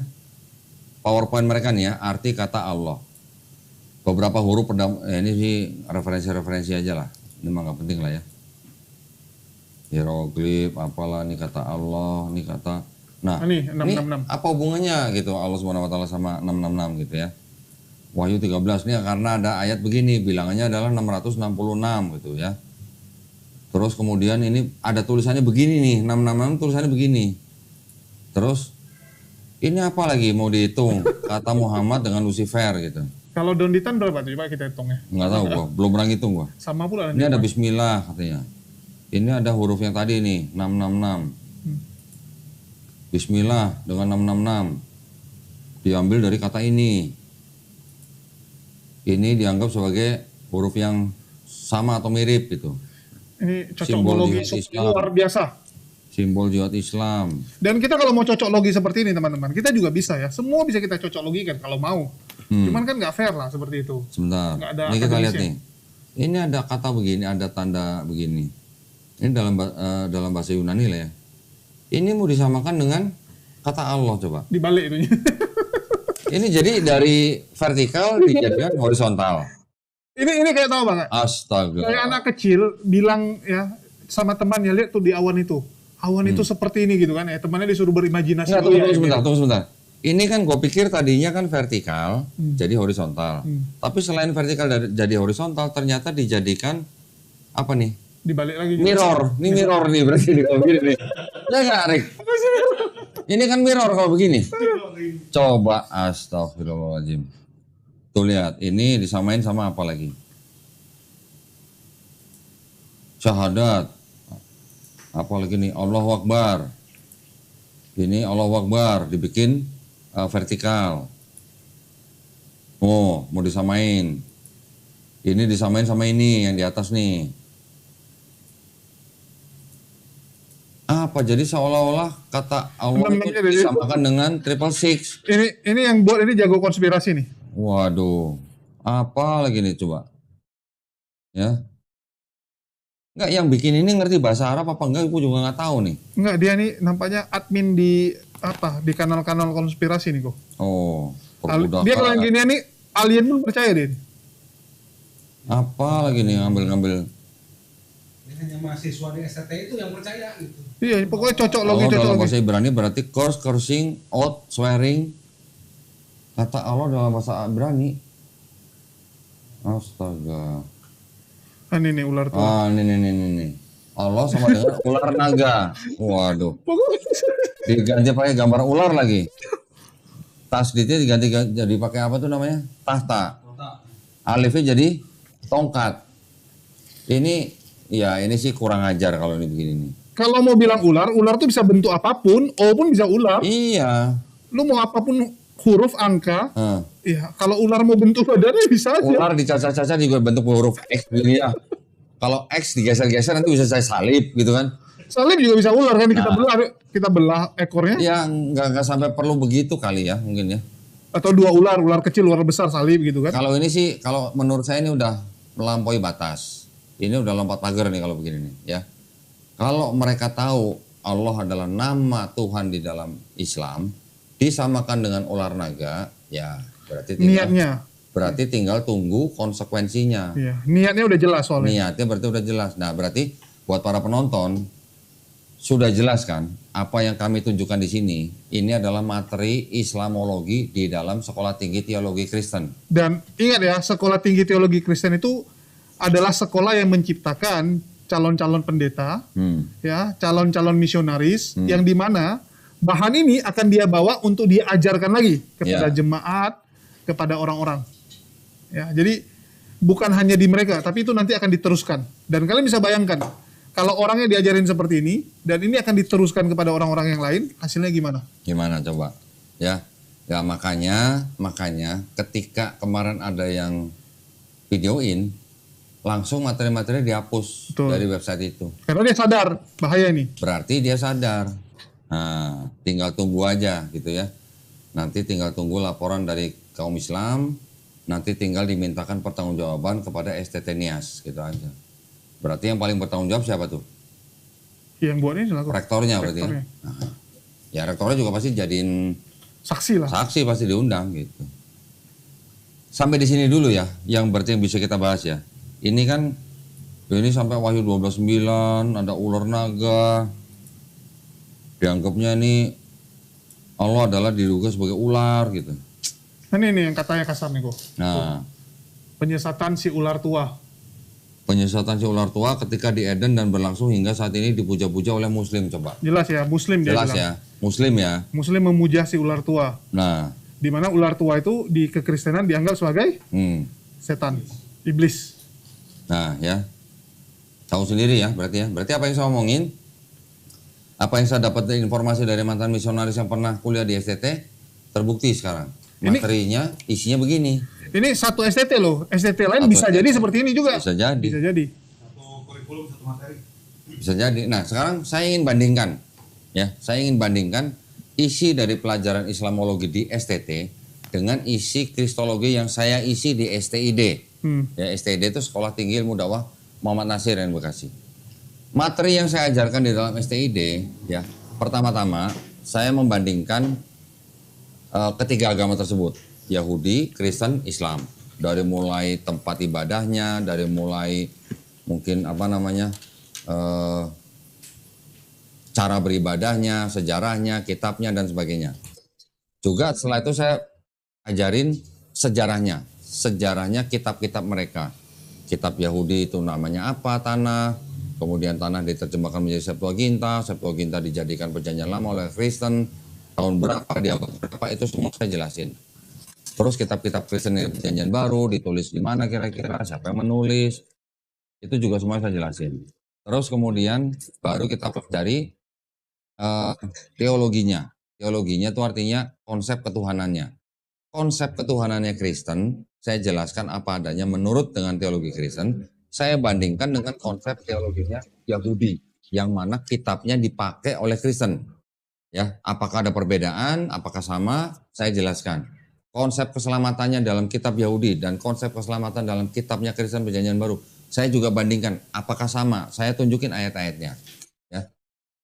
PowerPoint mereka nih ya, arti kata Allah. Beberapa huruf ini sih referensi-referensi aja lah. Ini mah nggak penting lah ya. Hieroglif, apalah nih kata Allah, nih kata. Nah, Ini ini 666. apa hubungannya gitu Allah Subhanahu wa taala sama 666 gitu ya. Wahyu 13 nih karena ada ayat begini, bilangannya adalah 666 gitu ya. Terus kemudian ini ada tulisannya begini nih, 666 tulisannya begini. Terus ini apa lagi mau dihitung? Kata Muhammad dengan Lucifer gitu. Kalau Donditan berapa tuh? Coba kita hitung ya. Nggak tahu gua, belum pernah ngitung gua. Sama pula. Ini ada bismillah katanya. Ini ada huruf yang tadi nih, 666. Bismillah dengan 666. Diambil dari kata ini. Ini dianggap sebagai huruf yang sama atau mirip gitu. Ini Simbol cocokologi jihad Islam. luar biasa. Simbol jihad Islam. Dan kita kalau mau cocok logi seperti ini teman-teman, kita juga bisa ya. Semua bisa kita cocok logikan kalau mau. Cuman kan nggak fair lah seperti itu. Sebentar. Nggak ada Ini kita lihat akademisnya. nih. Ini ada kata begini, ada tanda begini. Ini dalam bahasa Yunani lah ya. Ini mau disamakan dengan kata Allah coba. Dibalik itu. Ini jadi dari vertikal dijadikan horizontal. ini kayak tahu banget. Astaga. Kayak anak kecil bilang ya sama temannya, lihat tuh di awan itu. Awan itu seperti ini gitu kan ya. Temannya disuruh berimajinasi. Nggak, tunggu sebentar. Ini kan gue pikir tadinya kan vertikal, jadi horizontal. Tapi selain vertikal jadi horizontal, ternyata dijadikan apa nih? Dibalik lagi. juga. Mirror. Ini mirror nih berarti kalau begini nih. Ya nggak, Rik? Ini kan mirror kalau begini. Coba, astagfirullahaladzim. Tuh lihat, ini disamain sama apa lagi? Syahadat. Apa lagi nih? Allahu Akbar. Ini Allahu Akbar dibikin vertikal. Oh, mau disamain. Ini disamain sama ini yang di atas nih. Apa jadi seolah-olah kata Allah itu disamakan dengan 666. Ini yang buat ini jago konspirasi nih. Waduh, apa lagi nih coba? Ya, nggak yang bikin ini ngerti bahasa Arab apa enggak? Aku juga nggak tahu nih. Enggak, dia nih nampaknya admin di apa? Di kanal-kanal konspirasi nih kok. Oh, Dia kalau yang gini nih alien pun percaya dia. Apa lagi nih ngambil-ngambil? Ini hanya mahasiswa di STT itu yang percaya gitu. Iya, pokoknya cocok logi, Allah cocok dalam logi. bahasa Ibrani berarti curse, cursing, oath, swearing. Kata Allah dalam bahasa Ibrani. Astaga. Ini nih ular tuh. Ini. Allah sama dengan ular naga. Waduh. Pokoknya Diganti pakai gambar ular lagi. Tasdidnya diganti jadi pakai apa tuh namanya? Tahta. Alifnya jadi tongkat. Ini ya ini sih kurang ajar kalau ini begini nih. kalau mau bilang ular tuh bisa bentuk apapun, O pun bisa ular. Iya. Lu mau apapun huruf, angka, ya kalau ular mau bentuk badannya bisa aja. Ular dicaca-caca juga bentuk huruf X begini ya. Kalau X digeser-geser nanti bisa saya salib gitu kan. Salib juga bisa ular kan, kita belah ekornya. Ya nggak sampai perlu begitu kali ya mungkin ya. Atau dua ular kecil, ular besar, salib gitu kan. Kalau ini sih, kalau menurut saya ini udah melampaui batas. Ini udah lompat pagar nih kalau begini nih ya. Kalau mereka tahu Allah adalah nama Tuhan di dalam Islam, disamakan dengan ular naga, ya berarti tinggal tunggu konsekuensinya. Iya, niatnya udah jelas soalnya. Niatnya berarti udah jelas. Nah berarti buat para penonton sudah jelas kan apa yang kami tunjukkan di sini. Ini adalah materi Islamologi di dalam Sekolah Tinggi Teologi Kristen. Dan ingat ya, Sekolah Tinggi Teologi Kristen itu adalah sekolah yang menciptakan calon-calon pendeta, ya, calon-calon misionaris, yang dimana bahan ini akan dia bawa untuk dia ajarkan lagi kepada jemaat, kepada orang-orang. Ya, jadi bukan hanya di mereka, tapi itu nanti akan diteruskan. Dan kalian bisa bayangkan, kalau orangnya diajarin seperti ini, dan ini akan diteruskan kepada orang-orang yang lain, hasilnya gimana? Gimana coba? Ya makanya ketika kemarin ada yang videoin, langsung materi-materi dihapus dari website itu. Karena dia sadar bahaya ini. Berarti dia sadar. Nah, tinggal tunggu aja gitu ya. Nanti tinggal tunggu laporan dari kaum Islam, nanti tinggal dimintakan pertanggungjawaban kepada STT Nias gitu aja. Berarti yang paling bertanggung jawab siapa tuh? Yang buat ini selaku Rektornya berarti ya. rektornya. Nah, ya rektornya juga pasti jadiin Saksi lah. saksi, pasti diundang gitu. Sampai di sini dulu ya, yang berarti yang bisa kita bahas ya. Ini kan, ini sampai Wahyu 12:9, ada ular naga. Dianggapnya ini Allah adalah diduga sebagai ular gitu. Nah, ini yang katanya kasar nih kok. Nah, Penyesatan si ular tua. penyesatan si ular tua ketika di Eden dan berlangsung hingga saat ini dipuja-puja oleh Muslim, coba. Jelas ya, Muslim dia Jelas bilang. ya, Muslim ya. Muslim memuja si ular tua. Nah, Di mana ular tua itu di kekristenan dianggap sebagai setan, iblis. nah ya. Tahu sendiri ya berarti ya. Berarti apa yang saya omongin, apa yang saya dapat informasi dari mantan misionaris yang pernah kuliah di STT, terbukti sekarang. Materinya, isinya begini. Ini satu STT loh, STT lain Satu bisa STT. jadi seperti ini juga. Bisa jadi. Bisa jadi. Satu kurikulum, satu materi. Bisa jadi. Nah, sekarang saya ingin bandingkan, ya, saya ingin bandingkan isi dari pelajaran Islamologi di STT dengan isi Kristologi yang saya isi di STID. Ya, STID itu Sekolah Tinggi Ilmu Dakwah Muhammad Nasir yang Bekasi. Materi yang saya ajarkan di dalam STID, ya, pertama-tama saya membandingkan ketiga agama tersebut, Yahudi, Kristen, Islam. Dari mulai tempat ibadahnya, dari mulai mungkin apa namanya, cara beribadahnya, sejarahnya, kitabnya, dan sebagainya. Juga setelah itu saya ajarin sejarahnya. Sejarahnya kitab-kitab mereka. Kitab Yahudi itu namanya apa, tanah. Kemudian tanah diterjemahkan menjadi Septuaginta. Septuaginta dijadikan perjanjian lama oleh Kristen. Tahun berapa, di abad berapa, itu semua saya jelasin. Terus kitab-kitab Kristen yang perjanjian baru, ditulis di mana kira-kira, siapa yang menulis. Itu juga semua saya jelasin. Terus kemudian baru kita pelajari teologinya. Teologinya itu artinya konsep ketuhanannya. Konsep ketuhanannya Kristen, saya jelaskan apa adanya menurut dengan teologi Kristen. Saya bandingkan dengan konsep teologinya Yahudi, yang mana kitabnya dipakai oleh Kristen. Ya, apakah ada perbedaan, apakah sama, saya jelaskan. Konsep keselamatannya dalam kitab Yahudi dan konsep keselamatan dalam kitabnya Kristen Perjanjian Baru, saya juga bandingkan apakah sama, saya tunjukin ayat-ayatnya. Ya.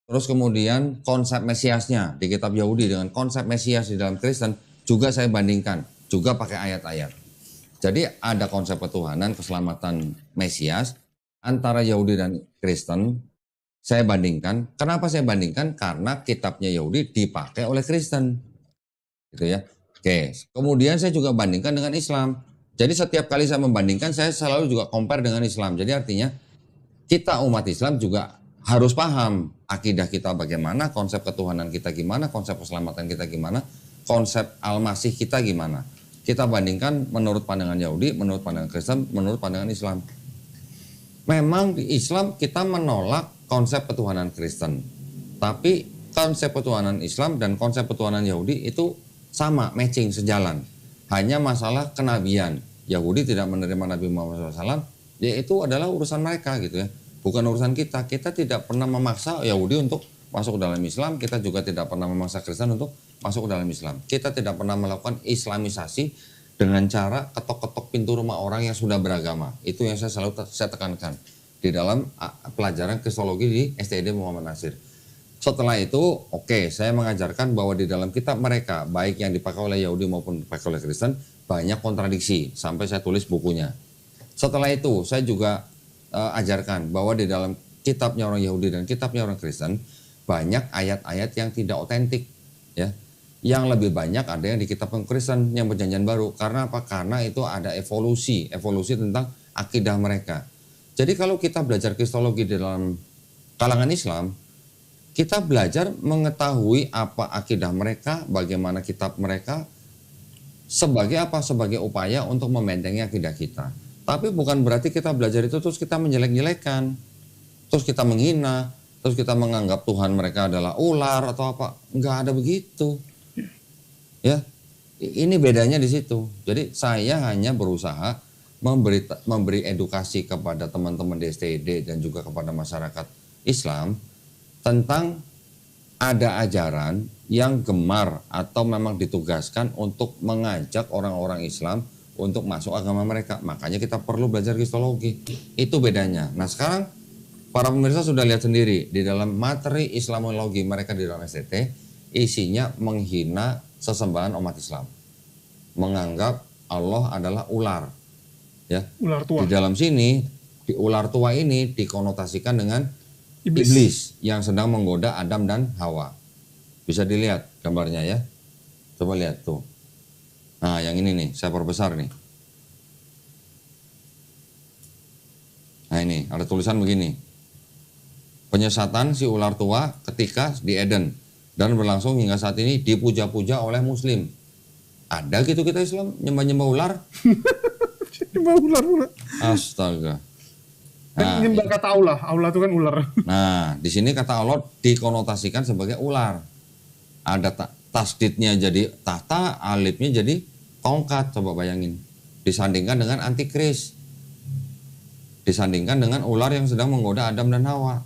Terus kemudian konsep Mesiasnya di kitab Yahudi dengan konsep Mesias di dalam Kristen juga saya bandingkan, juga pakai ayat-ayat. Jadi ada konsep ketuhanan, keselamatan Mesias antara Yahudi dan Kristen. Saya bandingkan. Kenapa saya bandingkan? Karena kitabnya Yahudi dipakai oleh Kristen. Gitu ya. Oke. Kemudian saya juga bandingkan dengan Islam. Jadi setiap kali saya membandingkan, saya selalu juga compare dengan Islam. Jadi artinya kita umat Islam juga harus paham akidah kita bagaimana, konsep ketuhanan kita gimana, konsep keselamatan kita gimana, konsep Al-Masih kita gimana. Kita bandingkan menurut pandangan Yahudi, menurut pandangan Kristen, menurut pandangan Islam. Memang di Islam kita menolak konsep ketuhanan Kristen. Tapi konsep ketuhanan Islam dan konsep ketuhanan Yahudi itu sama, matching, sejalan. Hanya masalah kenabian. Yahudi tidak menerima Nabi Muhammad SAW, ya itu adalah urusan mereka gitu ya. Bukan urusan kita. Kita tidak pernah memaksa Yahudi untuk masuk ke dalam Islam. Kita juga tidak pernah memaksa Kristen untuk masuk ke dalam Islam. Kita tidak pernah melakukan Islamisasi dengan cara ketok-ketok pintu rumah orang yang sudah beragama. Itu yang saya selalu tekankan di dalam pelajaran Kristologi di STID Muhammad Nasir. Setelah itu, oke, saya mengajarkan bahwa di dalam kitab mereka, baik yang dipakai oleh Yahudi maupun dipakai oleh Kristen, banyak kontradiksi, sampai saya tulis bukunya. Setelah itu, saya juga ajarkan bahwa di dalam kitabnya orang Yahudi dan kitabnya orang Kristen, banyak ayat-ayat yang tidak otentik. Ya. Yang lebih banyak ada yang di kitab Kristen, yang perjanjian baru. Karena apa? Karena itu ada evolusi tentang akidah mereka. Jadi kalau kita belajar kristologi di dalam kalangan Islam, kita belajar mengetahui apa akidah mereka, bagaimana kitab mereka, sebagai apa? Sebagai upaya untuk membentengi akidah kita. Tapi bukan berarti kita belajar itu terus kita menjelek-jelekan, terus kita menghina, terus kita menganggap Tuhan mereka adalah ular atau apa. Enggak ada begitu. Ya, ini bedanya di situ. Jadi saya hanya berusaha memberi edukasi kepada teman-teman di STID dan juga kepada masyarakat Islam tentang ada ajaran yang gemar atau memang ditugaskan untuk mengajak orang-orang Islam untuk masuk agama mereka. Makanya kita perlu belajar kristologi. Itu bedanya. Nah sekarang para pemirsa sudah lihat sendiri di dalam materi Islamologi mereka di dalam STT isinya menghina sesembahan umat Islam. Menganggap Allah adalah ular. Ya. Ular tua. Di dalam sini di ular tua ini dikonotasikan dengan iblis yang sedang menggoda Adam dan Hawa. Bisa dilihat gambarnya ya. Coba lihat tuh. Nah yang ini nih, saya perbesar nih. Nah ini, ada tulisan begini. Penyesatan si ular tua ketika di Eden. Dan berlangsung hingga saat ini dipuja-puja oleh Muslim. Ada gitu kita Islam, nyembah-nyembah ular? Nyembah ular pula. Astaga. Kan nyembah kata Allah. Allah itu kan ular. Nah, di sini kata Allah dikonotasikan sebagai ular. Ada tasdidnya jadi tahta, alifnya jadi tongkat. Coba bayangin. Disandingkan dengan antikris. Disandingkan dengan ular yang sedang menggoda Adam dan Hawa.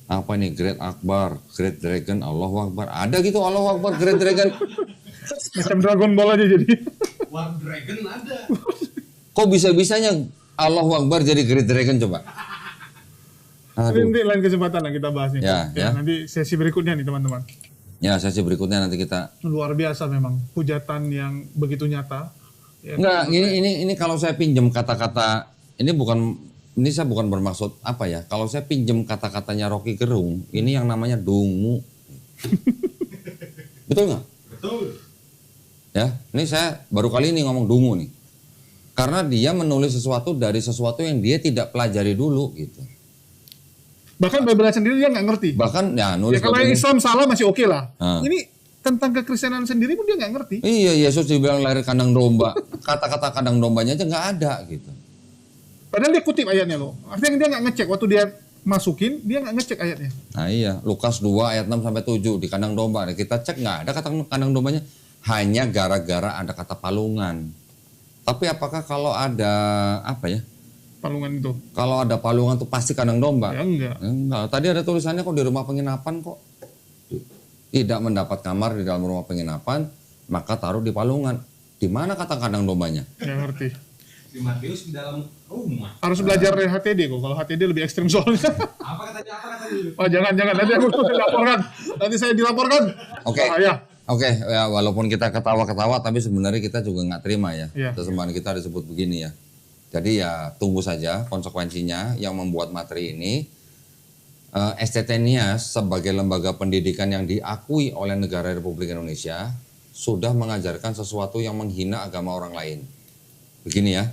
Apa ini? Great Akbar, Great Dragon, Allahu Akbar. Ada gitu Allahu Akbar, Great Dragon. Macam Dragon Ball aja jadi. War Dragon ada. Kok bisa-bisanya Allahu Akbar jadi Great Dragon coba? Aduh. Nanti lain kesempatan lah kita bahas ini. Ya. Nanti sesi berikutnya nih teman-teman. Ya, sesi berikutnya nanti kita. Luar biasa memang hujatan yang begitu nyata. Ya, Enggak, ini kalau saya pinjam kata-kata ini saya bukan bermaksud apa ya. Kalau saya pinjam kata-katanya Rocky Gerung, ini yang namanya dungu. Betul nggak? Betul. Ya, ini saya baru kali ini ngomong dungu nih. Karena dia menulis sesuatu dari sesuatu yang dia tidak pelajari dulu gitu. Bahkan Bible sendiri dia nggak ngerti. Bahkan ya nulis. Ya, kalau yang Islam salah masih oke lah. Ah. Ini tentang kekristenan sendiri pun dia nggak ngerti. Iya, Yesus dibilang lahir kandang domba. Kata-kata kandang dombanya aja nggak ada gitu. Padahal dia kutip ayatnya loh. Artinya dia nggak ngecek waktu dia masukin, dia nggak ngecek ayatnya. Nah iya, Lukas 2 ayat 6 sampai 7 di kandang domba. Kita cek nggak ada kata kandang dombanya. Hanya gara-gara ada kata palungan. Tapi apakah kalau ada apa ya? Palungan itu. Kalau ada palungan itu pasti kandang domba? Ya enggak. Enggak. Tadi ada tulisannya kok di rumah penginapan kok. Tidak mendapat kamar di dalam rumah penginapan, maka taruh di palungan. Di mana kata kandang dombanya? Nggak ngerti. Di Matius di dalam rumah. Harus belajar dari HTD kok. Kalau HTD lebih ekstrim soalnya. Apa katanya? Oh jangan. Nanti aku dilaporkan. Nanti saya dilaporkan. Oke. Bahaya. Oke, ya walaupun kita ketawa-ketawa, tapi sebenarnya kita juga nggak terima ya. Iya. Sesembahan kita disebut begini ya. Jadi ya tunggu saja konsekuensinya yang membuat materi ini. STT NIAS sebagai lembaga pendidikan yang diakui oleh negara Republik Indonesia sudah mengajarkan sesuatu yang menghina agama orang lain. Begini ya.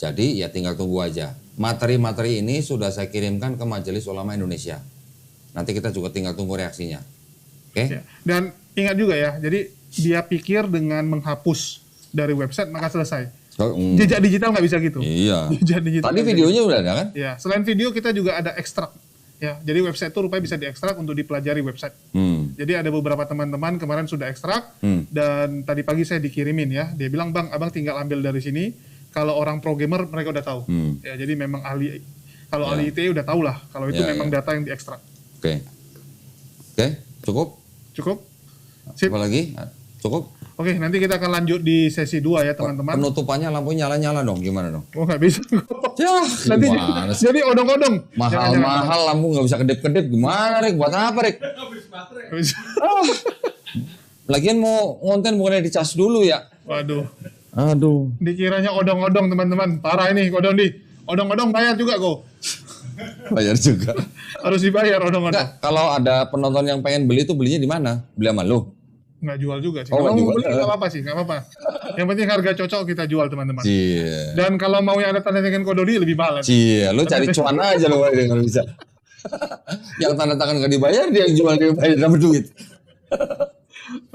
Jadi ya tinggal tunggu aja. Materi-materi ini sudah saya kirimkan ke Majelis Ulama Indonesia. Nanti kita juga tinggal tunggu reaksinya. Oke? Ya. Dan ingat juga ya, jadi dia pikir dengan menghapus dari website maka selesai. Jejak digital nggak bisa gitu. Iya. Jejak digital. Tadi videonya udah ada kan? Ya, selain video kita juga ada ekstrak. Ya, jadi website itu rupanya bisa diekstrak untuk dipelajari website. Jadi ada beberapa teman-teman kemarin sudah ekstrak dan tadi pagi saya dikirimin ya. Dia bilang, "Bang, Abang tinggal ambil dari sini. Kalau orang pro gamer mereka udah tahu." Ya, jadi memang ahli ahli IT udah tahu lah kalau itu memang data yang diekstrak. Oke. Oke, cukup? Cukup? Sip. Apa lagi? Cukup? Oke, nanti kita akan lanjut di sesi 2 ya, teman-teman. Penutupannya lampu nyala-nyala dong, gimana dong? Oh, nggak bisa. Ya, Nanti gimana sih? jadi odong-odong. Jangan. Mahal-mahal lampu nggak bisa kedip-kedip, gimana Rik? Buat apa Rik? Habis baterai. Lagian mau ngonten bukannya dicas dulu ya? Waduh. Aduh. Dikiranya odong-odong, teman-teman. Parah ini, odong di. Odong-odong bayar juga kok. Bayar juga. Harus dibayar odong-odong. Enggak, kalau ada penonton yang pengen beli itu belinya di mana? Beli sama lu? Nggak jual juga sih. Oh, Kalau nggak mau jual. beli nggak apa-apa sih, nggak apa-apa. Yang penting harga cocok kita jual, teman-teman. Iya. Dan kalau mau yang ada tanda tangan kododi lebih mahal. Iya, lu cari cuan aja lu kalau bisa. Yang tanda tangan nggak dibayar, dia yang jual dia bayar dapat duit.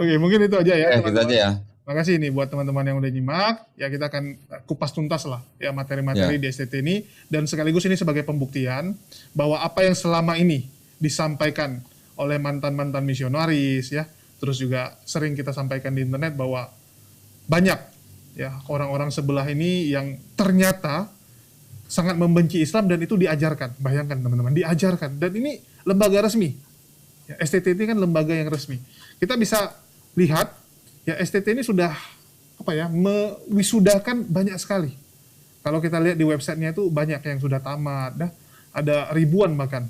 Oke, mungkin itu aja ya. Gitu aja ya. Makasih nih buat teman-teman yang udah nyimak. Ya kita akan kupas tuntas lah ya materi-materi di STT ini. Dan sekaligus ini sebagai pembuktian bahwa apa yang selama ini disampaikan oleh mantan-mantan misionaris ya. Terus juga sering kita sampaikan di internet bahwa banyak ya orang-orang sebelah ini yang ternyata sangat membenci Islam dan itu diajarkan. Bayangkan teman-teman, diajarkan. Dan ini lembaga resmi. Ya, STT ini kan lembaga yang resmi. Kita bisa lihat ya STT ini sudah mewisudakan banyak sekali. Kalau kita lihat di websitenya itu banyak yang sudah tamat, ada ribuan bahkan.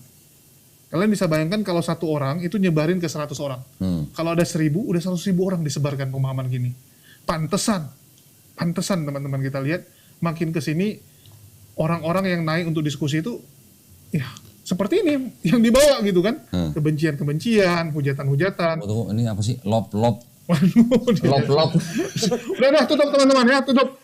Kalian bisa bayangkan kalau satu orang itu nyebarin ke 100 orang. Kalau ada 1000, udah 100.000 orang disebarkan pemahaman gini. Pantesan teman-teman kita lihat makin ke sini orang-orang yang naik untuk diskusi itu ya seperti ini yang dibawa gitu kan. Kebencian-kebencian, hujatan-hujatan. Tunggu, ini apa sih? Lop. Waduh, Lop. Udah tutup teman-teman ya, tutup.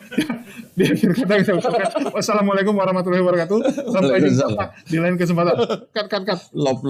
Di akhir kata yang saya ucapkan, wassalamualaikum warahmatullahi wabarakatuh. Sampai jumpa di lain kesempatan. Cut. Lop.